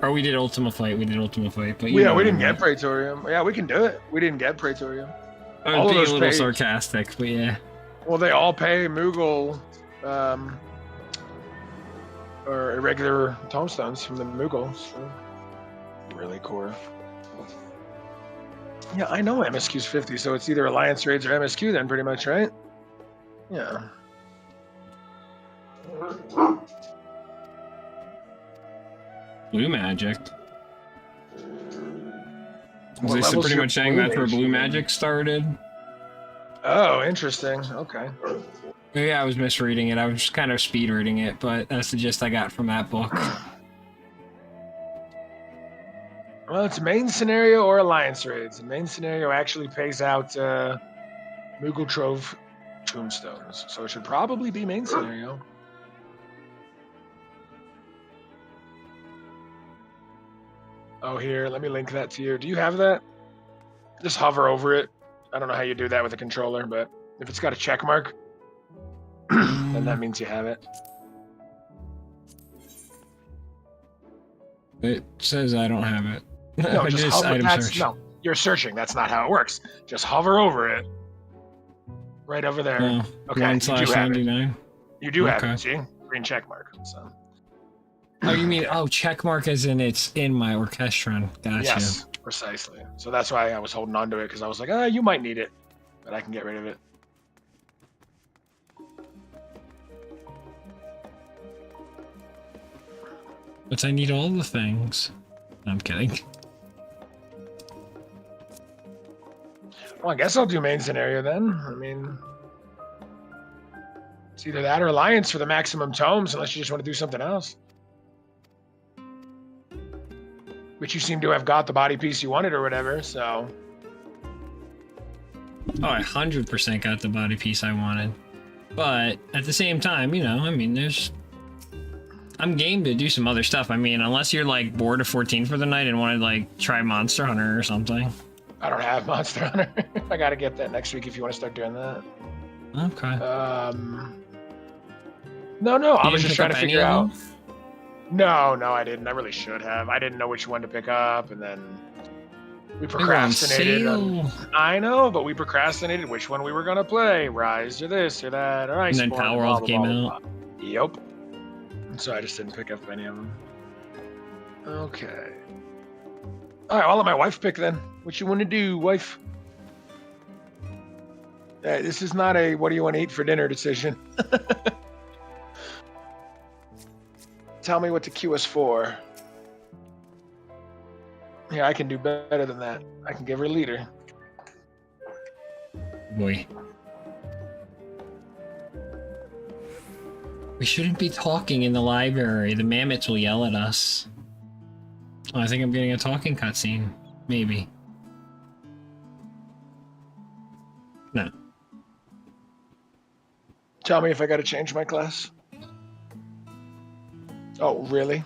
Or we did Ultima Fight. We did Ultima Fight, but Yeah, know we what didn't I get mean. Praetorium. Yeah, we can do it. We didn't get Praetorium. I all was of being those a little paid. sarcastic, but yeah. Well, they all pay Moogle or irregular tomestones from the Moogles. So. Really core. Yeah, I know MSQ's 50, so it's either Alliance raids or MSQ then, pretty much, right? Yeah. Blue magic. What Is this level's pretty your much saying blue that's where mage blue in? magic started? Oh, interesting. Okay. Maybe I was misreading it. I was just kind of speed reading it, but that's the gist I got from that book. Well, it's main scenario or Alliance raids. The main scenario actually pays out Moogle Trove tombstones, so it should probably be main scenario. Oh, here, let me link that to you. Do you have that? Just hover over it. I don't know how you do that with a controller, but if it's got a check mark, then that means you have it. It says I don't have it. No, just hover. item That's, search. no, you're searching. That's not how it works. Just hover over it. Right over there. Oh, Okay, you do have it. 1/99. You do have Okay. it. See, green check mark. So. Oh, you mean check mark as in it's in my orchestron? Gotcha. Yes, precisely. So that's why I was holding on to it, because I was like, you might need it, but I can get rid of it. But I need all the things. I'm kidding. Well, I guess I'll do main scenario then. I mean, it's either that or Alliance for the maximum tomes, unless you just want to do something else. But you seem to have got the body piece you wanted or whatever, so. Oh, I 100% got the body piece I wanted. But at the same time, you know, I mean, I'm game to do some other stuff. I mean, unless you're like bored of 14 for the night and want to like try Monster Hunter or something. I don't have Monster Hunter. I gotta get that next week if you want to start doing that. Okay. No, I You was didn't just pick trying to up any figure of out. them? No, I didn't. I really should have. I didn't know which one to pick up, and then we They were on procrastinated. sale. I know, but we procrastinated which one we were gonna play. Rise or this or that or Iceborne. And then Power blah, World blah, came blah, out. blah. Yep. So I just didn't pick up any of them. Okay. All right, I'll let my wife pick then. What you want to do, wife? This is not a what do you want to eat for dinner decision. Tell me what to queue us for. Yeah, I can do better than that. I can give her a leader. Boy. We shouldn't be talking in the library. The mammoths will yell at us. Oh, I think I'm getting a talking cutscene. Maybe. No. Tell me if I got to change my class. Oh, really?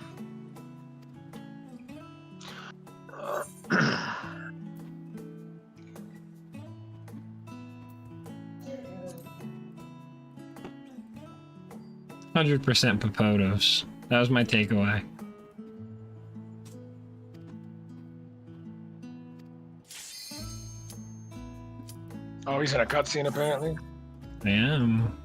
100% Papodos. That was my takeaway. Oh, he's in a cutscene apparently. I am.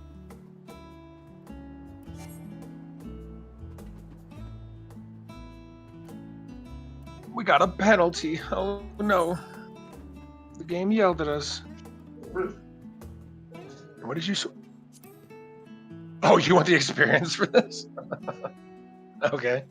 We got a penalty. Oh no. The game yelled at us. What did you... Oh, you want the experience for this? Okay.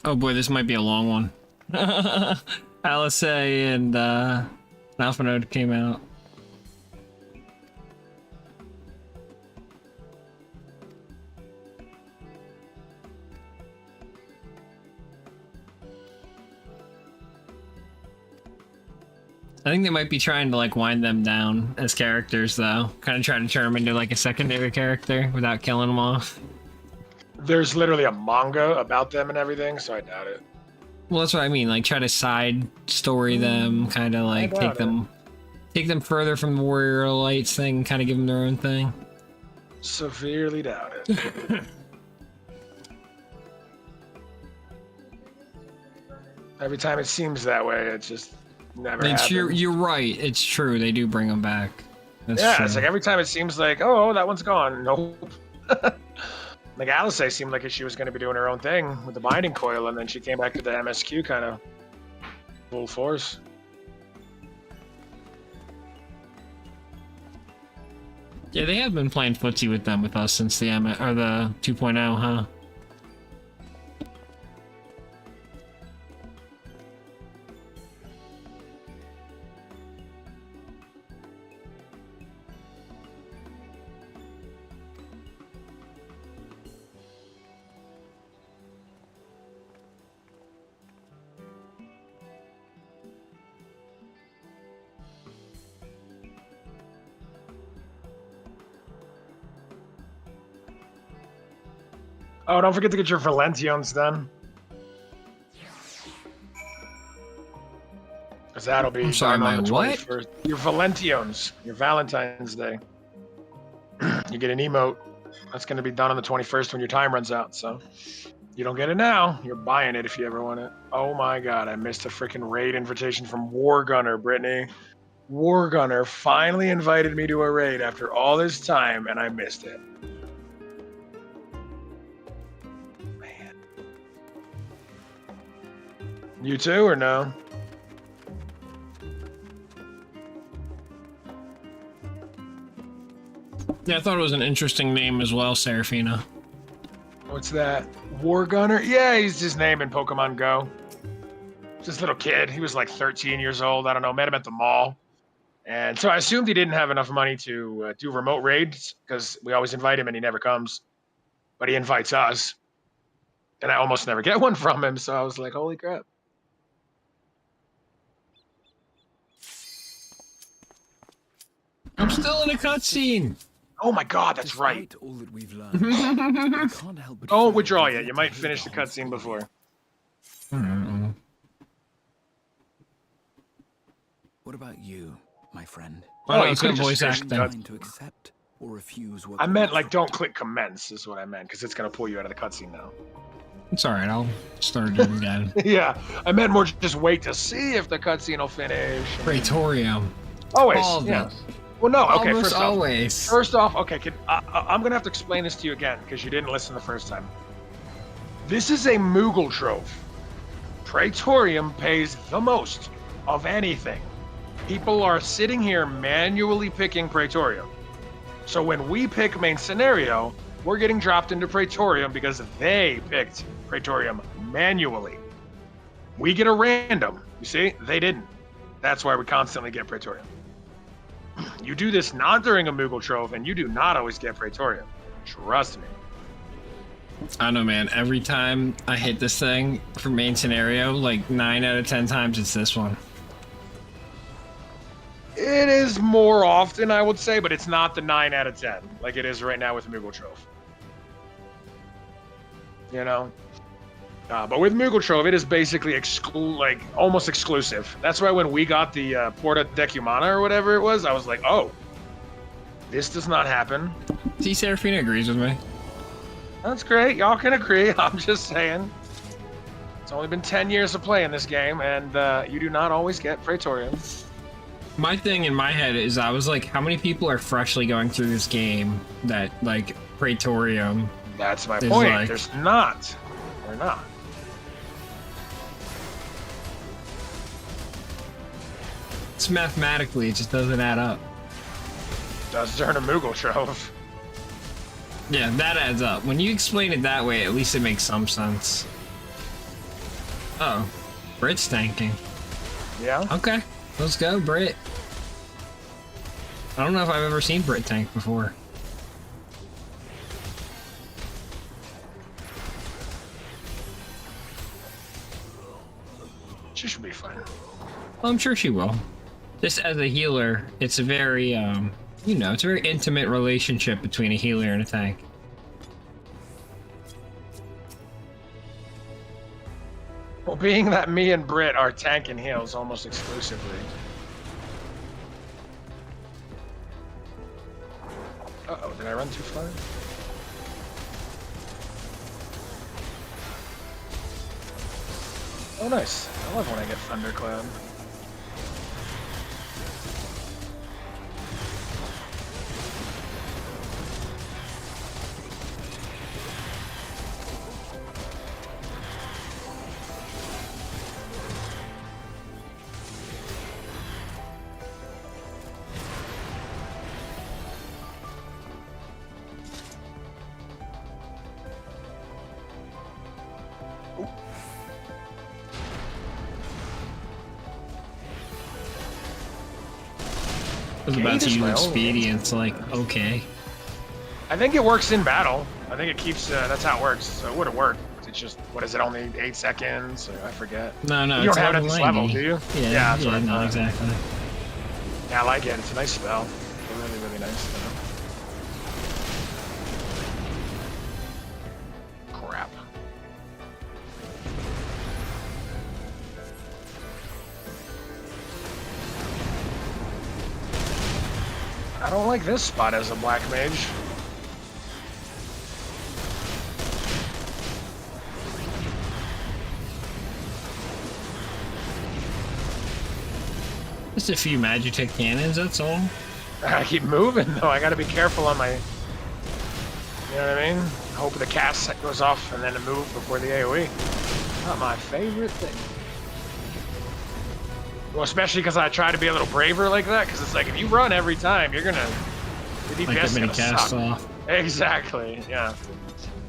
Oh boy, this might be a long one. Alice and Alpha Node came out. I think they might be trying to like wind them down as characters though. Kind of trying to turn them into like a secondary character without killing them off. There's literally a manga about them and everything, so I doubt it. Well, that's what I mean. Like, try to side story them, kind of like take them further from the Warrior Lights thing, kind of give them their own thing. Severely doubt it. Every time it seems that way, it just never happens. You're right. It's true. They do bring them back. That's yeah, true. It's like every time it seems like, oh, that one's gone. Nope. Like Alice seemed like she was going to be doing her own thing with the binding coil, and then she came back to the MSQ kind of full force. Yeah, they have been playing footsie with us since the 2.0, huh? Oh, don't forget to get your Valentions done. Because that'll be I'm sorry, done on the my what? 21st. Your Valentions, your Valentine's Day. You get an emote. That's going to be done on the 21st when your time runs out. So you don't get it now. You're buying it if you ever want it. Oh my god, I missed a freaking raid invitation from Wargunner, Brittany. Wargunner finally invited me to a raid after all this time, and I missed it. Man. You too, or no? Yeah, I thought it was an interesting name as well, Seraphina. What's that? Wargunner? Yeah, he's his name in Pokemon Go. This little kid. He was like 13 years old. I don't know. Met him at the mall. And so I assumed he didn't have enough money to do remote raids because we always invite him and he never comes. But he invites us. And I almost never get one from him. So I was like, holy crap. I'm still in a cutscene. Oh my god, that's right. Despite all that we've learned, I can't help but Don't feel withdraw that yet. You might finish the cutscene before. What about you, my friend? Oh, you it's could've good voice just acting. Inclined to accept or refuse what I meant comes like from- don't click commence is what I meant because it's going to pull you out of the cutscene now. It's alright, I'll start it again. Yeah, I meant more just wait to see if the cutscene will finish. Praetorium. Always, All of yeah. them. Well, no, okay, Almost first off. always. First off, okay, I'm going to have to explain this to you again because you didn't listen the first time. This is a Moogle trove. Praetorium pays the most of anything. People are sitting here manually picking Praetorium. So when we pick main scenario, we're getting dropped into Praetorium because they picked Praetorium manually. We get a random. You see? They didn't. That's why we constantly get Praetorium. You do this not during a Moogle trove, and you do not always get Praetorium. Trust me. I don't know, man. Every time I hit this thing for main scenario, like 9 out of 10 times it's this one. It is more often, I would say, but it's not the 9 out of 10 like it is right now with Moogle Trove. You know? But with Moogle Trove, it is basically almost exclusive. That's why when we got the Porta Decumana or whatever it was, I was like, oh, this does not happen. See, Seraphina agrees with me. That's great. Y'all can agree. I'm just saying. It's only been 10 years of playing this game, and you do not always get Praetorium. My thing in my head is I was like, how many people are freshly going through this game that, like, Praetorium? That's my There's point. like- There's not. We're not. It's mathematically, it just doesn't add up. Does turn a Moogle Trove. Yeah, that adds up. When you explain it that way, at least it makes some sense. Oh, Brit's tanking. Yeah? Okay, let's go, Brit. I don't know if I've ever seen Brit tank before. She should be fine. Well, I'm sure she will. Just as a healer, it's a very, you know, it's a very intimate relationship between a healer and a tank. Well, being that me and Britt are tank and heals almost exclusively. Uh-oh, did I run too far? Oh, nice. I love when I get Thundercloud. I was about Gate to is my use only Speedy, answer. and it's like, okay. I think it works in battle. I think it keeps, that's how it works. So it would have worked. It's just, what is it, only 8 seconds? Or I forget. No, You it's don't have it at this level, 90. do you? Yeah, that's what I no, thought. exactly. Yeah, I like it. It's a nice spell. Really, really nice spell. Crap. I don't like this spot as a black mage. Just a few Magitech cannons, that's all. I keep moving though. I gotta be careful on my. You know what I mean? Hope the cast goes off and then a move before the AoE. Not my favorite thing. Well, especially because I try to be a little braver like that. Because it's like if you run every time, you're gonna. The Like DPS the mini gonna cast suck. off. Exactly. Yeah.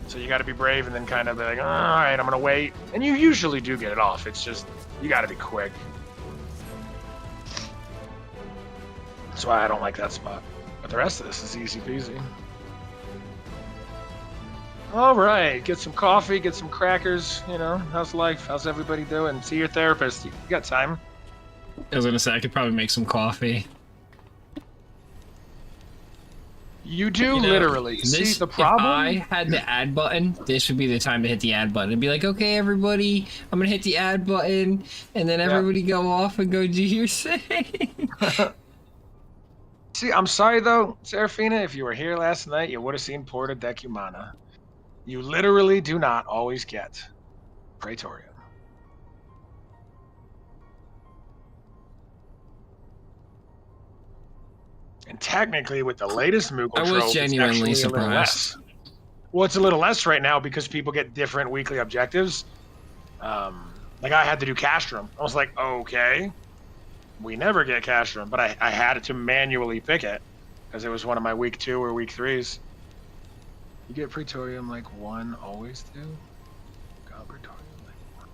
So you got to be brave and then kind of be like, all right, I'm gonna wait. And you usually do get it off. It's just you got to be quick. That's why I don't like that spot. But the rest of this is easy peasy. All right, get some coffee, get some crackers. You know, how's life? How's everybody doing? See your therapist. You got time. I was gonna say I could probably make some coffee. You do You know, literally. See this, the problem? If I had the add button, this would be the time to hit the add button and be like, okay, everybody, I'm gonna hit the add button, and then everybody go off and go do your thing. See, I'm sorry though, Serafina. If you were here last night, you would have seen Porta Decumana. You literally do not always get Praetorium. And technically, with the latest Moogle I was trope, it's genuinely actually a little surprised. less. Well, it's a little less right now because people get different weekly objectives. Like I had to do Castrum. I was like, okay, we never get Castrum, but I had to manually pick it because it was one of my week 2 or week 3s. You get Praetorium like 1 always do? Got Praetorium like 1.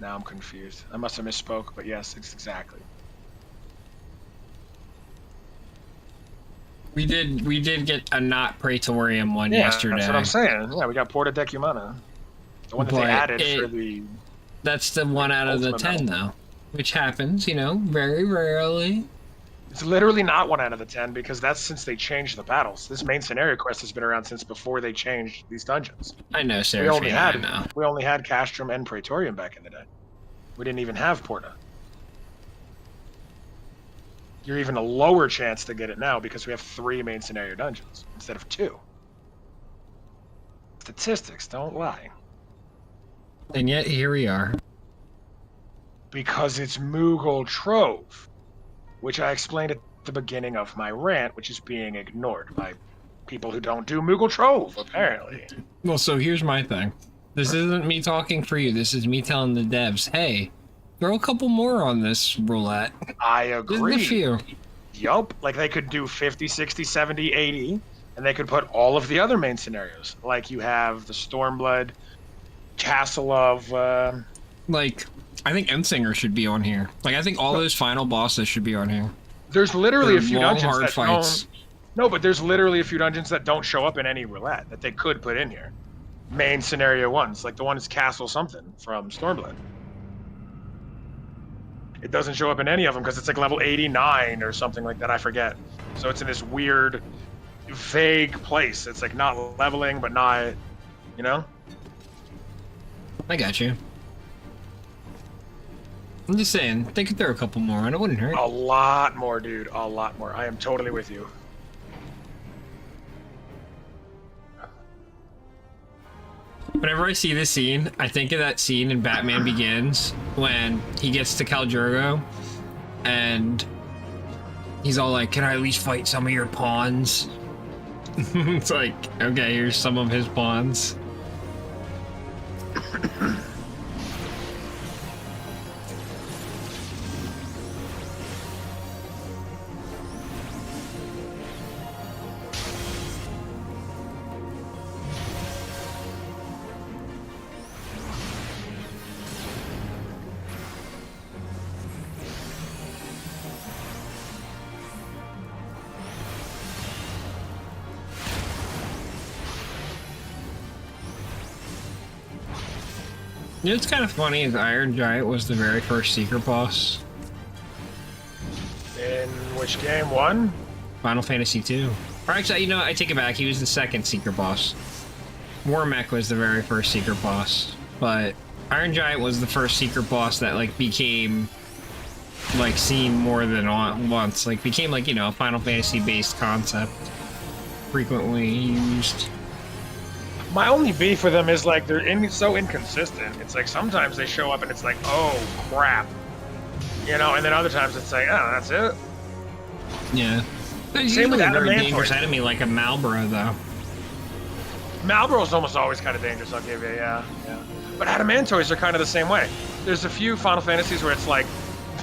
Now I'm confused. I must have misspoke, but yes, it's exactly. We did get a not Praetorium one Yeah, yesterday. that's what I'm saying. Yeah, we got Porta Decumana. The one that they But added for the... That's the 1 out of the Ultimate 10 medal. though, which happens, you know, very rarely. It's literally not 1 out of the 10 because that's since they changed the battles. This main scenario quest has been around since before they changed these dungeons. I know, We Serafina, only I had know. we only had Castrum and Praetorium back in the day. We didn't even have Porta. You're even a lower chance to get it now because we have 3 main scenario dungeons instead of 2. Statistics don't lie. And yet here we are. Because it's Moogle Trove, which I explained at the beginning of my rant, which is being ignored by people who don't do Moogle Trove, apparently. Well, so here's my thing. This isn't me talking for you. This is me telling the devs, hey, throw a couple more on this roulette. I Just agree. a few. Yup, like they could do 50, 60, 70, 80, and they could put all of the other main scenarios. Like you have the Stormblood, Castle of... Like, I think Endsinger should be on here. Like, I think all those final bosses should be on here. There's literally a They're few long, dungeons hard that fights. don't... No, but there's literally a few dungeons that don't show up in any roulette that they could put in here. Main scenario ones, like the one is Castle something from Stormblood. It doesn't show up in any of them because it's like level 89 or something like that, I forget. So it's in this weird, vague place. It's like not leveling, but not, you know? I got you. I'm just saying, they could throw a couple more on. It wouldn't hurt. A lot more, dude. A lot more. I am totally with you. Whenever I see this scene, I think of that scene in Batman Begins when he gets to Khal Drogo and he's all like, can I at least fight some of your pawns? It's like, okay, here's some of his pawns. You know, it's kind of funny is Iron Giant was the very first secret boss. In which game? One? Final Fantasy II. Or actually, you know, I take it back. He was the second secret boss. Warmech was the very first secret boss. But Iron Giant was the first secret boss that, like, became, like, seen more than once. Like, became, like, you know, a Final Fantasy-based concept. Frequently used. My only beef with them is like they're so inconsistent. It's like sometimes they show up and it's like, oh crap, you know, and then other times it's like, oh, that's it. Yeah. There's Same with usually a very Adamantoid. dangerous enemy like a Malboro, though. Malboro's almost always kind of dangerous. I'll give you, yeah. But Adamantoids are kind of the same way. There's a few Final Fantasies where it's like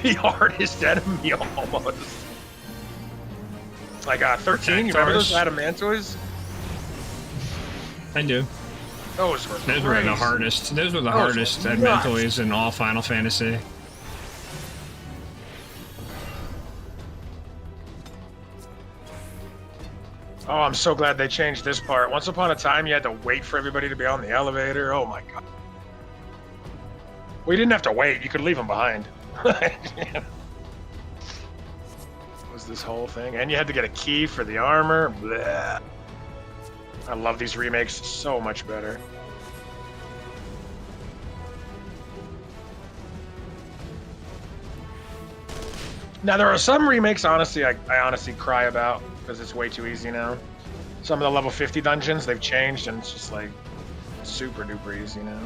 the hardest enemy almost. Like 13, you remember those Adamantoids? I do. Those were the hardest. Those were the hardest Adamantoids in all Final Fantasy. Oh, I'm so glad they changed this part. Once upon a time, you had to wait for everybody to be on the elevator. Oh my god. Well, you didn't have to wait. You could leave them behind. Was this whole thing? And you had to get a key for the armor. Blech. I love these remakes so much better. Now, there are some remakes, honestly, I honestly cry about because it's way too easy now. Some of the level 50 dungeons, they've changed, and it's just like super duper easy now.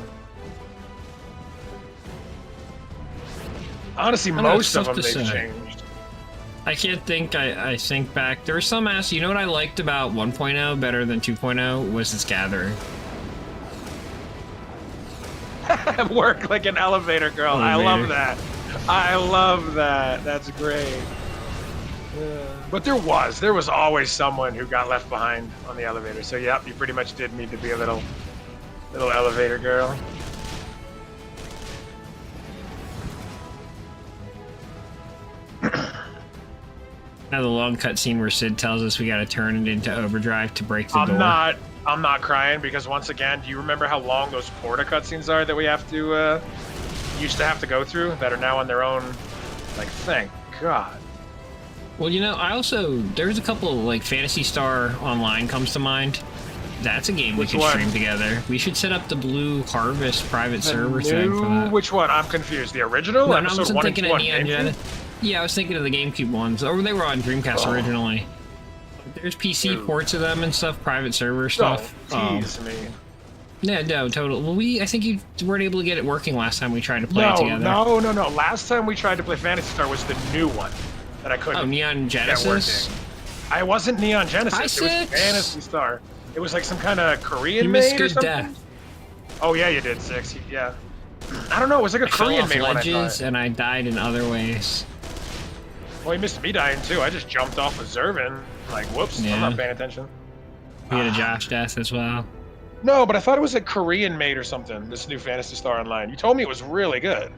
Honestly, most of them they've changed. I can't think, I think back. There were some you know what I liked about 1.0 better than 2.0 was its gathering. Work like an elevator girl. I love that. I love that. That's great. But there was always someone who got left behind on the elevator. So yep, you pretty much did need to be a little elevator girl. Now the long cutscene where Sid tells us we gotta turn it into overdrive to break the door. I'm not crying because once again, do you remember how long those Porta cutscenes are that we have to used to have to go through that are now on their own? Like, thank God. Well, you know, there's a couple like Phantasy Star Online comes to mind. That's a game we could stream together. We should set up the Blue Harvest private server thing for that. Which one? I'm confused. The original? No, I wasn't thinking of Neon Genesis. Yeah, I was thinking of the GameCube ones. Or they were on Dreamcast originally. There's PC ports of them and stuff, private server stuff. Tease me. Yeah, no, totally. Well, I think you weren't able to get it working last time we tried to play it together. No. Last time we tried to play Phantasy Star was the new one that I couldn't. Oh, Neon Genesis? I wasn't Neon Genesis. It was Phantasy Star. It was like some kind of Korean made or something. Death. Oh yeah, you did 6. Yeah. I don't know. It was like a Korean made one. And I died in other ways. Well, you missed me dying too. I just jumped off of Zervin. Like, whoops, I'm not paying attention. We had a Josh death as well. No, but I thought it was a Korean made or something, this new Phantasy Star Online. You told me it was really good.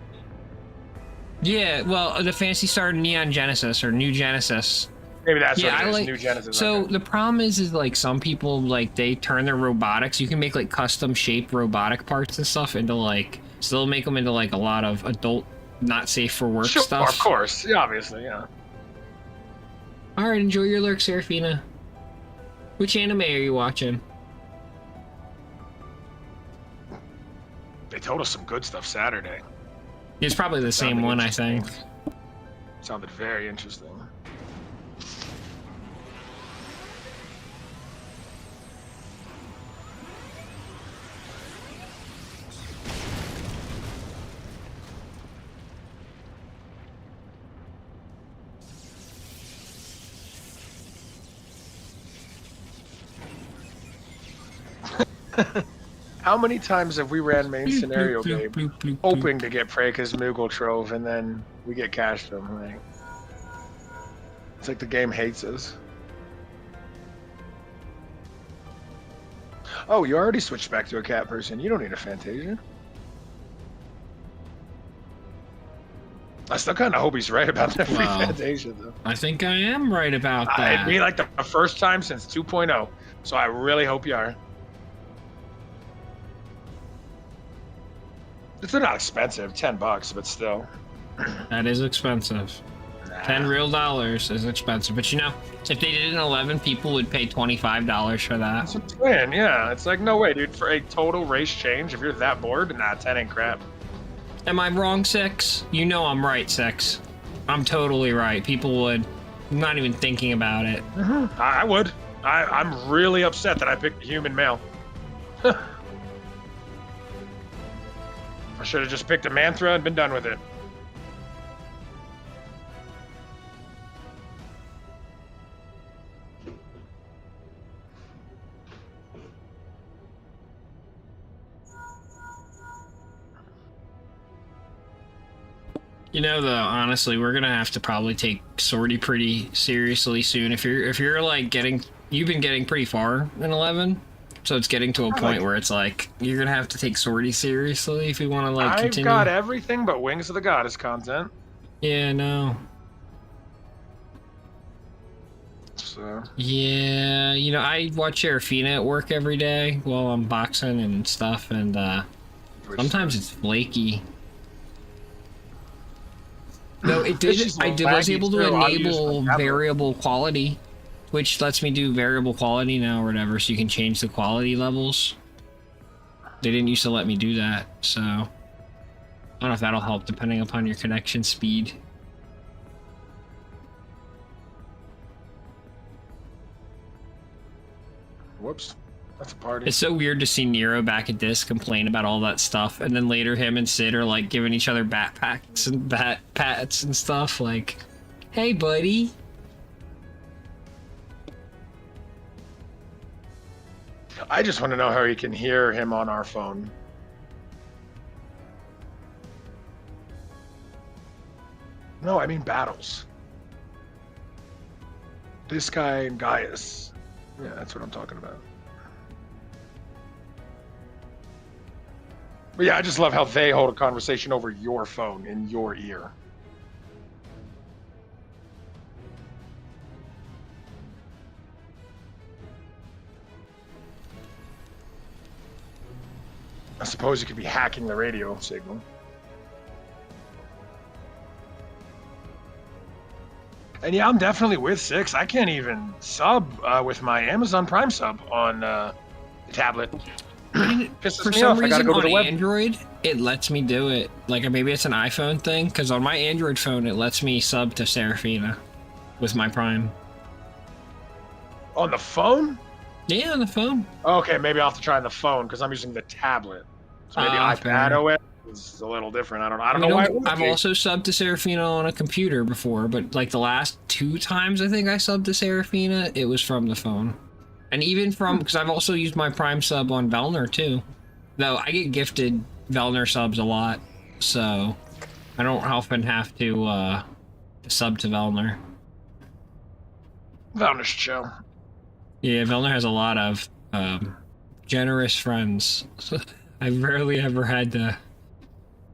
Yeah, well, the Phantasy Star Neon Genesis or New Genesis. Maybe that's what it is, New Genesis. So okay. The problem is like some people, like, they turn their robotics. You can make like custom shaped robotic parts and stuff into like, so they'll make them into like a lot of adult, not safe for work stuff. Of course, yeah, obviously, yeah. All right, enjoy your lurk, Seraphina. Which anime are you watching? They told us some good stuff Saturday. It's probably the same Sounded one, I interesting. think. Sounded very interesting. How many times have we ran main scenario, babe, hoping to get Freyka's Moogle Trove, and then we get cashed them? Like, it's like the game hates us. Oh, you already switched back to a cat person. You don't need a Fantasia. I still kind of hope he's right about that free Fantasia, though. I think I am right about that. It'd be like the first time since 2.0, so I really hope you are. It's not expensive, $10, but still. That is expensive. Nah. $10 real is expensive, but you know, if they did an 11, people would pay $25 for that. That's what I'm saying, yeah. It's like, no way, dude. For a total race change, if you're that bored, nah, 10 ain't crap. Am I wrong, 6? You know I'm right, 6. I'm totally right. People would. I'm not even thinking about it. I would. I'm really upset that I picked a human male. I should have just picked a Manthra and been done with it. You know, though, honestly, we're gonna have to probably take Sortie pretty seriously soon. If you're like you've been getting pretty far in 11, so it's getting to a point where it's like you're gonna have to take Sortie seriously if you want to like continue. I've got everything but Wings of the Goddess content. Yeah, no. So. Yeah, you know, I watch Serafina at work every day while I'm boxing and stuff, and sometimes it's flaky. No, it did. I was able to enable variable quality, which lets me do variable quality now or whatever, so you can change the quality levels. They didn't used to let me do that, so I don't know if that'll help depending upon your connection speed. Whoops. That's a party. It's so weird to see Nero back at this complain about all that stuff, and then later him and Sid are like giving each other backpacks and bat pats and stuff. Like, hey, buddy. I just want to know how you can hear him on our phone. No, I mean battles. This guy and Gaius. Yeah, that's what I'm talking about. But yeah, I just love how they hold a conversation over your phone in your ear. I suppose you could be hacking the radio signal. And yeah, I'm definitely with 6. I can't even sub with my Amazon Prime sub on the tablet. For some reason on Android, it lets me do it. Like maybe it's an iPhone thing, because on my Android phone, it lets me sub to Serafina with my Prime. On the phone? Yeah, on the phone. Okay, maybe I'll have to try on the phone, because I'm using the tablet. So maybe iPad OS is a little different. I don't know why it would I've be. also subbed to Serafina on a computer before, but like the last 2 times I think I subbed to Serafina, it was from the phone. And even from, because I've also used my Prime sub on Velner too. Though I get gifted Velner subs a lot, so I don't often have to sub to Velner. Velner's chill. Yeah, Velner has a lot of generous friends. I've rarely ever had to,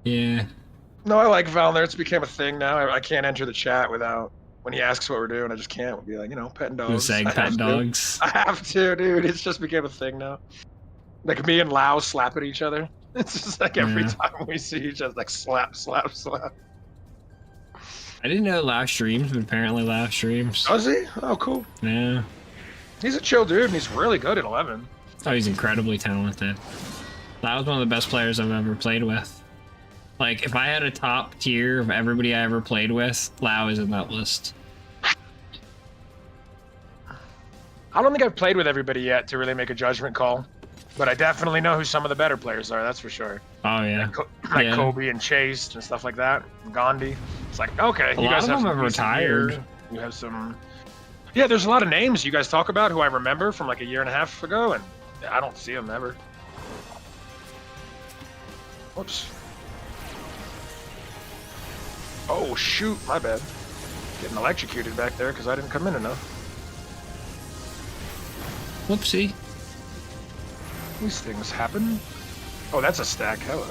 yeah. No, I like Velner. It's became a thing now. I can't enter the chat without, when he asks what we're doing, I just can't. We'll be like, you know, petting dogs. Saying pet dogs. I have to, dude. It's just became a thing now. Like me and Lau slap at each other. It's just like every time we see each other, like slap, slap, slap. I didn't know Lau streams, but apparently Lau streams. Does he? Oh, cool. Yeah. He's a chill dude, and he's really good at 11. Oh, he's incredibly talented. Lau's one of the best players I've ever played with. Like, if I had a top tier of everybody I ever played with, Lao is in that list. I don't think I've played with everybody yet to really make a judgment call, but I definitely know who some of the better players are. That's for sure. Oh yeah, Like Kobe and Chase and stuff like that. And Gandhi. It's like, okay, a you lot guys of have them some have decent retired. gear. You have some. Yeah, there's a lot of names you guys talk about who I remember from like a year and a half ago, and I don't see them ever. Whoops. Oh shoot, my bad. Getting electrocuted back there because I didn't come in enough. Whoopsie. These things happen. Oh, that's a stack. Hello.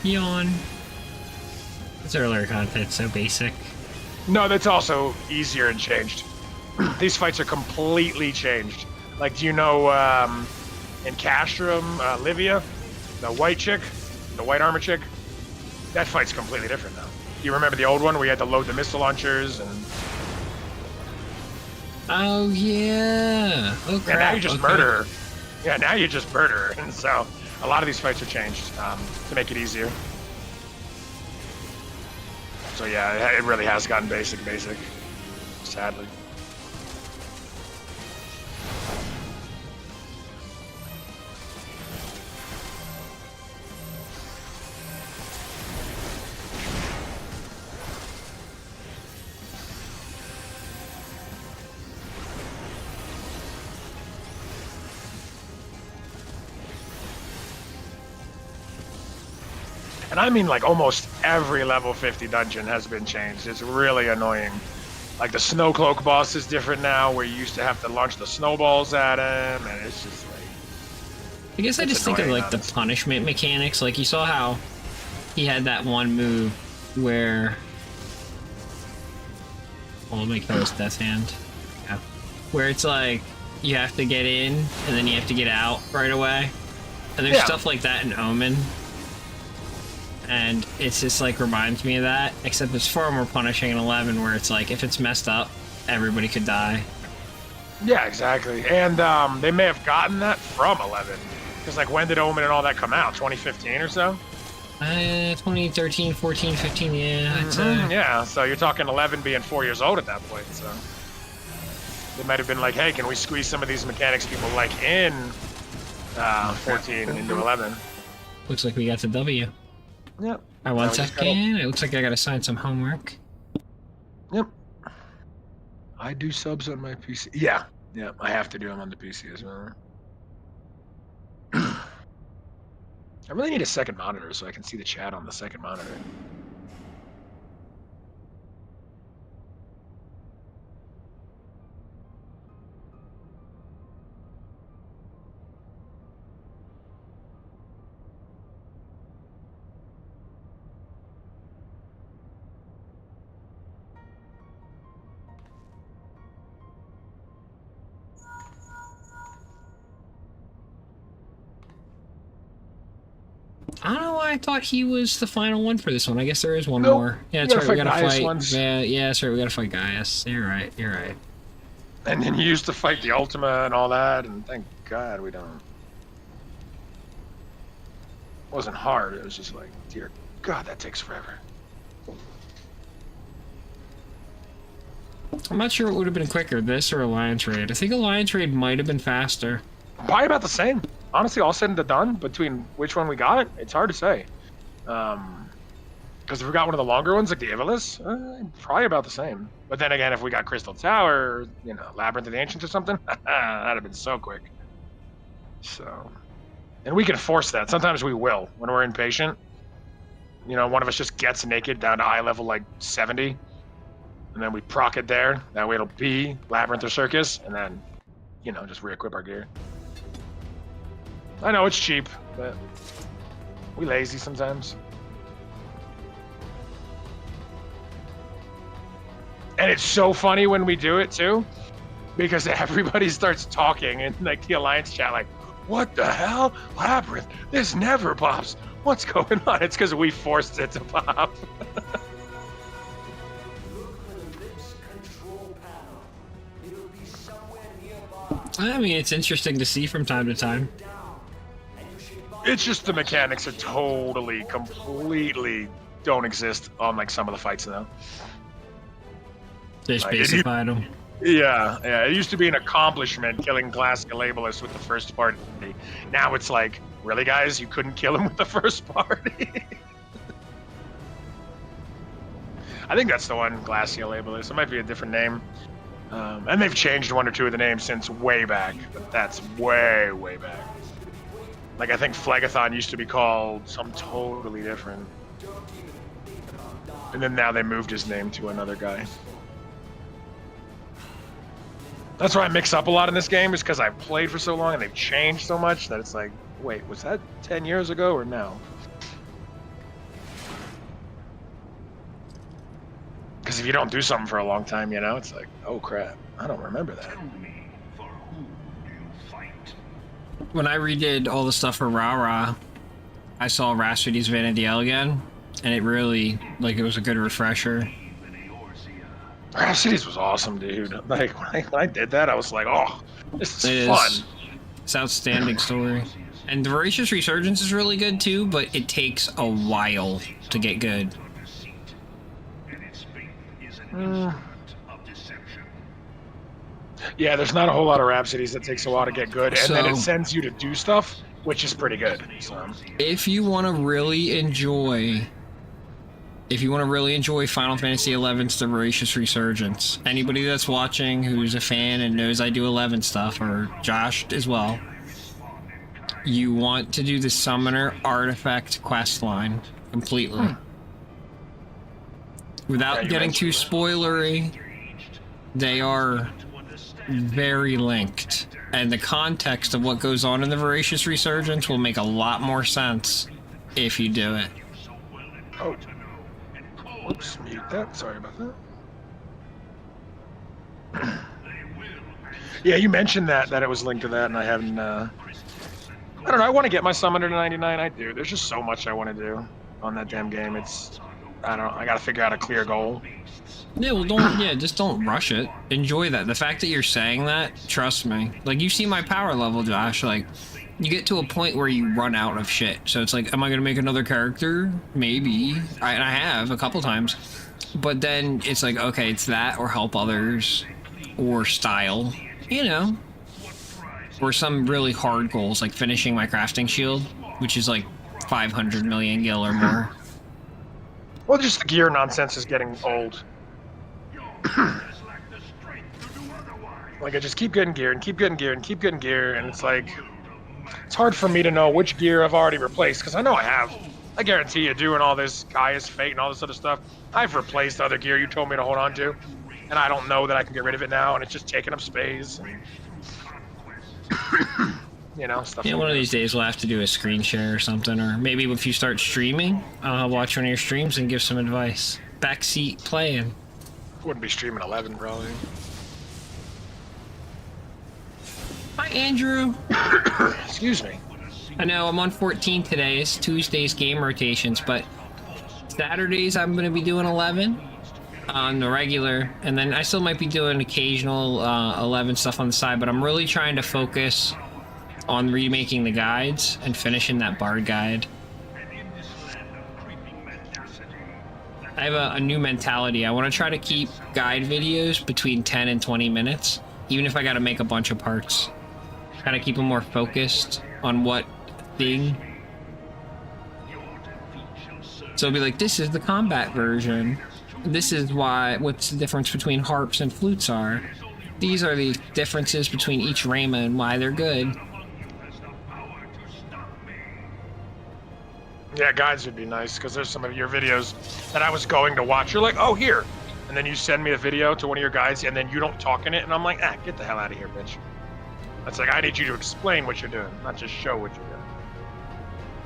Yawn. This earlier content's so basic. No, that's also easier and changed. These fights are completely changed. Like, do you know in Castrum, Livia, the white chick, the white armor chick? That fight's completely different now. You remember the old one where you had to load the missile launchers and... Oh yeah. Oh crap. And now you just murder her. Yeah, now you just murder her. And so a lot of these fights are changed to make it easier. So yeah, it really has gotten basic, sadly. And I mean, like, almost every level 50 dungeon has been changed. It's really annoying. Like, the Snowcloak boss is different now, where you used to have to launch the snowballs at him, and it's just like... I guess I just think of, like, the punishment mechanics. Like, you saw how he had that one move where... Well, let me close Death Hand. Yeah. Where it's like, you have to get in, and then you have to get out right away. And there's stuff like that in Omen. And it's just like reminds me of that, except it's far more punishing in 11, where it's like if it's messed up, everybody could die. Yeah, exactly. And they may have gotten that from 11, because like when did Omen and all that come out? 2015 or so? 2013, 14, 15, yeah. Yeah, so you're talking 11 being 4 years old at that point. So they might have been like, hey, can we squeeze some of these mechanics people like in 14 into 11? Looks like we got the W. Yep. I 1 second. It looks like I gotta sign some homework. Yep. I do subs on my PC. Yeah. Yeah, I have to do them on the PC as well. I really need a second monitor so I can see the chat on the second monitor. I don't know why I thought he was the final one for this one. I guess there is one Nope. more. Yeah, that's right. We gotta fight. Ones. Yeah, that's right. We gotta fight Gaius. You're right. You're right. And then you used to fight the Ultima and all that, and thank God we don't. It wasn't hard. It was just like, dear God, that takes forever. I'm not sure what would have been quicker, this or Alliance Raid. I think Alliance Raid might have been faster. Probably about the same. Honestly, all said and done, between which one we got, it's hard to say. Because if we got one of the longer ones, like the Ivalice, probably about the same. But then again, if we got Crystal Tower, you know, Labyrinth of the Ancients or something, that'd have been so quick. So, and we can force that. Sometimes we will, when we're impatient. You know, one of us just gets naked down to eye level like 70, and then we proc it there. That way it'll be Labyrinth or Circus, and then, you know, just re-equip our gear. I know it's cheap, but we lazy sometimes. And it's so funny when we do it too, because everybody starts talking in like the Alliance chat, like, "What the hell, Labyrinth? This never pops. What's going on? It's because we forced it to pop. I mean, it's interesting to see from time to time. It's just the mechanics are totally, completely don't exist on like some of the fights now. They just basified them. Yeah, it used to be an accomplishment killing Class Labelist with the first party. Now it's like, really, guys? You couldn't kill him with the first party? I think that's the one, Glacia Labelist. It might be a different name. And they've changed one or two of the names since way back, but that's way, way back. Like, I think Phlegathon used to be called something totally different. And then now they moved his name to another guy. That's why I mix up a lot in this game, is because I've played for so long and they've changed so much that it's like, wait, was that 10 years ago or now? Because if you don't do something for a long time, you know, it's like, oh crap, I don't remember that. When I redid all the stuff for Rara, I saw Rhapsody's Vanadiel again, and it really, like, it was a good refresher. Rhapsodies was awesome, dude. Like, when I did that, I was like, oh, this is fun. It's an outstanding story. And the Voracious Resurgence is really good too, but it takes a while to get good. Yeah, there's not a whole lot of Rhapsodies that takes a while to get good, and then it sends you to do stuff, which is pretty good. So. If you want to really enjoy Final Fantasy XI's The Voracious Resurgence, anybody that's watching who's a fan and knows I do 11 stuff, or Josh as well, you want to do the Summoner Artifact quest line completely. Without getting too spoilery, they are very linked. And the context of what goes on in the Voracious Resurgence will make a lot more sense if you do it. Oh. Oops, mute that. Sorry about that. Yeah, you mentioned that it was linked to that, and I haven't. I don't know. I want to get my summoner to 99. I do. There's just so much I want to do on that damn game. It's. I don't know. I got to figure out a clear goal. Yeah, well, just don't rush it. Enjoy that. The fact that you're saying that, trust me. Like, you see my power level, Josh. Like, you get to a point where you run out of shit. So it's like, am I going to make another character? Maybe. I have a couple times. But then it's like, okay, it's that or help others or style, you know? Or some really hard goals, like finishing my crafting shield, which is like 500 million gil or more. Well, just the gear nonsense is getting old. Like, I just keep getting gear and keep getting gear and keep getting gear, and it's like, it's hard for me to know which gear I've already replaced, because I know I have. I guarantee you, doing all this Gaia's Fate and all this other stuff, I've replaced other gear you told me to hold on to, and I don't know that I can get rid of it now, and it's just taking up space. And you know, stuff. Yeah, like one that. of these days we'll have to do a screen share or something, or maybe if you start streaming, I'll watch one of your streams and give some advice. Backseat playing. Wouldn't be streaming 11, probably. Hi, Andrew. Excuse me. I know I'm on 14 today. It's Tuesday's game rotations, but Saturdays I'm going to be doing 11 on the regular, and then I still might be doing occasional 11 stuff on the side, but I'm really trying to focus on remaking the guides and finishing that Bard guide. I have a new mentality. I want to try to keep guide videos between 10 and 20 minutes, even if I got to make a bunch of parts. Kind of keep them more focused on what thing. So it'll be like, this is the combat version. This is what's the difference between harps and flutes are. These are the differences between each Rama and why they're good. Yeah, guides would be nice, because there's some of your videos that I was going to watch. You're like, oh, here. And then you send me a video to one of your guides, and then you don't talk in it, and I'm like, get the hell out of here, bitch. That's like, I need you to explain what you're doing, not just show what you're doing.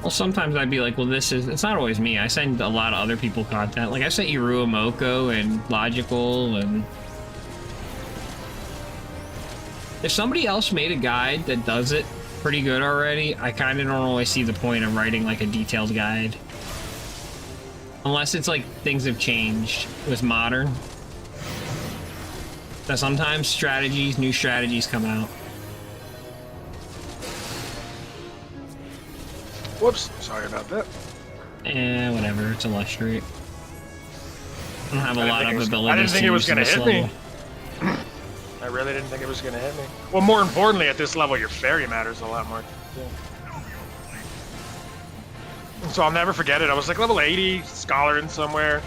Well, sometimes I'd be like, well, it's not always me. I send a lot of other people content. Like, I sent you Ruamoko and Logical, and if somebody else made a guide that does it pretty good already, I kind of don't always see the point of writing like a detailed guide. Unless it's like things have changed with modern. That sometimes new strategies come out. Whoops, sorry about that. Whatever, it's illustrate. I don't have a lot of abilities. I didn't think it was to gonna use hit this me. level. I really didn't think it was gonna hit me. Well, more importantly, at this level, your fairy matters a lot more. So I'll never forget it. I was like level 80, scholar in somewhere.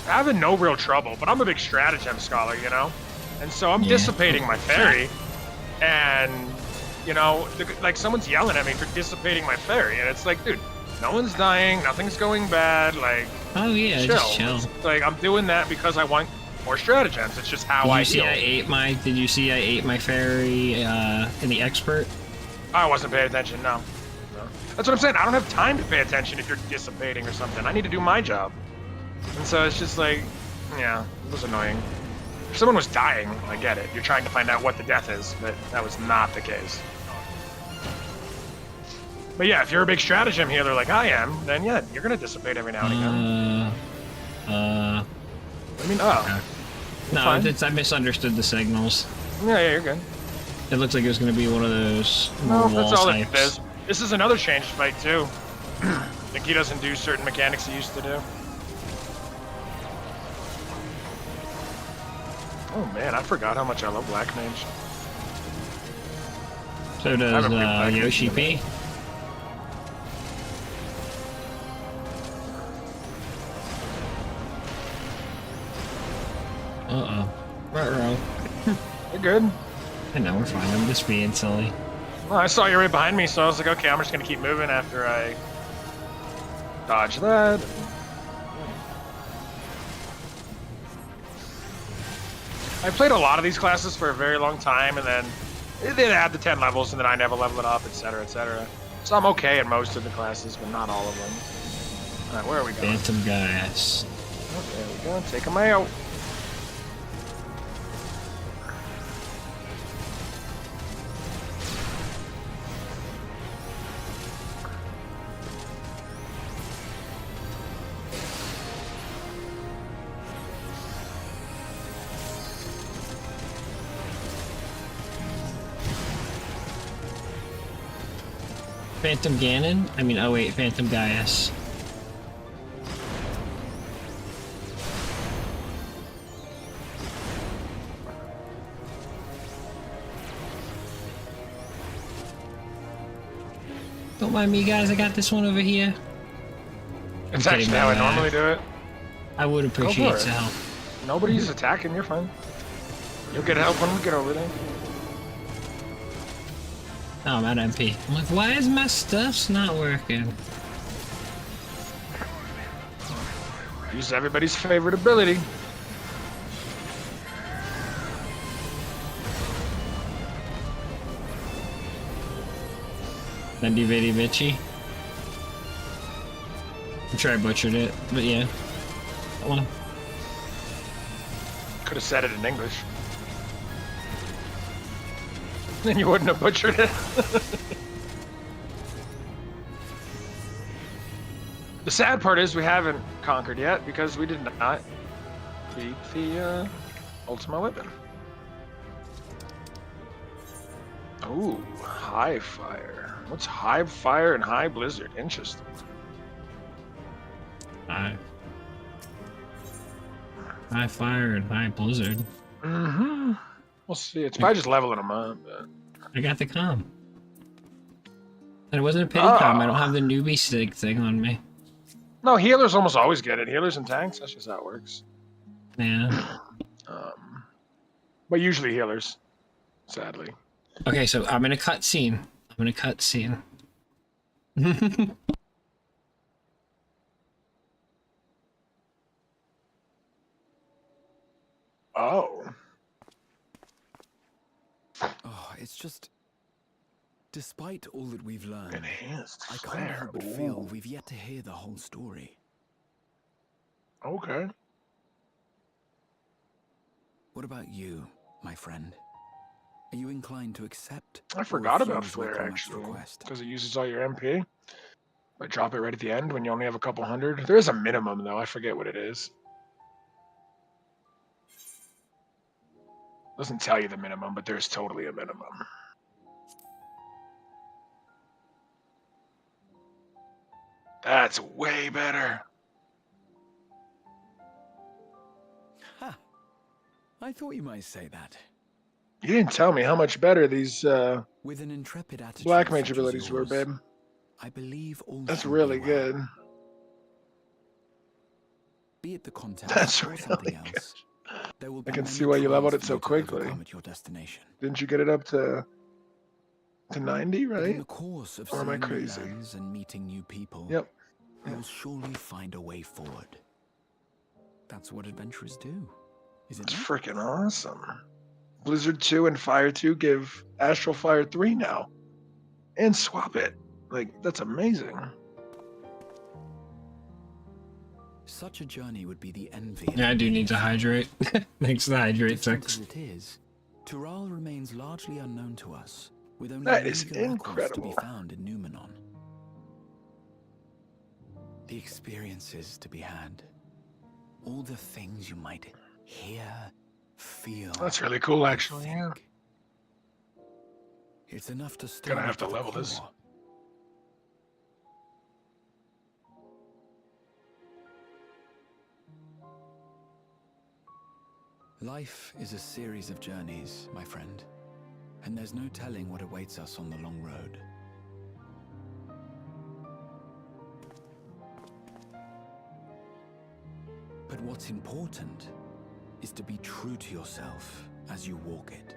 Having no real trouble, but I'm a big stratagem scholar, you know? And so I'm dissipating my fairy, and, you know, like someone's yelling at me for dissipating my fairy, and it's like, dude, no one's dying, nothing's going bad, like, oh yeah, chill. just chill. It's like, I'm doing that because I want more stratagems. It's just how I heal. Did you see I ate my fairy in the expert? I wasn't paying attention, no. That's what I'm saying. I don't have time to pay attention if you're dissipating or something. I need to do my job. And so it's just like, yeah, it was annoying. If someone was dying, I get it. You're trying to find out what the death is, but that was not the case. But yeah, if you're a big stratagem healer like I am, then yeah, you're gonna dissipate every now and again. I mean, oh. No, I misunderstood the signals. Yeah, you're good. It looks like it was gonna be one of those No, that's all types. it is. This is another changed fight too. I think he doesn't do certain mechanics he used to do. Oh man, I forgot how much I love Black Mage. So does Yoshi P. Uh-oh. Ruh-roh. You're good. I know, we're fine. I'm just being silly. Well, I saw you right behind me, so I was like, okay, I'm just gonna keep moving after I dodge that. I played a lot of these classes for a very long time, and then they had the 10 levels, and then I never leveled it up, etc., etc. So I'm okay in most of the classes, but not all of them. Alright, where are we going? Phantom Gas. Oh, there we go. Take him out. Phantom Ganon? I mean, oh wait, Phantom Gaius. Don't mind me, guys. I got this one over here. It's actually how I normally do it. I would appreciate some help. Nobody's attacking. You're fine. You'll get help when we get over there. Oh, I'm at MP. I'm like, why is my stuff's not working? Use everybody's favorite ability. Bendy Bitty Bitchy. I'm sure I butchered it, but yeah. That one. Could have said it in English. Then you wouldn't have butchered it. The sad part is we haven't conquered yet because we did not beat the Ultima weapon. Ooh, high fire. What's high fire and high blizzard? Interesting. High fire and high blizzard. Mm-hmm. We'll see. It's probably just leveling them up. But... I got the comm. And it wasn't a pity comm. I don't have the newbie sig thing on me. No, healers almost always get it. Healers and tanks, that's just how it works. Yeah. But usually healers, sadly. Okay, so I'm in a cutscene. Oh. Oh, it's just... Despite all that we've learned, Enhanced I can't flare. help but feel we've yet to hear the whole story. Okay. What about you, my friend? Are you inclined to accept? I or forgot about refuse Flare, Wacomac's actually, request? because it uses all your MP. I drop it right at the end when you only have a couple hundred. There is a minimum, though. I forget what it is. Doesn't tell you the minimum, but there's totally a minimum. That's way better. Ha! I thought you might say that. You didn't tell me how much better these With an intrepid attitude black mage such as abilities were, yours, babe. I believe all That's shall really be well. good. Be it the contest That's or really something good. else, there will be I can many see why you leveled it trials for so you to quickly. overcome at your destination. Didn't you get it up to 90, But in right? the course of Or am I seeing new crazy? lands and meeting new people, Yep. you will surely find a way forward. That's what adventurers do, is it It's not? freaking awesome. Blizzard 2 and Fire 2 give Astral Fire 3 now. And swap it. Like, that's amazing. Such a journey would be the envy. Yeah, I do need to hydrate. Thanks to the hydrate Different 6. as it is, Tural remains largely unknown to us, with only That is meager records to be incredible. found in Numenon. The experiences to be had, all the things you might hear, feel. That's really cool, actually, yeah. think. It's enough to stir Gonna me have to the level this. core. Life is a series of journeys, my friend, and there's no telling what awaits us on the long road. But what's important is to be true to yourself as you walk it.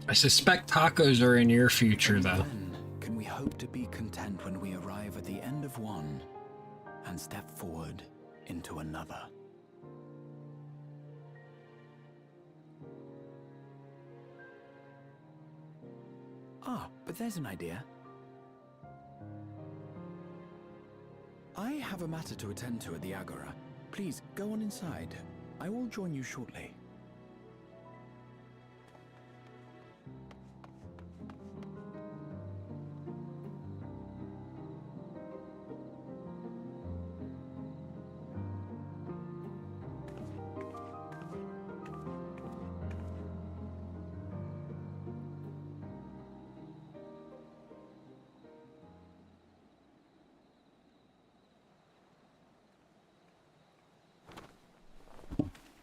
I suspect tacos are in your future, Only though. then can we hope to be content when we arrive at the end of one and step forward into another. Ah, but there's an idea. I have a matter to attend to at the Agora. Please, go on inside. I will join you shortly.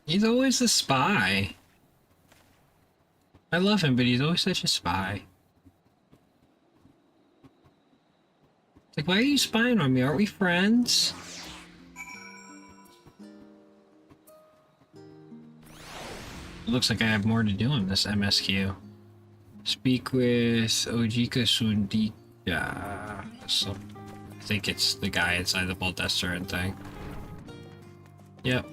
He's always a spy. I love him, but he's always such a spy. It's like, why are you spying on me? Aren't we friends? It looks like I have more to do on this MSQ. Speak with Ojika Sundika. So, I think it's the guy inside the Baldesterin thing. Yep.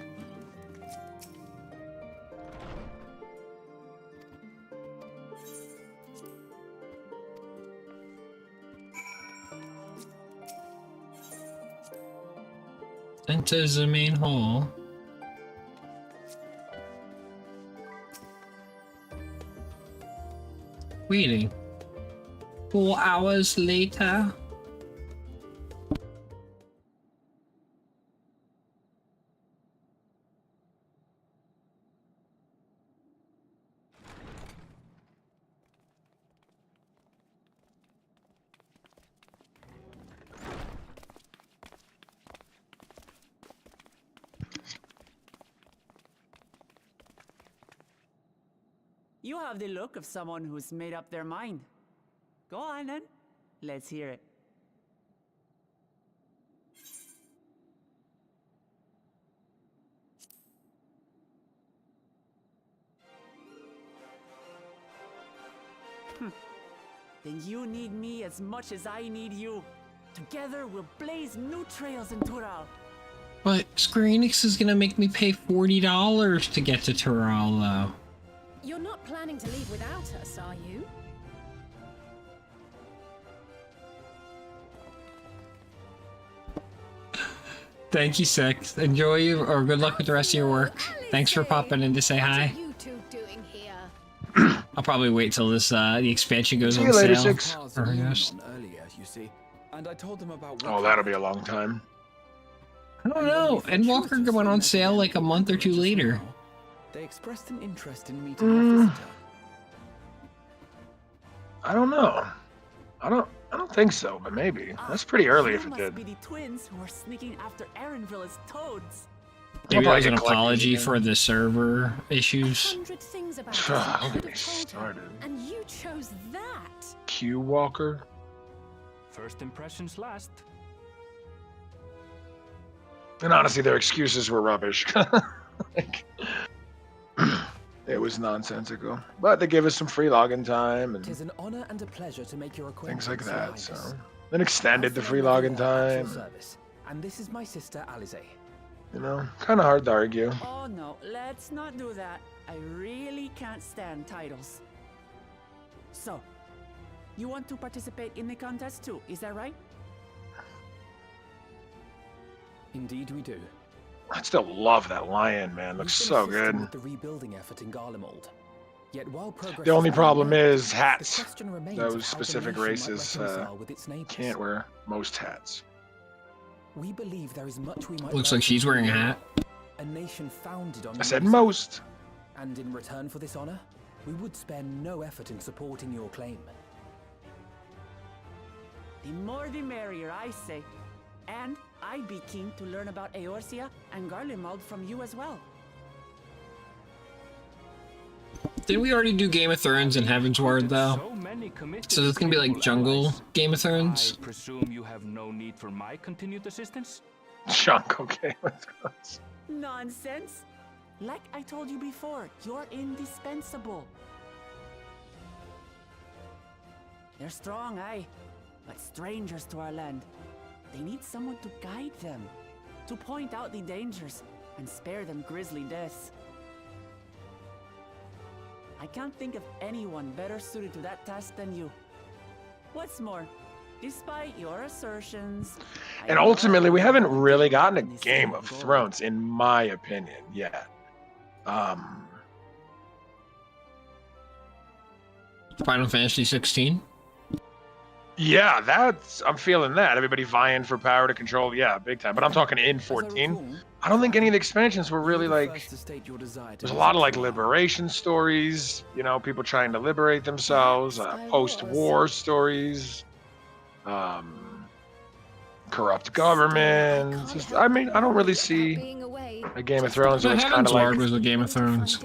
Enters the main hall. Waiting. 4 hours later. You have the look of someone who's made up their mind. Go on then. Let's hear it. Then you need me as much as I need you. Together we'll blaze new trails in Tural. But Square Enix is gonna make me pay $40 to get to Tural, though. You're not planning to leave without us, are you? Thank you, Six. Enjoy you, or good luck with the rest of your work. Thanks for popping in to say hi. What are you two doing here? I'll probably wait till this the expansion goes See on you later, sale. Six. Cars Or, leaned yes. on earlier, you see, and I told them about Oh, that'll be a long time. I don't know. Endwalker went on sale like a month or two later. They expressed an interest in meeting our visitor. I don't know. I don't think so, but maybe. That's pretty early if it must did. be the twins who are sneaking after Aaronville as toads. Maybe that probably was an get collected apology again. for the server issues. 100 things about this Don't I get could me have told her, started. and you chose that. Q Walker. First impressions last. And honestly, their excuses were rubbish. Like, it was nonsensical. But they gave us some free login time and Tis an honor and a pleasure to make your acquaintance. things like Your that. So Highness. then extended the free login time. Service. And this is my sister Alize. You know, kind of hard to argue. Oh no, let's not do that. I really can't stand titles. So, you want to participate in the contest too, is that right? Indeed we do. I still love that lion, man. Looks We've so been assisting good. with the rebuilding effort in Garlemald. Yet while progress The only is problem being made, is the hats. question remains Those of how the specific nation might races reconcile with its neighbors. can't wear most hats. We believe there is much we might Looks learn like she's from wearing a you. hat. A nation founded on I said reason. most. And in return for this honor, we would spare no effort in supporting your claim. The more the merrier, I say. And I'd be keen to learn about Eorzea and Garlemald from you as well. Didn't we already do Game of Thrones and Heaven's Ward though? So many committed So it's gonna be like faithful Jungle allies. Game of Thrones. I presume you have no need for my continued assistance? Chunk, okay. Let's go. Nonsense! Like I told you before, you're indispensable. They're strong, aye, but strangers to our land. They need someone to guide them, to point out the dangers, and spare them grisly deaths. I can't think of anyone better suited to that task than you. What's more, despite your assertions... I And know ultimately, we you haven't have really been gotten a in this Game city of gold. Thrones, in my opinion, yet. Final Fantasy 16. Yeah, that's I'm feeling that. Everybody vying for power to control, yeah, big time. But I'm talking in 14. I don't think any of the expansions were really like. There's a lot of like liberation stories, you know, people trying to liberate themselves, post-war stories, corrupt government. Just, I mean, I don't really see a Game of Thrones where it's kind Heaven's of like. Ward was a Game of Thrones.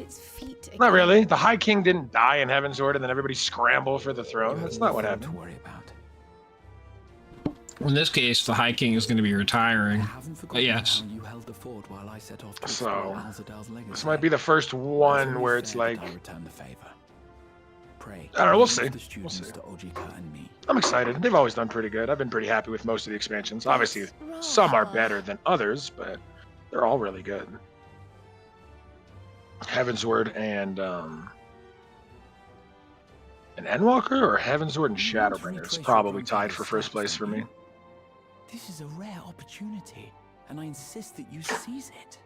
Not really. The High King didn't die in Heaven's Ward, and then everybody scrambled for the throne. That's not what To happened. worry about. In this case, the High King is going to be retiring. I haven't forgotten yes. how you held the fort while I set off to So, explore Alzadal's legacy. This might be the first It's one only where it's fair like. that I return the favor. Pray. I don't know, we'll leave see. The We'll students see. to Ojika and me. I'm excited. They've always done pretty good. I've been pretty happy with most of the expansions. Obviously, some are better than others, but they're all really good. Heaven's Word and Endwalker or Heaven's Word and Shadowbringers probably tied for first place for me. This is a rare opportunity, and I insist that you seize it.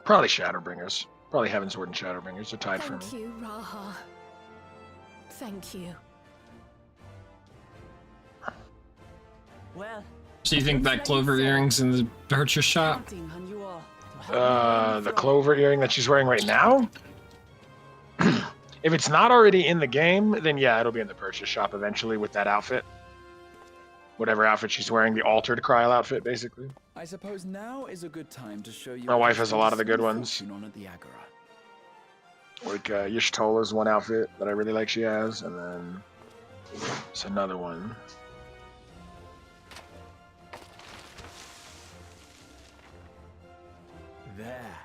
Probably Shadowbringers. Probably Heaven's Word and Shadowbringers are tied for me. Thank you, Raha. Thank you. Well, So you think that Clover earrings in the purchase shop? counting on you all to help me win The throne. clover earring that she's wearing right now? If it's not already in the game, then yeah, it'll be in the purchase shop eventually with that outfit. Whatever outfit she's wearing, the altered Kryl outfit, basically. I suppose now is a good time to show you. My wife has a lot of the good small ones. fortune on at the Agora. Like Y'shtola's one outfit that I really like she has, and then it's another one. There.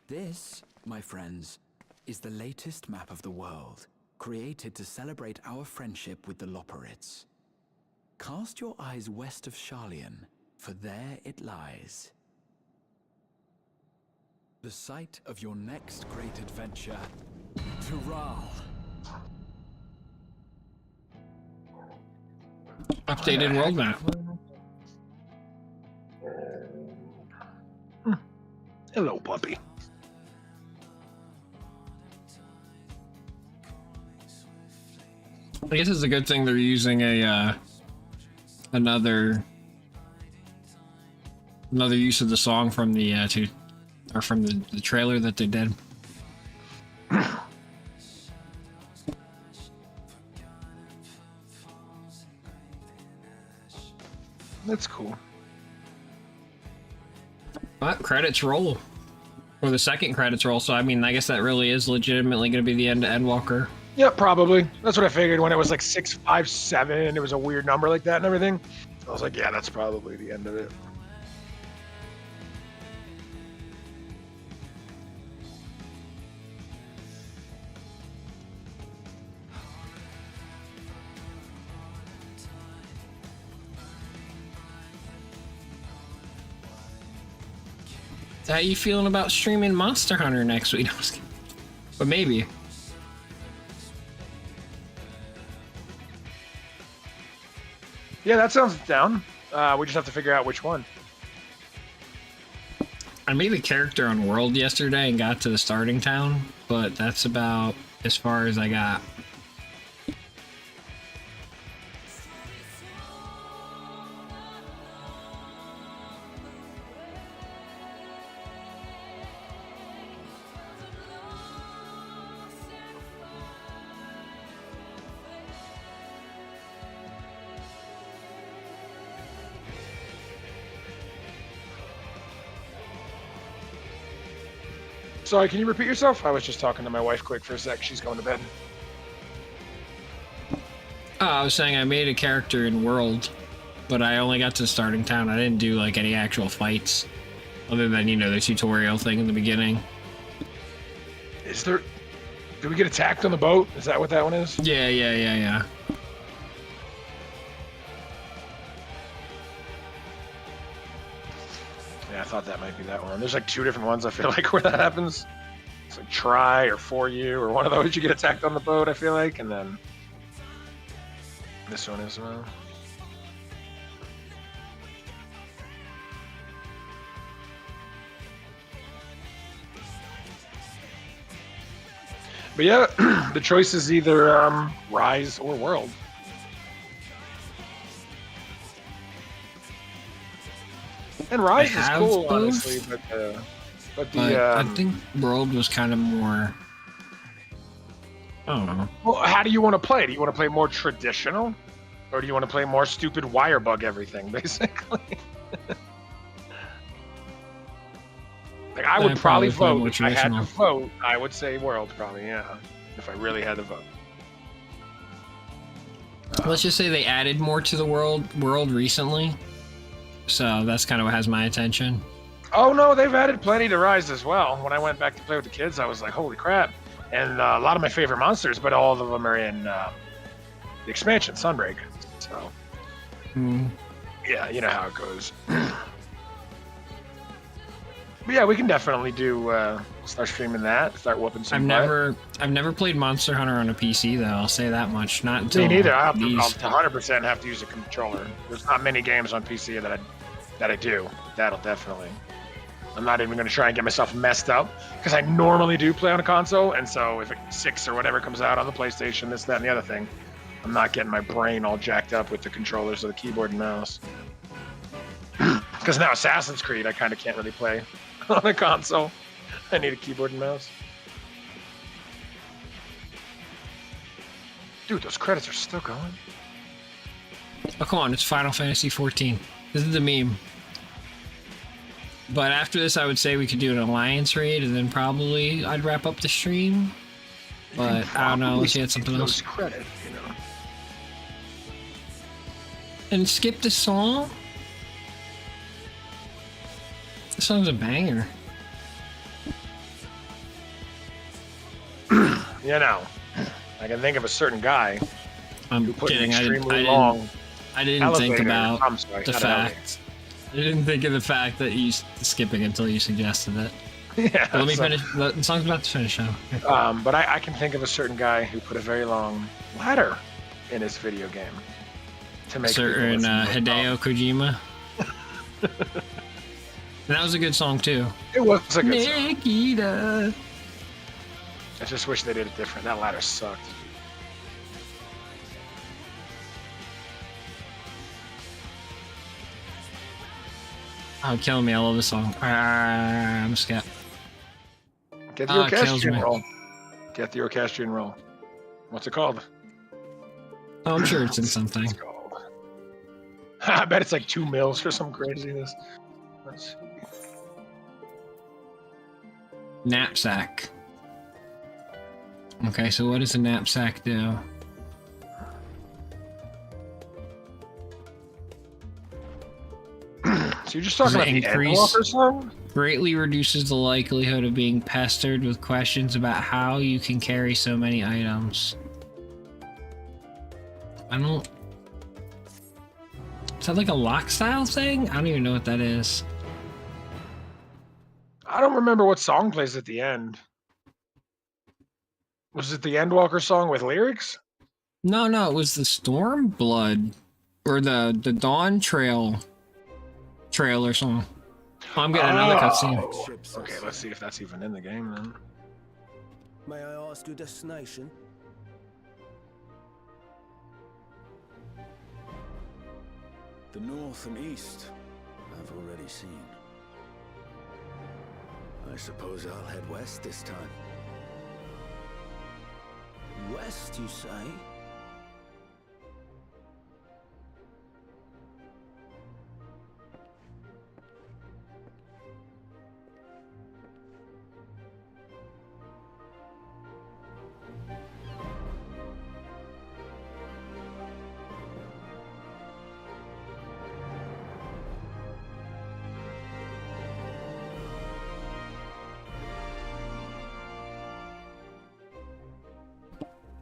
This, my friends, is the latest map of the world, created to celebrate our friendship with the Loperids. Cast your eyes west of Sharlayan, for there it lies. The site of your next great adventure, Tural. Updated world map. Hello, puppy. I guess it's a good thing they're using a another use of the song from the from the trailer that they did. That's cool. But credits roll. Or the second credits roll, so I mean, I guess that really is legitimately going to be the end to Endwalker. Yeah, probably. That's what I figured when it was like 657. It was a weird number like that and everything. I was like, yeah, that's probably the end of it. How you feeling about streaming Monster Hunter next week? But maybe. Yeah, that sounds down. We just have to figure out which one. I made a character on World yesterday and got to the starting town, but that's about as far as I got. Sorry, can you repeat yourself? I was just talking to my wife quick for a sec. She's going to bed. Oh, I was saying I made a character in World, but I only got to the starting town. I didn't do like any actual fights, other than, you know, the tutorial thing in the beginning. Is there... Did we get attacked on the boat? Is that what that one is? Yeah. Yeah, I thought that might be that one. There's like two different ones, I feel like, where that happens. It's like try or for you, or one of those you get attacked on the boat, I feel like, and then this one as well. But yeah, the choice is either Rise or World. And Rise is cool, both, honestly, but I think World was kind of more... I don't know. Well, how do you want to play? Do you want to play more traditional? Or do you want to play more stupid wire bug everything, basically? Like, I would probably vote. If I had to vote, I would say World, probably, yeah. If I really had to vote. Let's just say they added more to the world recently. So that's kind of what has my attention. Oh, no, they've added plenty to Rise as well. When I went back to play with the kids, I was like, holy crap. And a lot of my favorite monsters, but all of them are in the expansion, Sunbreak. So, yeah, you know how it goes. But yeah, we can definitely do start streaming that, start whooping some butt. I've never played Monster Hunter on a PC though. I'll say that much. Not until me neither. I'll 100% have to use a controller. There's not many games on PC that I do. That'll definitely. I'm not even going to try and get myself messed up because I normally do play on a console, and so if 6 or whatever comes out on the PlayStation, this, that, and the other thing, I'm not getting my brain all jacked up with the controllers or the keyboard and mouse. Because now Assassin's Creed, I kind of can't really play on a console. I need a keyboard and mouse. Dude, those credits are still going. Oh, come on, it's Final Fantasy 14. This is the meme. But after this, I would say we could do an alliance raid, and then probably I'd wrap up the stream. But I don't know, unless you had something else. Credit, you know. And skip the song? This song's a banger. You know, I can think of a certain guy I'm who put kidding. an extremely long I didn't think elevator. about I'm sorry, the not fact. I didn't think of the fact that you skipping until you suggested it. Yeah. But let me finish. The song's about to finish now. But I can think of a certain guy who put a very long ladder in his video game to make certain Hideo Kojima. And that was a good song too. It was a good song. Nikita. I just wish they did it different. That ladder sucked. Oh, killing me. I love this song. I'm scared. Get the Kills orchestrion me. roll. Get the orchestrion roll. What's it called? Oh, I'm sure it's in something. It's called. I bet it's like 2 mils for some craziness. Let's see. Knapsack. Okay, so what does a knapsack do? So you're just talking about the increase- Endwalker song? Greatly reduces the likelihood of being pestered with questions about how you can carry so many items. I don't... Is that like a lock style thing? I don't even know what that is. I don't remember what song plays at the end. Was it the Endwalker song with lyrics? No, it was the Stormblood. Or the Dawn Trail trailer song. Oh, I'm getting another cutscene. Okay, let's see if that's even in the game then. May I ask your destination? The north and east, I've already seen. I suppose I'll head west this time. West, you say?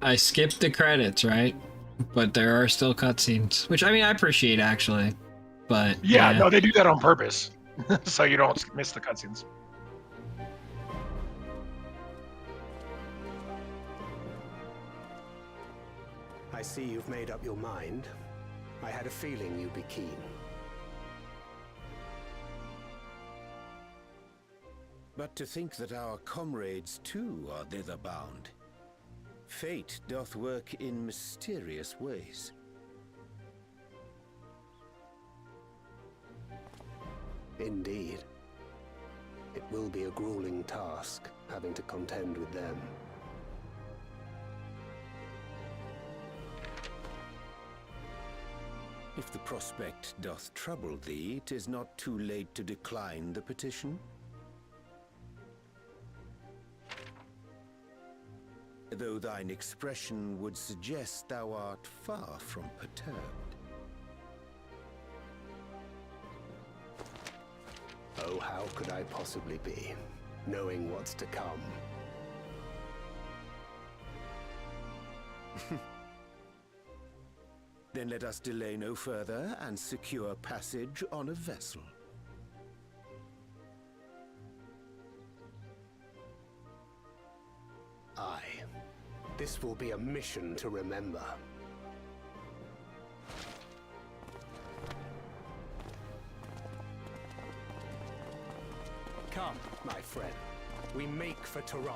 I skipped the credits, right? But there are still cutscenes, which I mean I appreciate actually. But Yeah, no, they do that on purpose. So you don't miss the cutscenes. I see you've made up your mind. I had a feeling you'd be keen. But to think that our comrades too are thither bound. Fate doth work in mysterious ways. Indeed. It will be a grueling task, having to contend with them. If the prospect doth trouble thee, 'tis not too late to decline the petition. Though thine expression would suggest thou art far from perturbed. Oh, how could I possibly be, knowing what's to come? Then let us delay no further and secure passage on a vessel. Aye. This will be a mission to remember. Come, my friend. We make for Taral.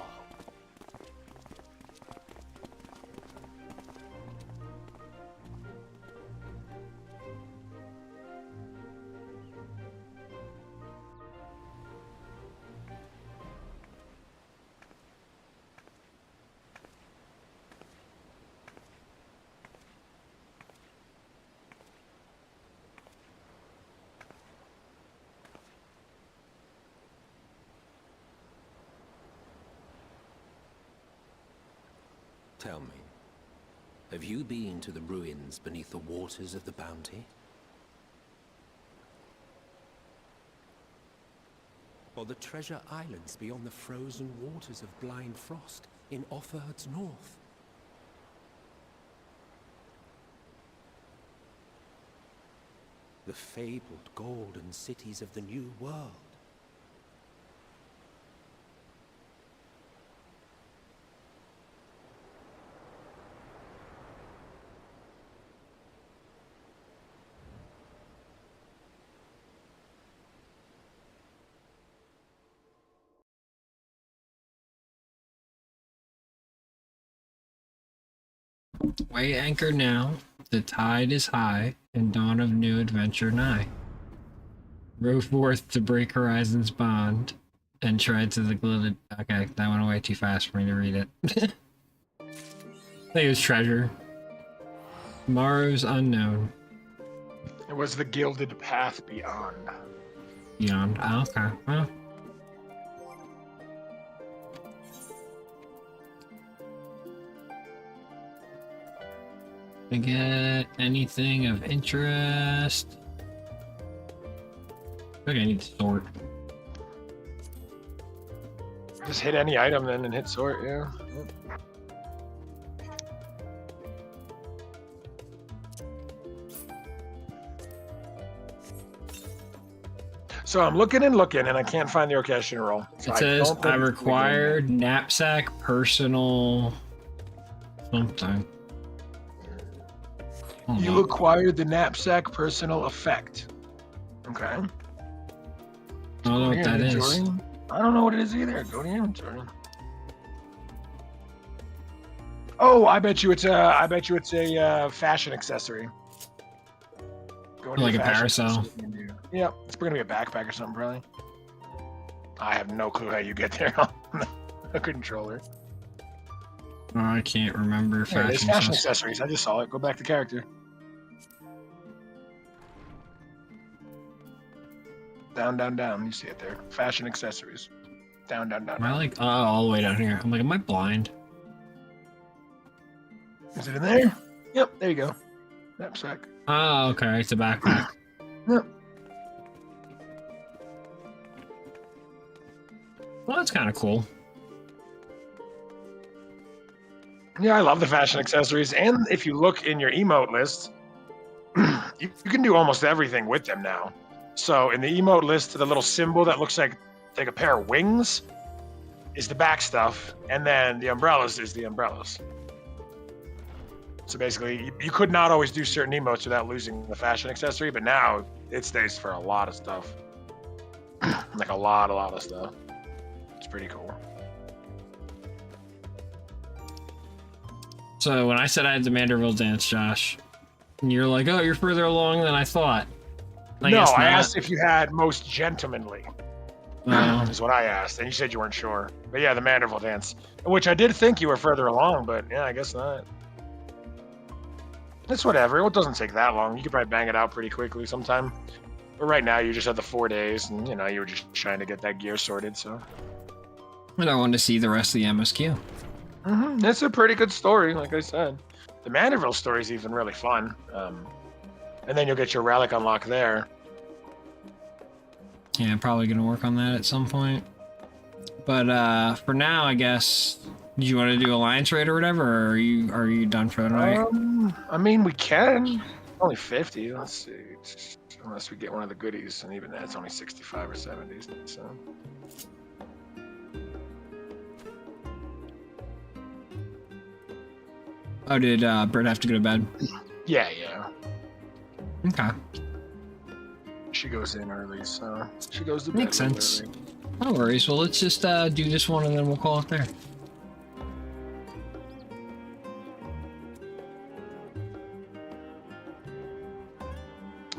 Tell me, have you been to the ruins beneath the waters of the Bounty? Or the treasure islands beyond the frozen waters of Blind Frost in Offerd's north? The fabled golden cities of the New World? Weigh anchor now. The tide is high, and dawn of new adventure nigh. Row forth to break horizon's bond, and tread to the glittered. Okay, that went away too fast for me to read it. I think it was treasure. Tomorrow's unknown. It was the gilded path beyond. Beyond. Oh, okay. Well. To get anything of interest. I think I need to sort. Just hit any item then and hit sort, yeah. So I'm looking and I can't find the orchestration roll. So It says I required knapsack personal something. You acquired the knapsack personal effect. Okay. I don't know what that is. I don't know what it is either. Go to your inventory. Oh, I bet you it's a fashion accessory. Go to Like a fashion parasol. accessory. Yeah, it's gonna be a backpack or something, probably. I have no clue how you get there on a controller. Oh, I can't remember. There it is, fashion accessories. I just saw it. Go back to character. Down, down, down. You see it there. Fashion accessories. Down, down, down. Am I down. like all the way down here? I'm like, am I blind? Is it in there? Yep, there you go. Knapsack. Oh, okay. It's a backpack. Yep. Well, that's kind of cool. Yeah, I love the fashion accessories. And if you look in your emote list, you can do almost everything with them now. So in the emote list, the little symbol that looks like a pair of wings is the back stuff. And then the umbrellas is the umbrellas. So basically, you could not always do certain emotes without losing the fashion accessory, but now it stays for a lot of stuff. Like a lot of stuff. It's pretty cool. So when I said I had the Manderville dance, Josh, and you're like, oh, you're further along than I thought. No, I asked if you had most gentlemanly. Is what I asked, and you said you weren't sure. But yeah, the Manderville dance, which I did think you were further along, but yeah, I guess not. It's whatever. It doesn't take that long. You could probably bang it out pretty quickly sometime. But right now, you just had the 4 days, and you know you were just trying to get that gear sorted. So. And I wanted to see the rest of the MSQ. It's a pretty good story, like I said. The Manderville story is even really fun. And then you'll get your relic unlock there. Yeah, I'm probably gonna work on that at some point. But for now, I guess. Do you want to do Alliance Raid or whatever, or are you done for the night? I mean, we can. Only 50. Let's see. Unless we get one of the goodies, and even that's only 65 or 70. So. Oh, did Britt have to go to bed? Yeah. Okay. She goes in early, so she goes to bed. Makes sense. No worries. Well, let's just do this one and then we'll call it there.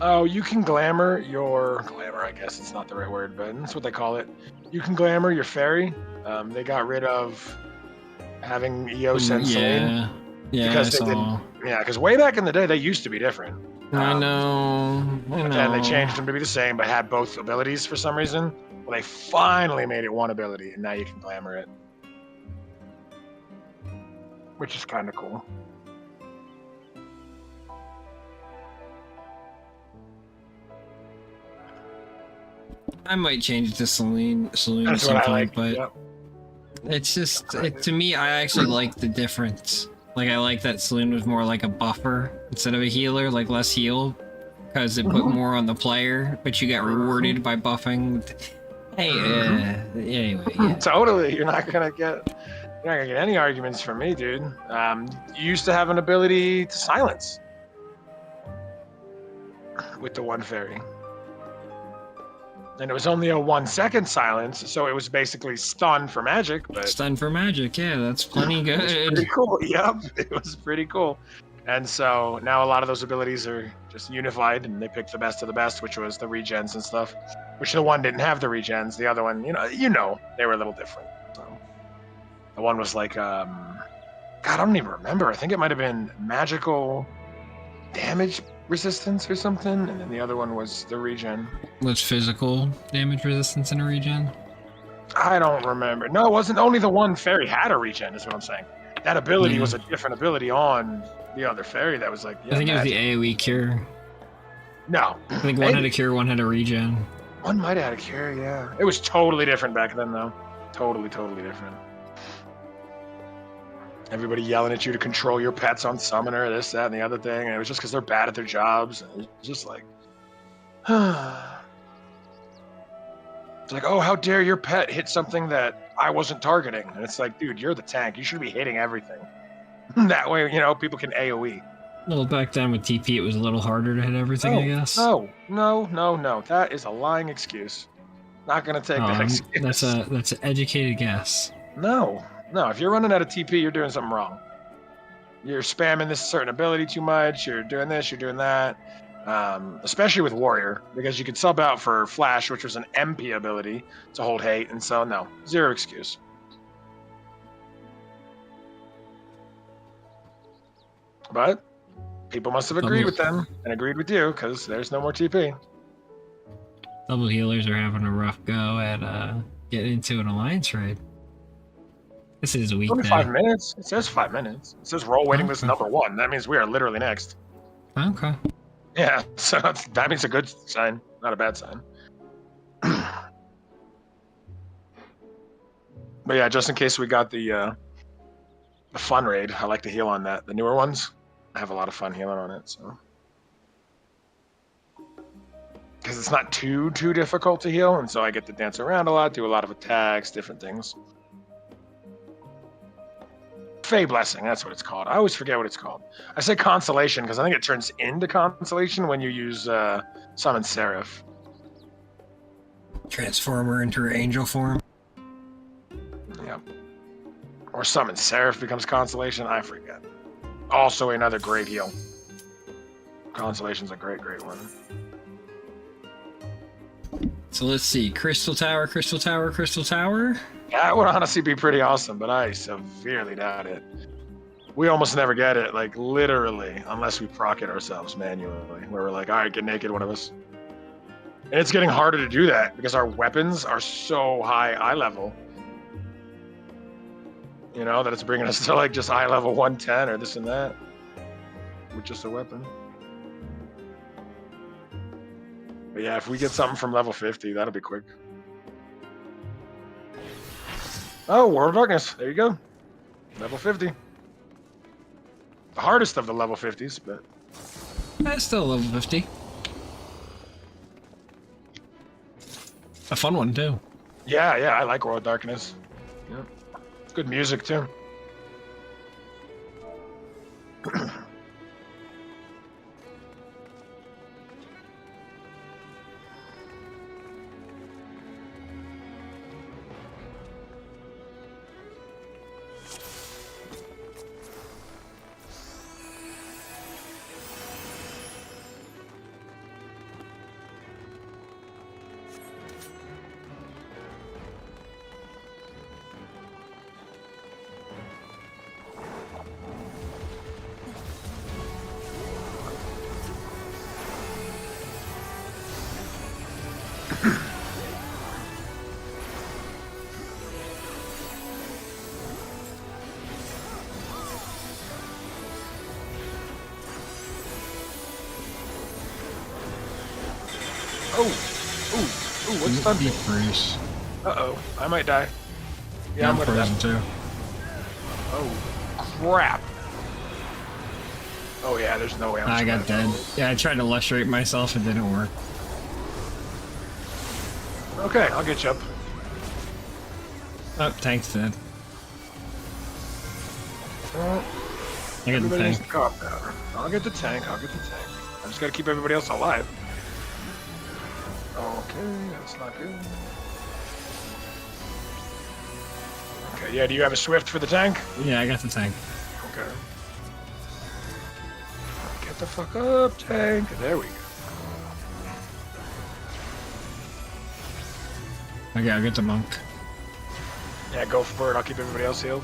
Oh, you can glamour your I guess it's not the right word, but that's what they call it. You can glamour your fairy. They got rid of having Eos and Celine. Yeah, because they didn't. Yeah, because way back in the day, they used to be different. I know. And they changed them to be the same, but had both abilities for some reason. Well, they finally made it one ability, and now you can glamour it, which is kind of cool. I might change it to Celine at some point, but it's just to me. I actually like the difference. Like I like that Celine was more like a buffer instead of a healer, like less heal, because it put more on the player, but you got rewarded by buffing. Hey, anyway, yeah. Totally. You're not gonna get any arguments from me, dude. You used to have an ability to silence with the one fairy. And it was only a 1-second silence, so it was basically stun for magic, but Stun for magic, yeah, that's plenty it was good. pretty cool. Yep, it was pretty cool. And so now a lot of those abilities are just unified, and they picked the best of the best, which was the regens and stuff. Which the one didn't have the regens, the other one, you know, they were a little different. So the one was like, God, I don't even remember. I think it might have been magical damage resistance or something, and then the other one was the regen. What's physical damage resistance in a regen? I don't remember. No, it wasn't. Only the one fairy had a regen, is what I'm saying. That ability was a different ability on the other fairy that was like, yeah, I think magic. it was the AoE cure. No. I think one had a cure, one had a regen. One might have had a cure, yeah. It was totally different back then, though. Totally different. Everybody yelling at you to control your pets on Summoner, this, that, and the other thing. And it was just because they're bad at their jobs. And it was just like, it's like, oh, how dare your pet hit something that I wasn't targeting? And it's like, dude, you're the tank. You should be hitting everything. That way, people can AoE. Well, back then with TP, it was a little harder to hit everything, I guess. No. That is a lying excuse. Not gonna take that excuse. That's an educated guess. No. If you're running out of TP, you're doing something wrong. You're spamming this certain ability too much. You're doing this. You're doing that. Especially with Warrior, because you could sub out for Flash, which was an MP ability to hold hate, and so no, zero excuse. But people must have agreed with them and agreed with you, because there's no more TP. Double healers are having a rough go at getting into an alliance raid. This is a week. Only 5 minutes. It says 5 minutes. It says roll waiting list number 1. That means we are literally next. Okay. Yeah, so that means a good sign, not a bad sign. But yeah, just in case we got the fun raid, I like to heal on that. The newer ones, I have a lot of fun healing on it, so. Because it's not too difficult to heal, and so I get to dance around a lot, do a lot of attacks, different things. Fey Blessing, that's what it's called. I always forget what it's called. I say Consolation because I think it turns into Consolation when you use Summon Seraph. Transformer into angel form. Yep. Or Summon Seraph becomes Consolation, I forget. Also another great heal. Consolation's a great one. So let's see, Crystal Tower. That would honestly be pretty awesome, but I severely doubt it. We almost never get it, like literally, unless we proc it ourselves manually, where we're like, all right, get naked, one of us. And it's getting harder to do that because our weapons are so high eye level. That it's bringing us to like just eye level 110 or this and that with just a weapon. But yeah, if we get something from level 50, that'll be quick. Oh, World of Darkness. There you go. Level 50. The hardest of the level 50s, but... That's still level 50. A fun one, too. Yeah, I like World of Darkness. Yeah. Good music, too. What's done? Deep freeze. Uh-oh, I might die. Yeah, I'm gonna die. Too. Oh, crap. Oh yeah, there's no way I'm I got dead. Yeah, I tried to lustrate myself, it didn't work. Okay, I'll get you up. Oh, tank's dead. Well, I got the tank. Calm down. I'll get the tank. I just gotta keep everybody else alive. Okay, that's not good. Okay, yeah, do you have a Swift for the tank? Yeah, I got the tank. Okay. Get the fuck up, tank. There we go. Okay, I'll get the monk. Yeah, go for it. I'll keep everybody else healed.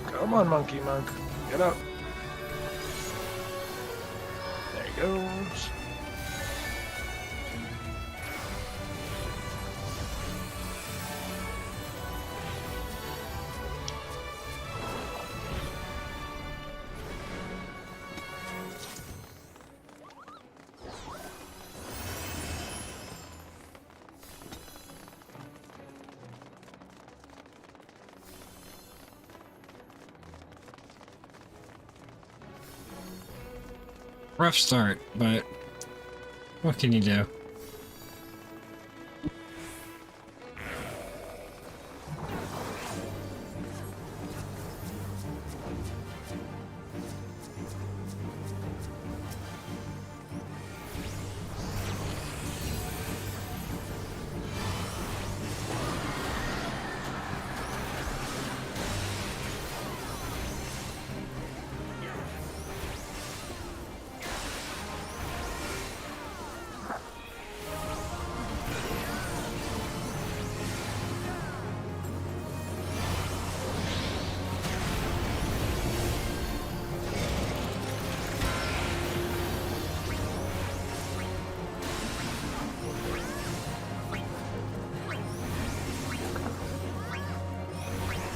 Come on, monkey monk. Get up. There he goes. Rough start, but what can you do?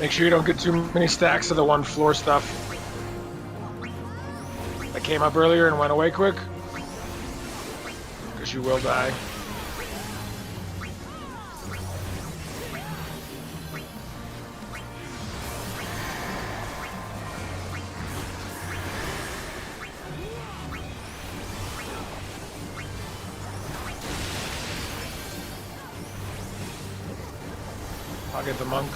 Make sure you don't get too many stacks of the one floor stuff that came up earlier and went away quick, because you will die. I'll get the monk.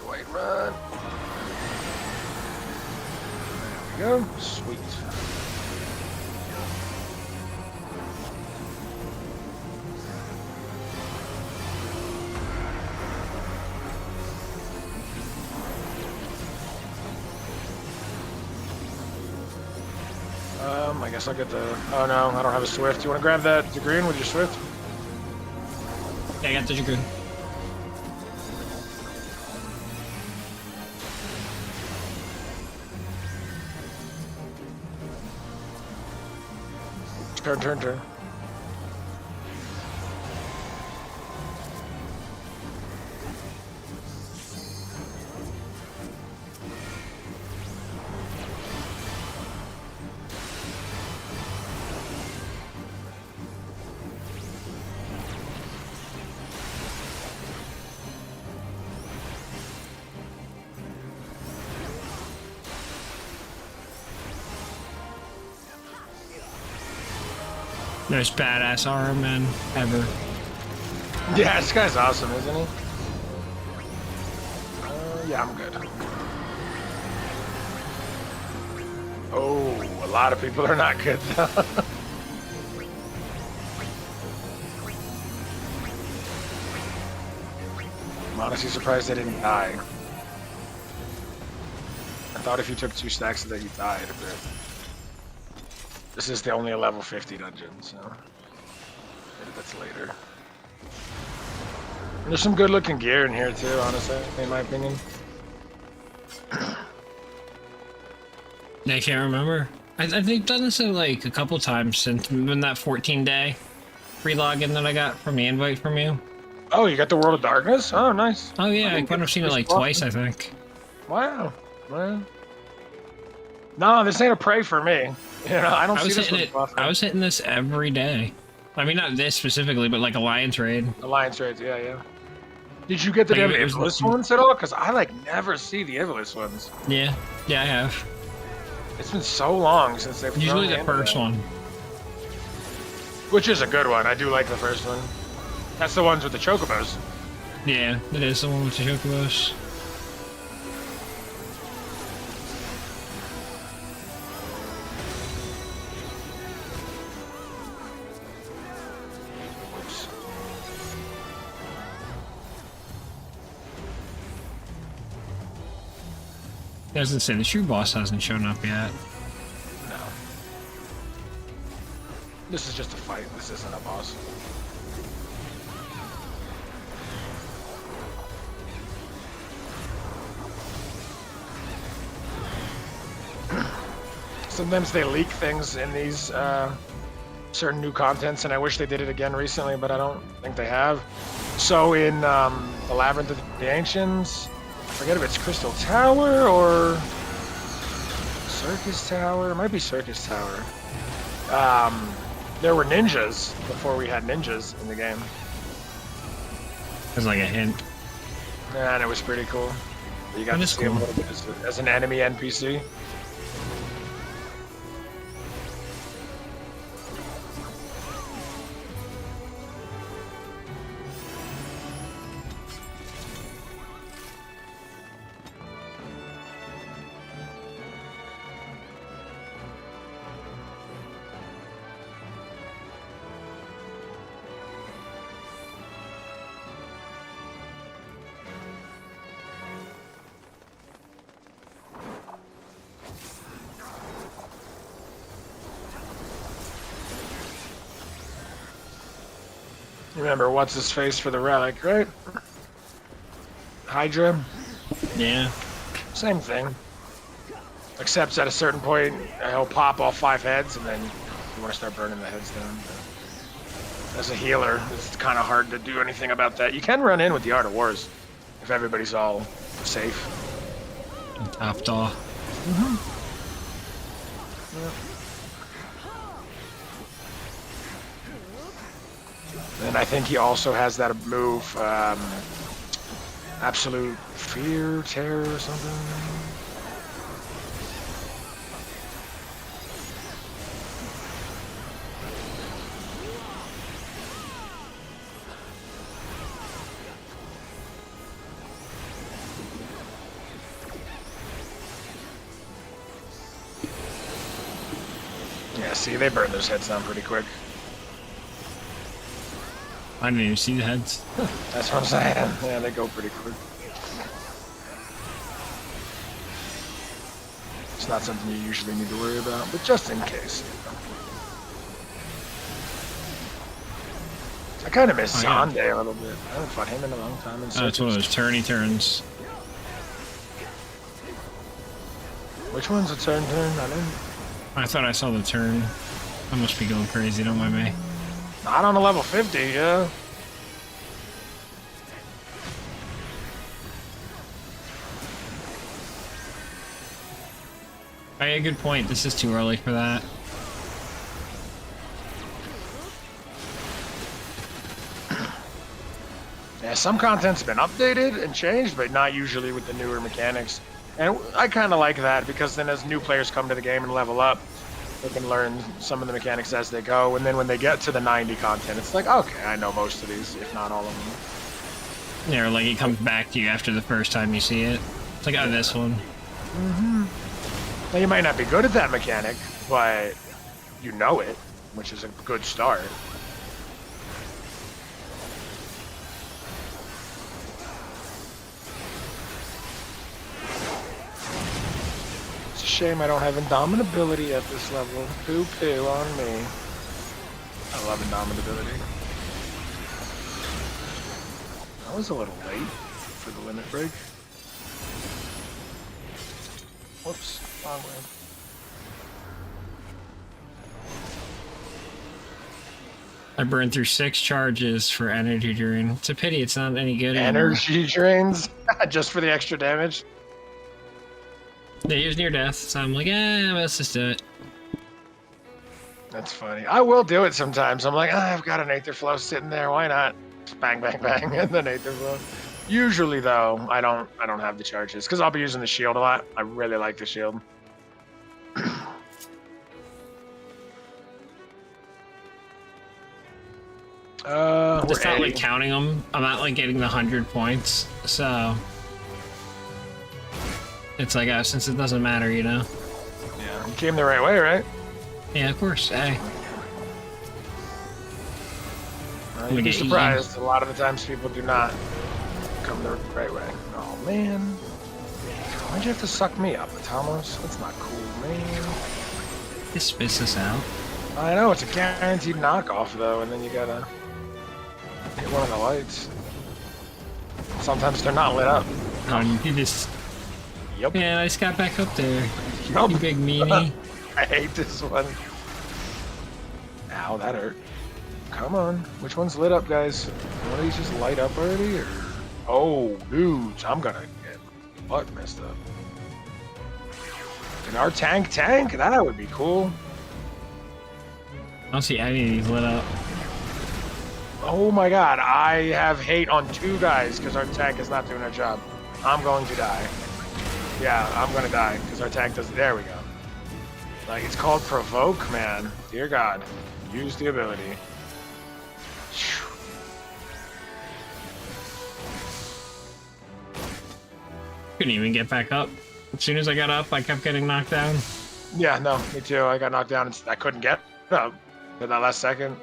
Wait, run. There we go. Sweet. I guess I'll get the... Oh no, I don't have a Swift. You want to grab that Degreen with your Swift? Yeah, I got the Dragoon. Turn. Most badass arm man ever. Yeah, this guy's awesome, isn't he? Yeah, I'm good. Oh, a lot of people are not good though. I'm honestly surprised I didn't die. I thought if you took 2 stacks that you died, but this is the only a level 50 dungeon, so maybe that's later. And there's some good looking gear in here too, honestly, in my opinion. I can't remember. I've done this like a couple times since when that 14-day free login that I got from the invite from you. Oh, you got the World of Darkness? Oh, nice. Oh yeah, I kind of seen it like twice, I think. Wow. Well, no, this ain't a prey for me. You know, I don't see this with buffering. I was hitting this every day. I mean, not this specifically, but like Alliance Raid. Alliance Raids, yeah. Did you get the Like, damn it was Ivalice the- ones at all? Because I like never see the Ivalice ones. Yeah, I have. It's been so long since they've Usually thrown the me into first that. one. Which is a good one. I do like the first one. That's the ones with the chocobos. Yeah, it is the one with the chocobos. Whoops. I was gonna say, the true boss hasn't shown up yet. No. This is just a fight. This isn't a boss. Sometimes they leak things in these certain new contents, and I wish they did it again recently, but I don't think they have. So in the Labyrinth of the Ancients, I forget if it's Crystal Tower or Circus Tower. It might be Circus Tower. There were ninjas before we had ninjas in the game. There's like a hint. And it was pretty cool. You got That to is see him a cool. little bit as an enemy NPC. Remember, what's his face for the relic, right? Hydra? Yeah. Same thing. Except at a certain point, he'll pop all 5 heads, and then you want to start burning the heads down. But as a healer, it's kind of hard to do anything about that. You can run in with the Art of Wars, if everybody's all safe. Topped off. And I think he also has that move, Absolute Fear, Terror, or something. Yeah, see, they burn those heads down pretty quick. I didn't even see the heads. That's what I'm saying. Yeah, they go pretty quick. It's not something you usually need to worry about, but just in case. I kind of miss Zonde a little bit. I haven't fought him in a long time. It's one of those turny turns. Which one's a turn? I didn't. I thought I saw the turn. I must be going crazy, don't mind me. Not on a level 50, yeah. Hey, good point. This is too early for that. Yeah, some content's been updated and changed, but not usually with the newer mechanics. And I kind of like that, because then as new players come to the game and level up, they can learn some of the mechanics as they go. And then when they get to the 90 content, it's like, okay, I know most of these, if not all of them. Yeah, or like it comes back to you after the first time you see it. It's like, oh, this one. Now, you might not be good at that mechanic, but you know it, which is a good start. It's a shame I don't have indomitability at this level. Poo-poo on me. I love indomitability. I was a little late for the limit break. Whoops, wrong way. I burned through 6 charges for energy drain. It's a pity it's not any good anymore. Energy drains? Just for the extra damage? Yeah, he was near death, so I'm like, let's just do it. That's funny. I will do it sometimes. I'm like, I've got an Aether Flow sitting there. Why not? Just bang, bang, bang, and then Aether Flow. Usually though, I don't have the charges because I'll be using the shield a lot. I really like the shield. Just we're not like A. counting them. I'm not like getting the 100 points, so it's like since it doesn't matter, you know. Yeah, you came the right way, right? Yeah, of course. Hey. You'd be surprised. A lot of the times people do not come the right way. Oh man, why'd you have to suck me up, Thomas? That's not cool, man. Just spits us out. I know it's a guaranteed knockoff though, and then you gotta hit one of the lights. Sometimes they're not lit up. Oh, you just. Yep. Yeah, I just got back up there. Yup. You big meanie. I hate this one. Ow, that hurt. Come on. Which one's lit up, guys? One of these just light up already? Or... Oh, dudes, I'm gonna get butt messed up. Can our tank? That would be cool. I don't see any of these lit up. Oh my god, I have hate on 2 guys because our tank is not doing their job. I'm going to die. Yeah, I'm gonna die because our tank doesn't. There we go. Like, it's called provoke, man. Dear God, use the ability. Couldn't even get back up. As soon as I got up, I kept getting knocked down. Yeah, no, me too. I got knocked down. I couldn't get up for that last second.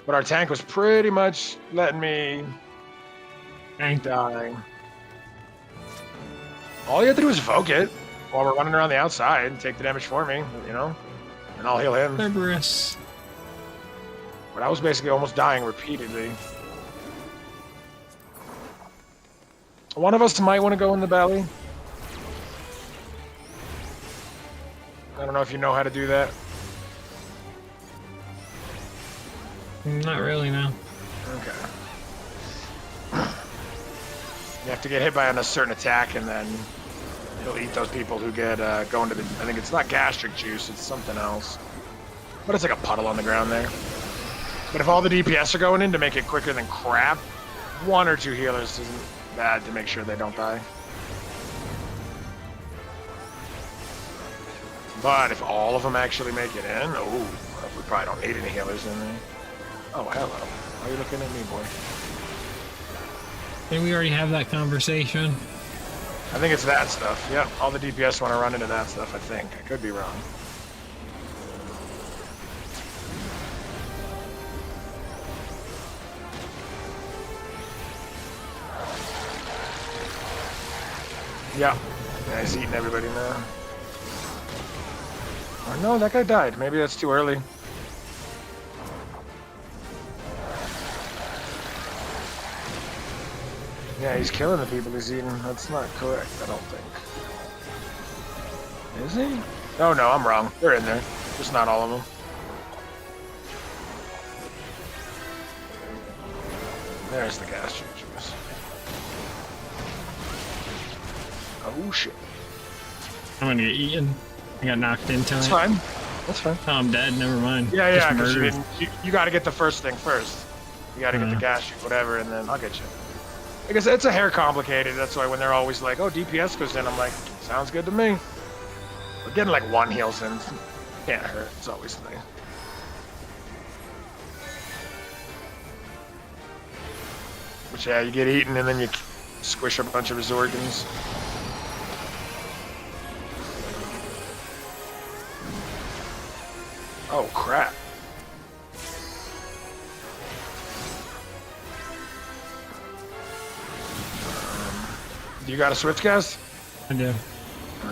But our tank was pretty much letting me die. All you have to do is evoke it while we're running around the outside and take the damage for me, you know? And I'll heal him. Cerberus. But I was basically almost dying repeatedly. One of us might want to go in the belly. I don't know if you know how to do that. Not really, no. Okay. You have to get hit by a certain attack, and then he'll eat those people who get going to the. I think it's not gastric juice; it's something else. But it's like a puddle on the ground there. But if all the DPS are going in to make it quicker than crap, 1 or 2 healers isn't bad to make sure they don't die. But if all of them actually make it in, oh, we probably don't need any healers in there. Oh, hello. Why are you looking at me, boy? Didn't we already have that conversation? I think it's that stuff. Yep, all the DPS want to run into that stuff, I think. I could be wrong. Yeah. Yeah, he's eating everybody now. Oh no, that guy died. Maybe that's too early. Yeah, he's killing the people he's eating. That's not correct, I don't think. Is he? Oh no, I'm wrong. They're in there. Just not all of them. There's the gastric juice. Oh shit. I'm gonna get eaten. I got knocked into That's it. fine. That's fine. Oh, I'm dead. Never mind. Yeah, yeah, Just because murdered. you gotta get the first thing first. You gotta get the gastric, whatever, and then I'll get you. I guess it's a hair complicated. That's why when they're always like, oh, DPS goes in, I'm like, sounds good to me. But getting like 1 heal in can't hurt. It's always nice. But yeah, you get eaten and then you squish a bunch of his organs. Oh, crap. You got a switch, guys? I do.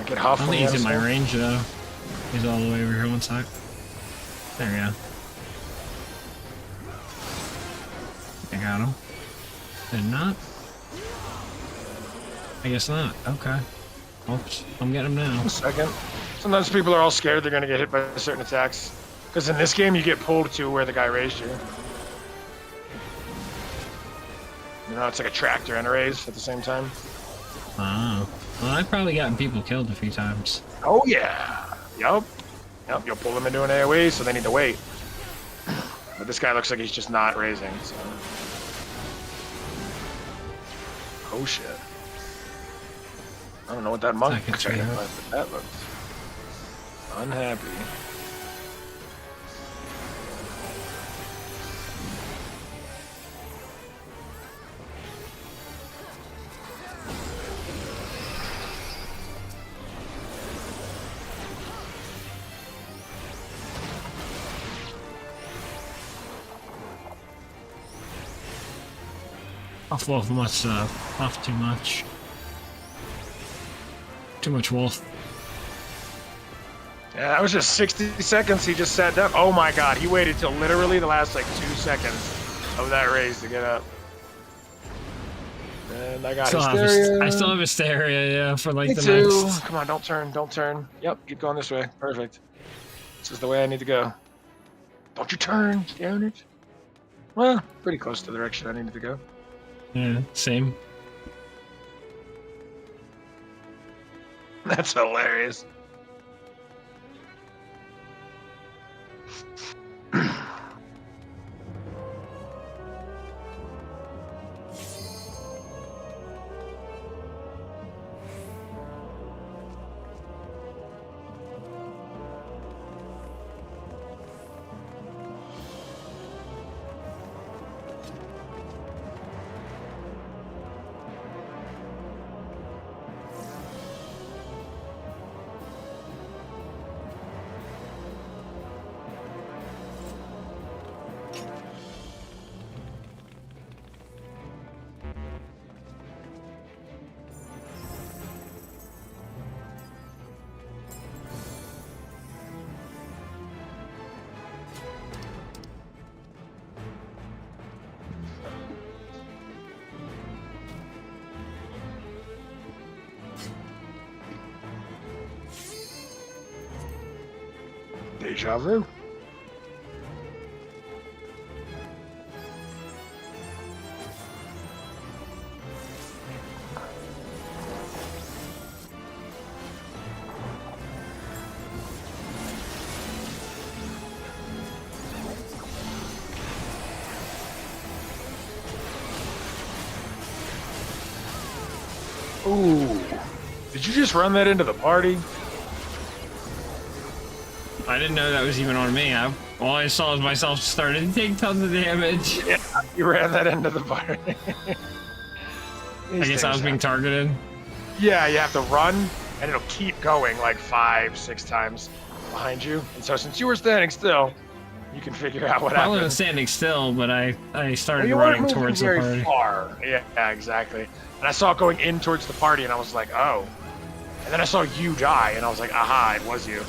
Get Huff. I don't think he's in my range, though. He's all the way over here one side. There we go. I got him. Did not? I guess not. Okay. Oops. I'm getting him now. A second. Sometimes people are all scared they're going to get hit by certain attacks. Because in this game, you get pulled to where the guy raised you. You know, it's like a tractor and a raise at the same time. Oh. Well, I've probably gotten people killed a few times. Oh, yeah. Yup. Yup, you'll pull them into an AoE, so they need to wait. But this guy looks like he's just not raising, so... Oh shit. I don't know what that monk Second said, trailer. but that looked unhappy. Off wolf much stuff. Off too much. Too much wolf. Yeah, that was just 60 seconds. He just sat down. Oh my god, he waited till literally the last like 2 seconds of that raise to get up. And I got hysteria. I still have hysteria, yeah, for like Me the too. next. Come on, don't turn, don't turn. Yep, keep going this way. Perfect. This is the way I need to go. Don't you turn, damn it. Well, pretty close to the direction I needed to go. Yeah, same. That's hilarious. Deja vu. Ooh. Did you just run that into the party? I didn't know that was even on me. All I saw was myself starting to take tons of damage. Yeah, you ran that into the party. I guess I was being targeted. Yeah, you have to run, and it'll keep going like 5-6 times behind you. And so since you were standing still, you can figure out what I happened. wasn't standing still, but I started Well, you running weren't moving towards the very party. far. Yeah, exactly. And I saw it going in towards the party, and I was like, oh. And then I saw you die, and I was like, aha, it was you.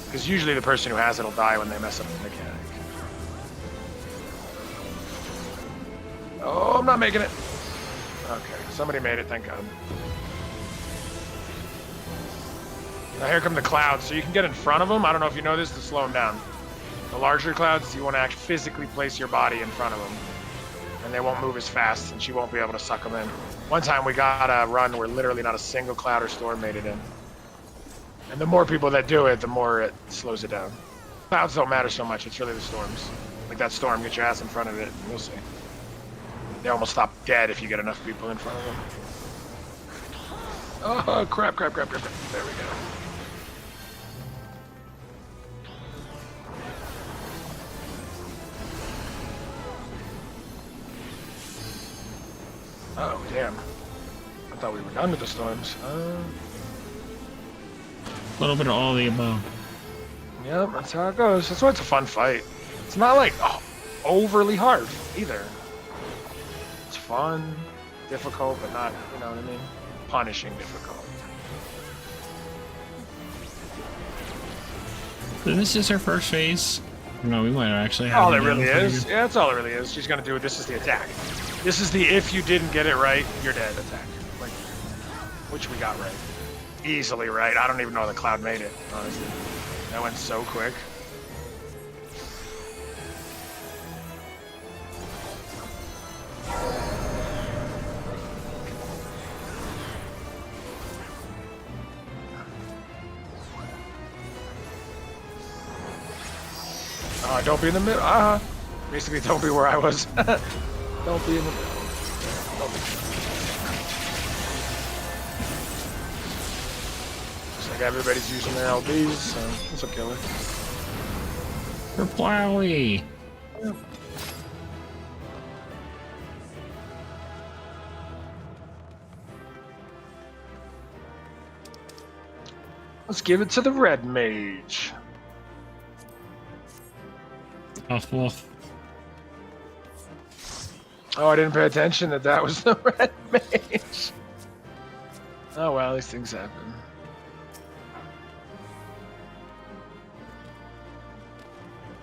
Because usually the person who has it will die when they mess up the mechanic. Oh, I'm not making it. Okay, somebody made it, thank God. Now here come the clouds, so you can get in front of them. I don't know if you know this to slow them down. The larger clouds, you want to actually physically place your body in front of them. And they won't move as fast, and she won't be able to suck them in. One time we got a run where literally not a single cloud or storm made it in. And the more people that do it, the more it slows it down. Clouds don't matter so much, it's really the storms. Like that storm, get your ass in front of it, and you'll see. They almost stop dead if you get enough people in front of them. Oh, crap. There we go. Oh, damn. I thought we were done with the storms. A little bit of all the above. Yep, that's how it goes. That's why it's a fun fight. It's not like overly hard either. It's fun, difficult, but not, you know what I mean? Punishing difficult. Is this just her first phase? No, we might actually have. All it really is. Yeah, that's all it really is. She's gonna do it. This is the attack. This is the if you didn't get it right, you're dead attack. Like, which we got right. Easily right. I don't even know the cloud made it, honestly. That went so quick. Don't be in the middle. Basically, don't be where I was. Don't be in the middle. Don't be. like everybody's using their LBs, so it's a killer. For Plowy. Yeah. Let's give it to the red mage. Off wolf. Oh, I didn't pay attention that was the red mage. Oh well, these things happen.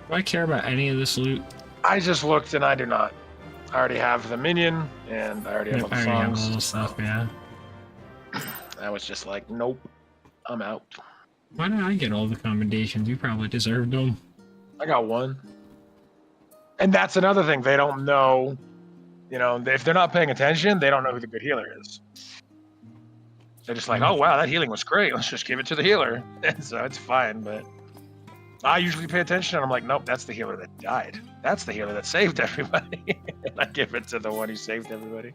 Do I care about any of this loot? I just looked and I do not. I already have the minion and I already have all the I already have all songs. the stuff, yeah. I was just like, nope, I'm out. Why did I get all the commendations? You probably deserved them. I got one. And that's another thing. They don't know, you know, if they're not paying attention, they don't know who the good healer is. They're just like, oh, wow, that healing was great. Let's just give it to the healer. And so it's fine, but I usually pay attention and I'm like, nope, that's the healer that died. That's the healer that saved everybody. And I give it to the one who saved everybody.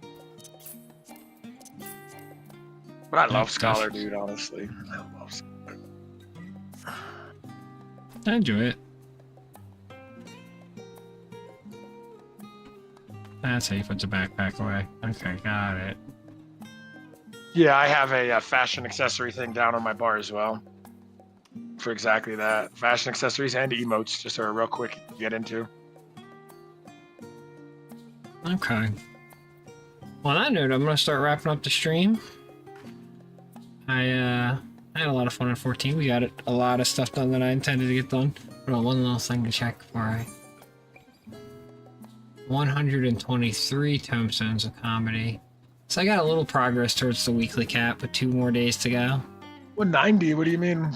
But I love Scholar, dude, honestly. I love Scholar. I enjoy it. That's how you put the backpack away. Okay, got it. Yeah, I have a fashion accessory thing down on my bar as well. For exactly that. Fashion accessories and emotes, just are real quick to get into. Okay. Well, on that note, I'm going to start wrapping up the stream. I had a lot of fun on 14. We got a lot of stuff done that I intended to get done. Hold on, one little thing to check before I... 123 tomestones of comedy. So I got a little progress towards the weekly cap with 2 more days to go. 190? What do you mean?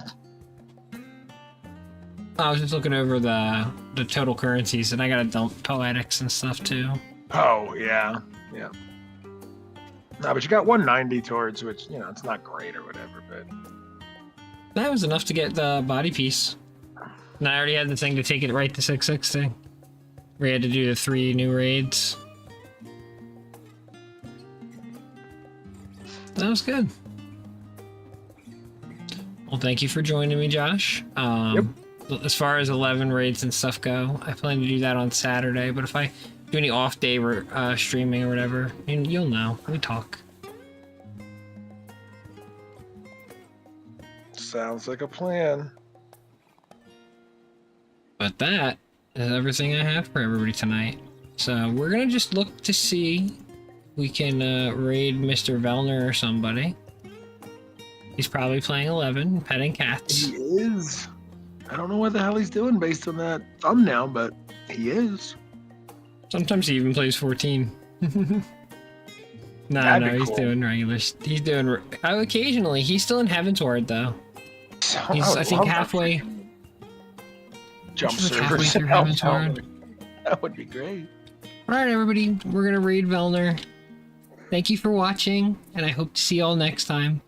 I was just looking over the total currencies, and I gotta dump poetics and stuff too. Oh, yeah. Yeah. No, but you got 190 towards, which, you know, it's not great or whatever, but... That was enough to get the body piece. And I already had the thing to take it right to 660. We had to do the 3 new raids. That was good. Well, thank you for joining me, Josh. Yep. As far as 11 raids and stuff go, I plan to do that on Saturday, but if I do any off-day streaming or whatever, you'll know. We talk. Sounds like a plan. But that is everything I have for everybody tonight. So we're gonna just look to see if we can raid Mr. Vellner or somebody. He's probably playing 11, petting cats. He is. I don't know what the hell he's doing based on that thumbnail, but he is. Sometimes he even plays 14. No, he's doing regulars. He's doing... occasionally, he's still in Heaven's Ward, though. So, He's, I think, halfway... Jump halfway servers. through Heaven's Ward. That would be great. Alright, everybody. We're gonna raid Vellner. Thank you for watching, and I hope to see you all next time.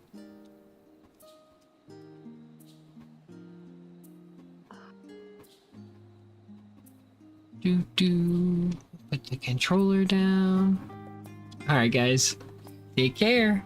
Put the controller down. Alright, guys. Take care.